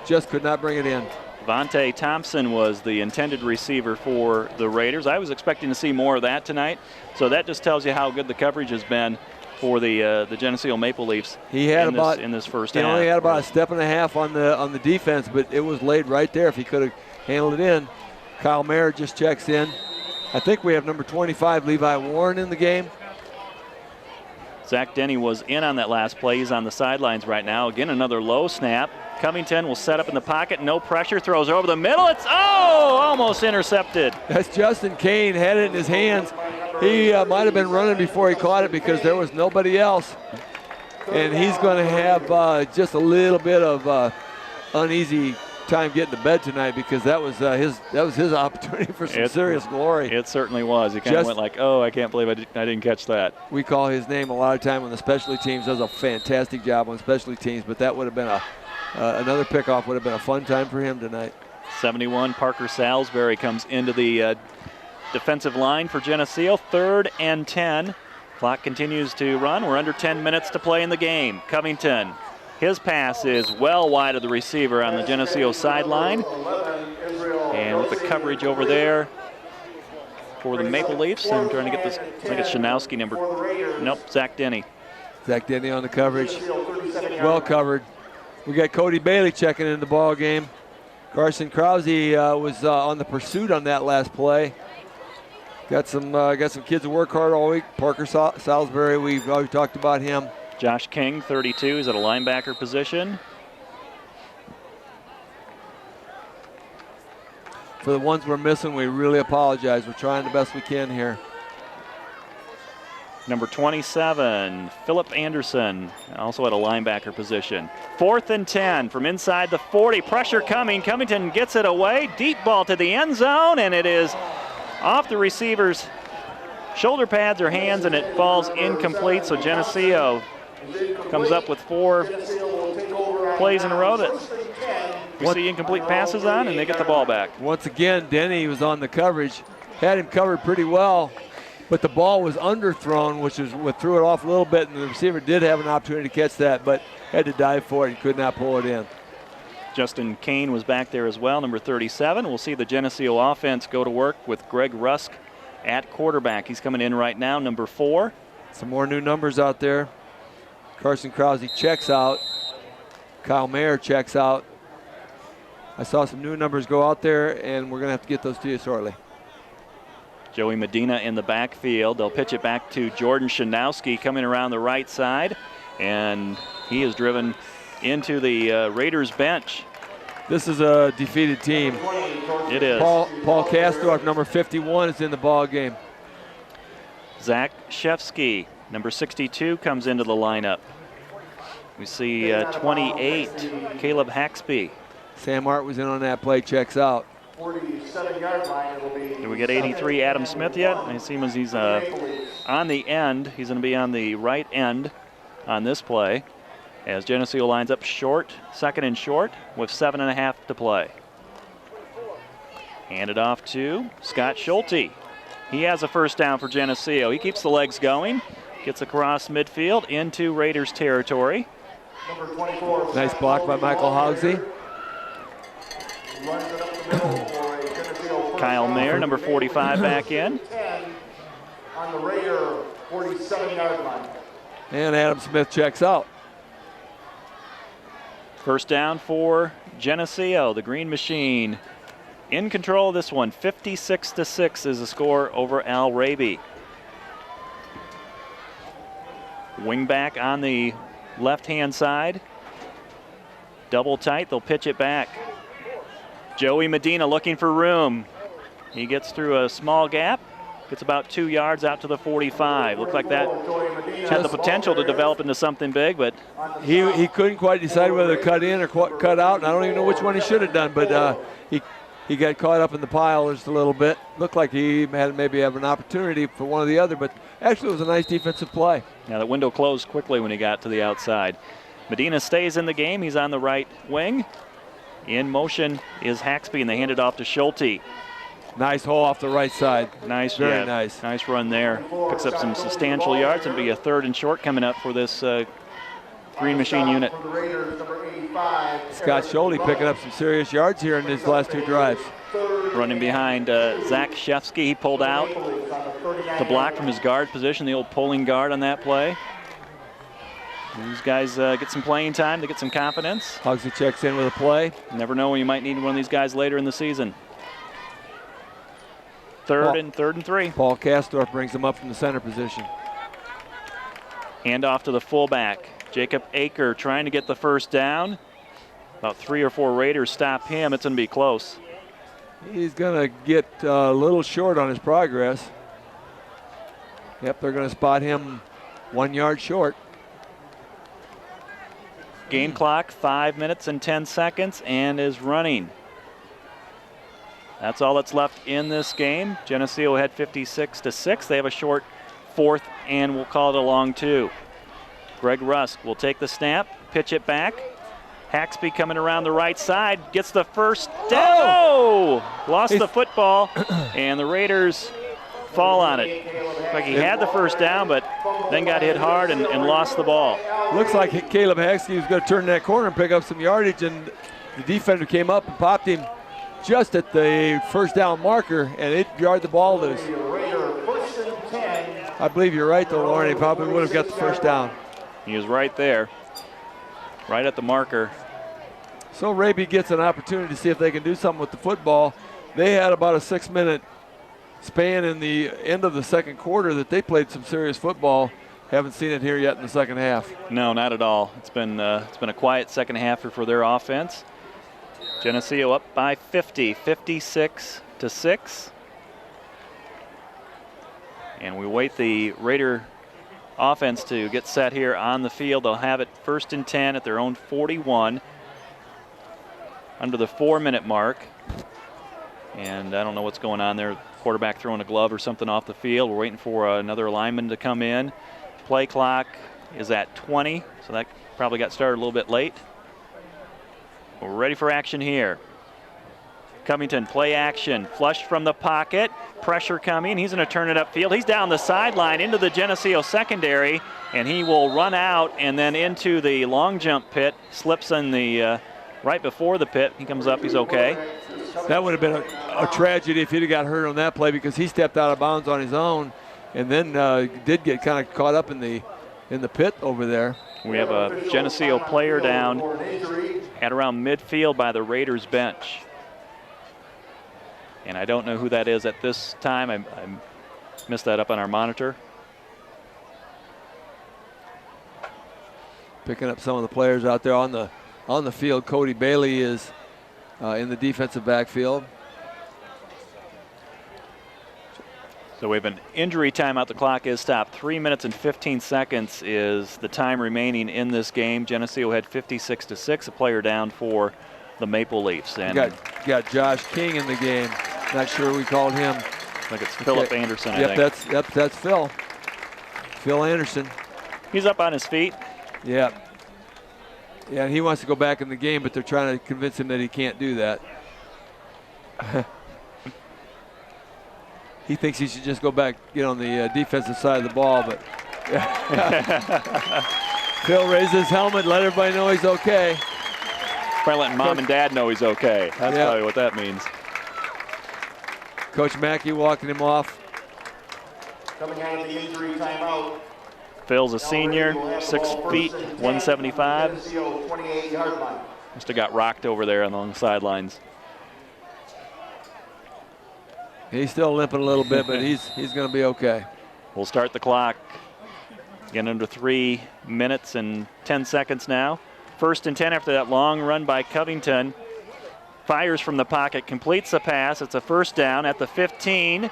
Just could not bring it in. Vontae Thompson was the intended receiver for the Raiders. I was expecting to see more of that tonight, so that just tells you how good the coverage has been for the Geneseo Maple Leafs. He had in this first half. He only had about a step and a half on the defense, but it was laid right there if he could have handled it in. Kyle Mayer just checks in. I think we have number 25, Levi Warren, in the game. Zach Denny was in on that last play. He's on the sidelines right now. Again, another low snap. Covington will set up in the pocket. No pressure. Throws over the middle. It's, almost intercepted. That's Justin Kane. Had it in his hands. He might have been running before he caught it because there was nobody else. And he's going to have just a little bit of uneasy time getting to bed tonight because that was his opportunity for some serious glory. It certainly was. He kind of went like, I can't believe I didn't catch that. We call his name a lot of time on the specialty teams. Does a fantastic job on specialty teams, but that would have been another pickoff would have been a fun time for him tonight. 71, Parker Salisbury comes into the defensive line for Geneseo. 3rd and 10. Clock continues to run. We're under 10 minutes to play in the game. Covington, his pass is well wide of the receiver on the Geneseo sideline. And with the coverage over there for the Maple Leafs, I'm trying to get this, I think it's Shanowski number, nope, Zach Denny. Zach Denny on the coverage. Well covered. We got Cody Bailey checking in the ball game. Carson Krause was on the pursuit on that last play. Got some kids that work hard all week. Parker Salisbury, we've already talked about him. Josh King, 32, is at a linebacker position. For the ones we're missing, we really apologize. We're trying the best we can here. Number 27, Philip Anderson, also at a linebacker position. 4th and 10 from inside the 40. Pressure coming. Covington gets it away. Deep ball to the end zone, and it is off the receiver's shoulder pads or hands, and it falls incomplete. So Geneseo comes up with 4 plays in a row that we see incomplete passes on, and they get the ball back. Once again, Denny was on the coverage. Had him covered pretty well, but the ball was underthrown, which is what threw it off a little bit, and the receiver did have an opportunity to catch that, but had to dive for it and could not pull it in. Justin Kane was back there as well, number 37. We'll see the Geneseo offense go to work with Greg Rusk at quarterback. He's coming in right now, number 4. Some more new numbers out there. Carson Krause checks out. Kyle Mayer checks out. I saw some new numbers go out there, and we're going to have to get those to you shortly. Joey Medina in the backfield. They'll pitch it back to Jordan Shanowski coming around the right side, and he is driven into the Raiders bench. This is a defeated team. It is. Paul Kastorf, number 51, is in the ball game. Zach Shefsky, number 62, comes into the lineup. We see 28, Caleb Haxby. Sam Hart was in on that play, checks out. 47-yard line, it'll be. Did we get 83 Adam Smith yet? I see him as he's on the end. He's going to be on the right end on this play as Geneseo lines up short, 2nd and short, with 7.5 to play. Handed off to Scott Schulte. He has a first down for Geneseo. He keeps the legs going, gets across midfield into Raiders territory. Number 24. Nice block by Michael Hogsey. Kyle Mayer, number 45, back in. 10 on the Raider 47-yard line. And Adam Smith checks out. First down for Geneseo, the Green Machine. In control of this one, 56-6 is the score over Al Raby. Wingback on the left-hand side. Double tight, they'll pitch it back. Joey Medina looking for room. He gets through a small gap, gets about 2 yards out to the 45. Looked like that had the potential to develop into something big, but he couldn't quite decide whether to cut in or cut out, and I don't even know which one he should have done, but he got caught up in the pile just a little bit. Looked like he had maybe have an opportunity for one or the other, but actually it was a nice defensive play. Now the window closed quickly when he got to the outside. Medina stays in the game. He's on the right wing. In motion is Haxby, and they hand it off to Schulte. Nice hole off the right side. Nice, very nice. Nice run there. Picks up some substantial yards and be a 3rd and short coming up for this Green Machine unit. Scott Schulte picking up some serious yards here in his last 2 drives. Running behind Zach Shefsky. He pulled out to block from his guard position, the old pulling guard on that play. These guys get some playing time to get some confidence. Hogsey checks in with a play. You never know when you might need one of these guys later in the season. Third and 3. Paul Kastorf brings him up from the center position. Hand off to the fullback. Jacob Aker trying to get the first down. About 3 or 4 Raiders stop him. It's going to be close. He's going to get a little short on his progress. Yep, they're going to spot him 1 yard short. Game clock, 5 minutes and 10 seconds, and is running. That's all that's left in this game. Geneseo had 56-6. They have a short 4th, and we'll call it a long 2. Greg Rusk will take the snap, pitch it back. Haxby coming around the right side, gets the first down. Oh! Lost the football, and the Raiders fall on it. Looks like he had the first down, but then got hit hard and lost the ball. Looks like Caleb Haxby was going to turn that corner and pick up some yardage, and the defender came up and popped him just at the first down marker, and it jarred the ball loose. I believe you're right, though, Lauren. He probably would have got the first down. He was right there, right at the marker. So Raby gets an opportunity to see if they can do something with the football. They had about a 6-minute span in the end of the second quarter that they played some serious football. Haven't seen it here yet in the second half. No, not at all. It's been a quiet second half for their offense. Geneseo up by 50, 56-6. And we wait the Raider offense to get set here on the field. They'll have it 1st and 10 at their own 41, under the 4-minute mark. And I don't know what's going on there. Quarterback throwing a glove or something off the field. We're waiting for another lineman to come in. Play clock is at 20, so that probably got started a little bit late. We're ready for action here. Covington, play action, flush from the pocket, pressure coming. He's going to turn it upfield. He's down the sideline into the Geneseo secondary, and he will run out and then into the long jump pit. Slips in the right before the pit. He comes up. He's okay. That would have been a tragedy if he'd have got hurt on that play, because he stepped out of bounds on his own, and then did get kind of caught up in the pit over there. We have a Geneseo player down at around midfield by the Raiders bench. And I don't know who that is at this time. I missed that up on our monitor. Picking up some of the players out there on the field. Cody Bailey is in the defensive backfield. So we have an injury timeout. The clock is stopped. 3 minutes and 15 seconds is the time remaining in this game. Geneseo had 56-6, a player down for the Maple Leafs. And got Josh King in the game. Not sure we called him. I think it's Philip Anderson, I think. That's Phil. Phil Anderson. He's up on his feet. Yeah. Yeah, and he wants to go back in the game, but they're trying to convince him that he can't do that. He thinks he should just go back, get on the defensive side of the ball, but Phil raised his helmet, let everybody know he's okay. Probably letting mom and dad know he's okay. That's probably what that means. Coach Mackey walking him off. Coming out of the injury timeout. Phil's a senior, 6 feet, 175. 28-yard line. Must have got rocked over there along the sidelines. He's still limping a little bit, but he's going to be okay. We'll start the clock. Again, under 3 minutes and 10 seconds now. 1st and 10 after that long run by Covington. Fires from the pocket, completes the pass. It's a first down at the 15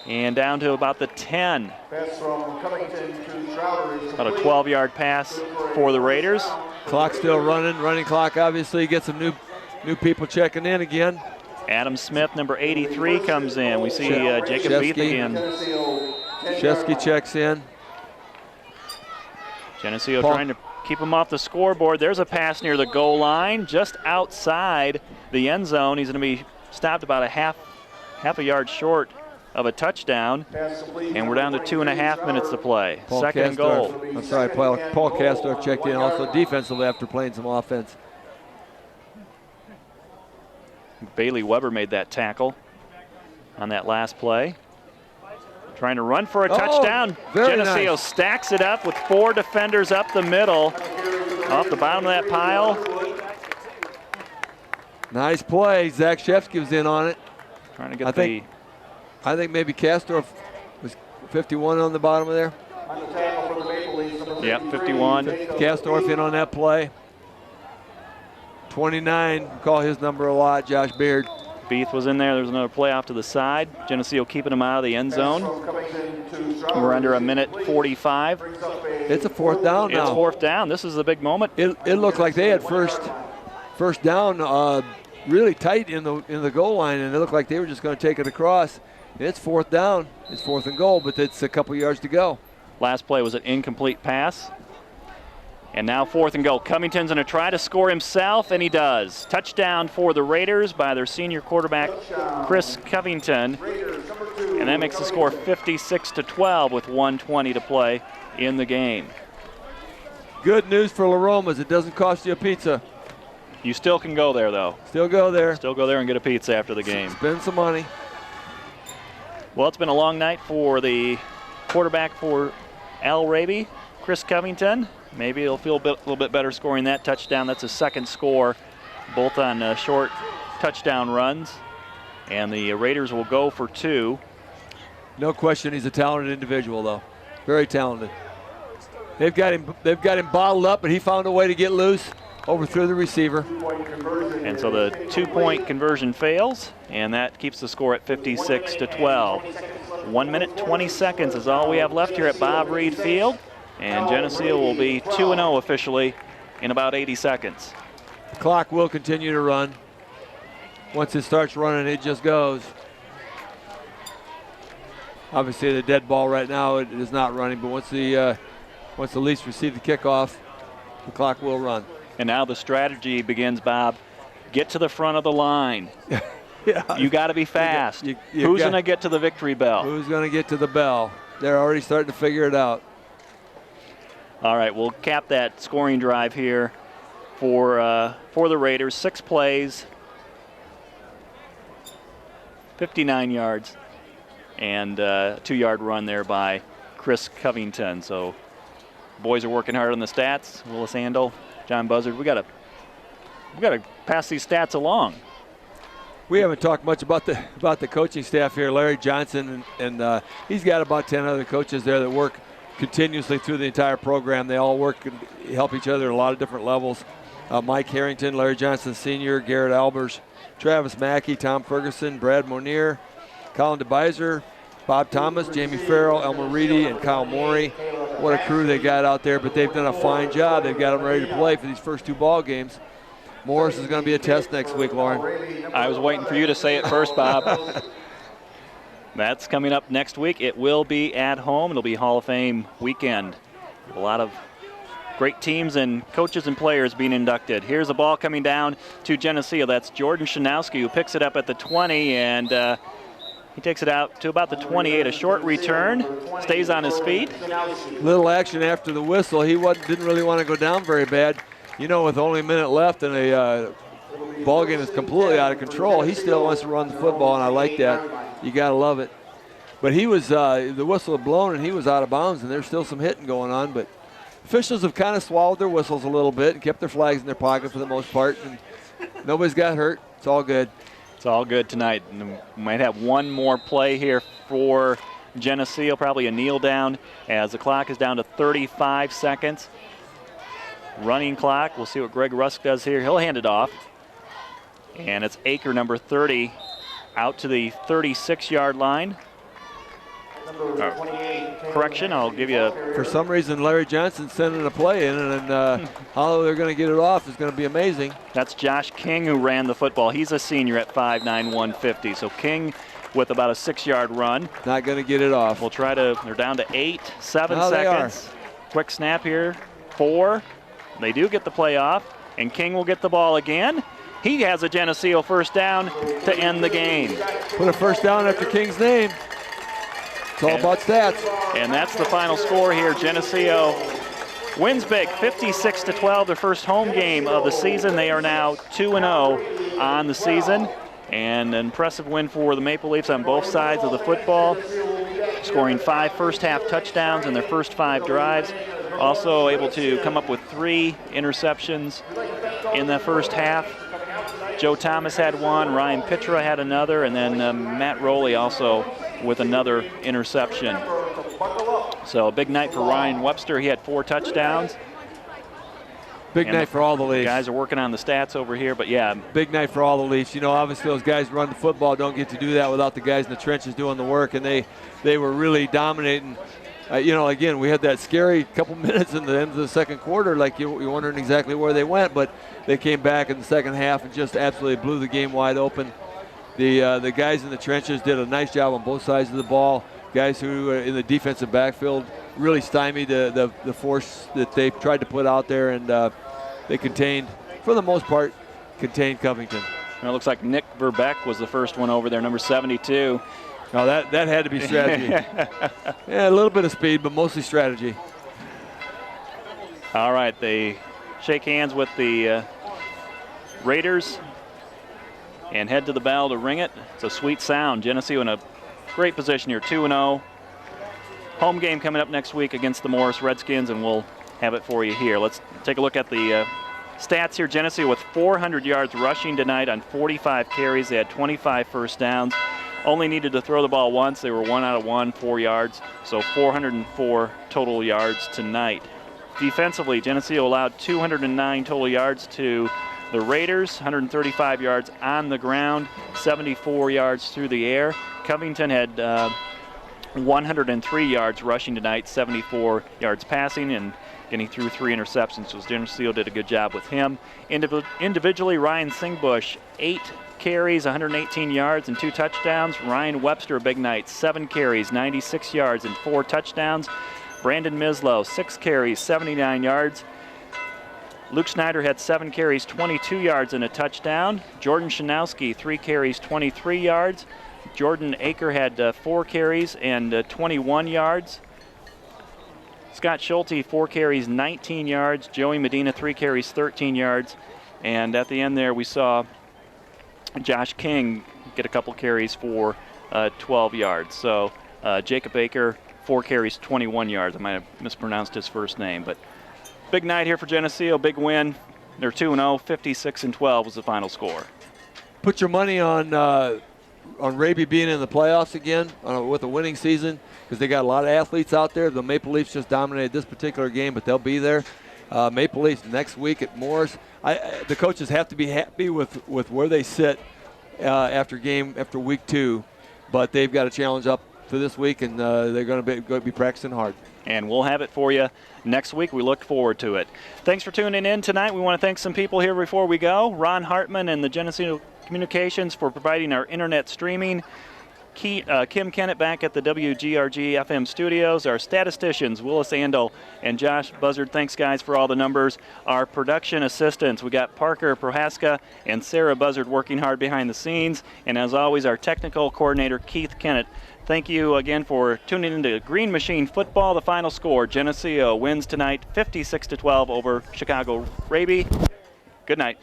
and down to about the 10. Pass from Covington to Crowder. About a 12-yard pass for the Raiders. Clock still running clock. Obviously, get some new people checking in again. Adam Smith, number 83, comes in. We see Jacob Beath again. Shesky checks in. Geneseo trying to keep him off the scoreboard. There's a pass near the goal line, just outside the end zone. He's going to be stopped about a half a yard short of a touchdown, and we're down to 2.5 minutes to play. Second and goal. I'm sorry, Paul Castor checked in also defensively after playing some offense. Bailey Weber made that tackle on that last play. Trying to run for a touchdown. Geneseo nice. Stacks it up with 4 defenders up the middle. Off the bottom of that pile. Nice play. Zach Shefsky was in on it. Trying to get I think maybe Castor was 51 on the bottom of there. Yep, 51. Castor in on that play. 29, call his number a lot, Josh Beard. Beath was in there. There's another play off to the side. Geneseo keeping him out of the end zone. We're under a minute 45. It's a 4th down now. It's 4th down. This is the big moment. It looked like they had first down really tight in the goal line, and it looked like they were just going to take it across. It's 4th down. It's 4th and goal, but it's a couple yards to go. Last play was an incomplete pass. And now 4th and goal. Covington's going to try to score himself, and he does. Touchdown for the Raiders by their senior quarterback, Chris Covington. And that makes the score 56-12 with 1:20 to play in the game. Good news for La Roma's. It doesn't cost you a pizza. You still can go there, though. Still go there. Still go there and get a pizza after the game. Spend some money. Well, it's been a long night for the quarterback for Al Raby, Chris Covington. Maybe he'll feel a little bit better scoring that touchdown. That's his second score, both on short touchdown runs. And the Raiders will go for 2. No question, he's a talented individual, though. Very talented. They've got him bottled up, but he found a way to get loose, overthrew the receiver. And so the 2-point conversion fails, and that keeps the score at 56-12. 1 minute, 20 seconds is all we have left here at Bob Reed Field. And Geneseo will be 2-0 officially in about 80 seconds. The clock will continue to run. Once it starts running, it just goes. Obviously, the dead ball right now, it is not running, but once the Leafs receive the kickoff, the clock will run. And now the strategy begins, Bob. Get to the front of the line. Yeah. You got to be fast. You Who's going to get to the victory bell? Who's going to get to the bell? They're already starting to figure it out. All right, we'll cap that scoring drive here for the Raiders. 6 plays, 59 yards, and a 2-yard run there by Chris Covington. So boys are working hard on the stats. Willis Andel, John Buzzard, we got to pass these stats along. We haven't talked much about the coaching staff here. Larry Johnson and he's got about 10 other coaches there that work continuously through the entire program. They all work and help each other at a lot of different levels. Mike Harrington, Larry Johnson Sr., Garrett Albers, Travis Mackey, Tom Ferguson, Brad Monier, Colin DeBiser, Bob Thomas, Jamie Farrell, Elmer Reedy, and Kyle Morey. What a crew they got out there, but they've done a fine job. They've got them ready to play for these first 2 ball games. Morris is going to be a test next week, Lauren. I was waiting for you to say it first, Bob. That's coming up next week. It will be at home. It'll be Hall of Fame weekend. A lot of great teams and coaches and players being inducted. Here's a ball coming down to Geneseo. That's Jordan Shanowski who picks it up at the 20, and he takes it out to about the 28. A short return, stays on his feet. Little action after the whistle. He didn't really want to go down very bad. You know, with only a minute left and a ball game is completely out of control, he still wants to run the football, and I like that. You got to love it. But he was, the whistle had blown, and he was out of bounds, and there's still some hitting going on. But officials have kind of swallowed their whistles a little bit and kept their flags in their pocket for the most part, and nobody's got hurt. It's all good. It's all good tonight. And we might have one more play here for Geneseo, probably a kneel down, as the clock is down to 35 seconds. Running clock. We'll see what Greg Rusk does here. He'll hand it off. And it's Aker, number 30, out to the 36-yard line. Correction, I'll give you a... For some reason, Larry Johnson's sending a play in, and how they're going to get it off is going to be amazing. That's Josh King who ran the football. He's a senior at 5'9", 150. So King with about a 6-yard run. Not going to get it off. We'll try to... They're down to 7 Oh, seconds. Quick snap here. 4. They do get the play off, and King will get the ball again. He has a Geneseo first down to end the game. Put a first down after King's name. It's all about stats. And that's the final score here. Geneseo wins big, 56-12, their first home game of the season. They are now 2-0 on the season. And an impressive win for the Maple Leafs on both sides of the football, scoring 5 first-half touchdowns in their first 5 drives. Also able to come up with 3 interceptions in the first half. Joe Thomas had 1, Ryan Pitra had another, and then Matt Rowley also with another interception. So a big night for Ryan Webster. He had 4 touchdowns. Big night for all the Leafs. Guys are working on the stats over here, but yeah. Big night for all the Leafs. You know, obviously those guys run the football, don't get to do that without the guys in the trenches doing the work, and they were really dominating. You know, again, we had that scary couple minutes in the end of the second quarter, like you're wondering exactly where they went, but they came back in the second half and just absolutely blew the game wide open. The guys in the trenches did a nice job on both sides of the ball. Guys who in the defensive backfield really stymied the force that they tried to put out there, and they contained, for the most part, Covington. Well, it looks like Nick Verbeck was the first one over there, number 72. Now that had to be strategy. Yeah, a little bit of speed, but mostly strategy. All right, they shake hands with the Raiders and head to the bell to ring it. It's a sweet sound. Geneseo in a great position here, 2-0. Home game coming up next week against the Morris Redskins, and we'll have it for you here. Let's take a look at the stats here. Geneseo with 400 yards rushing tonight on 45 carries. They had 25 first downs. Only needed to throw the ball once. They were 1 out of 1, 4 yards. So 404 total yards tonight. Defensively, Geneseo allowed 209 total yards to the Raiders, 135 yards on the ground, 74 yards through the air. Covington had 103 yards rushing tonight, 74 yards passing, and he threw 3 interceptions, so Geneseo did a good job with him. Individually, Ryan Singbush, 8 carries, 118 yards, and 2 touchdowns. Ryan Webster, a big night, 7 carries, 96 yards, and 4 touchdowns. Brandon Mislow, 6 carries, 79 yards. Luke Schneider had 7 carries, 22 yards, and a touchdown. Jordan Shanowski, 3 carries, 23 yards. Jordan Aker had 4 carries and 21 yards. Scott Schulte, 4 carries, 19 yards. Joey Medina, 3 carries, 13 yards. And at the end there, we saw Josh King get a couple carries for 12 yards. So Jacob Aker, 4 carries, 21 yards. I might have mispronounced his first name, but big night here for Geneseo, big win. They're 2-0, 56-12 was the final score. Put your money on Raby being in the playoffs again with a winning season, because they got a lot of athletes out there. The Maple Leafs just dominated this particular game, but they'll be there. Maple Leafs next week at Morris. The coaches have to be happy with where they sit after week 2, but they've got a challenge up for this week, and they're going to be practicing hard. And we'll have it for you next week. We look forward to it. Thanks for tuning in tonight. We want to thank some people here before we go. Ron Hartman and the Geneseo Communications for providing our internet streaming. Kim Kennett back at the WGRG FM studios. Our statisticians, Willis Andel and Josh Buzzard. Thanks, guys, for all the numbers. Our production assistants, we got Parker Prohaska and Sarah Buzzard working hard behind the scenes. And as always, our technical coordinator, Keith Kennett. Thank you again for tuning into Green Machine Football. The final score, Geneseo wins tonight 56-12 over Chicago Raby. Good night.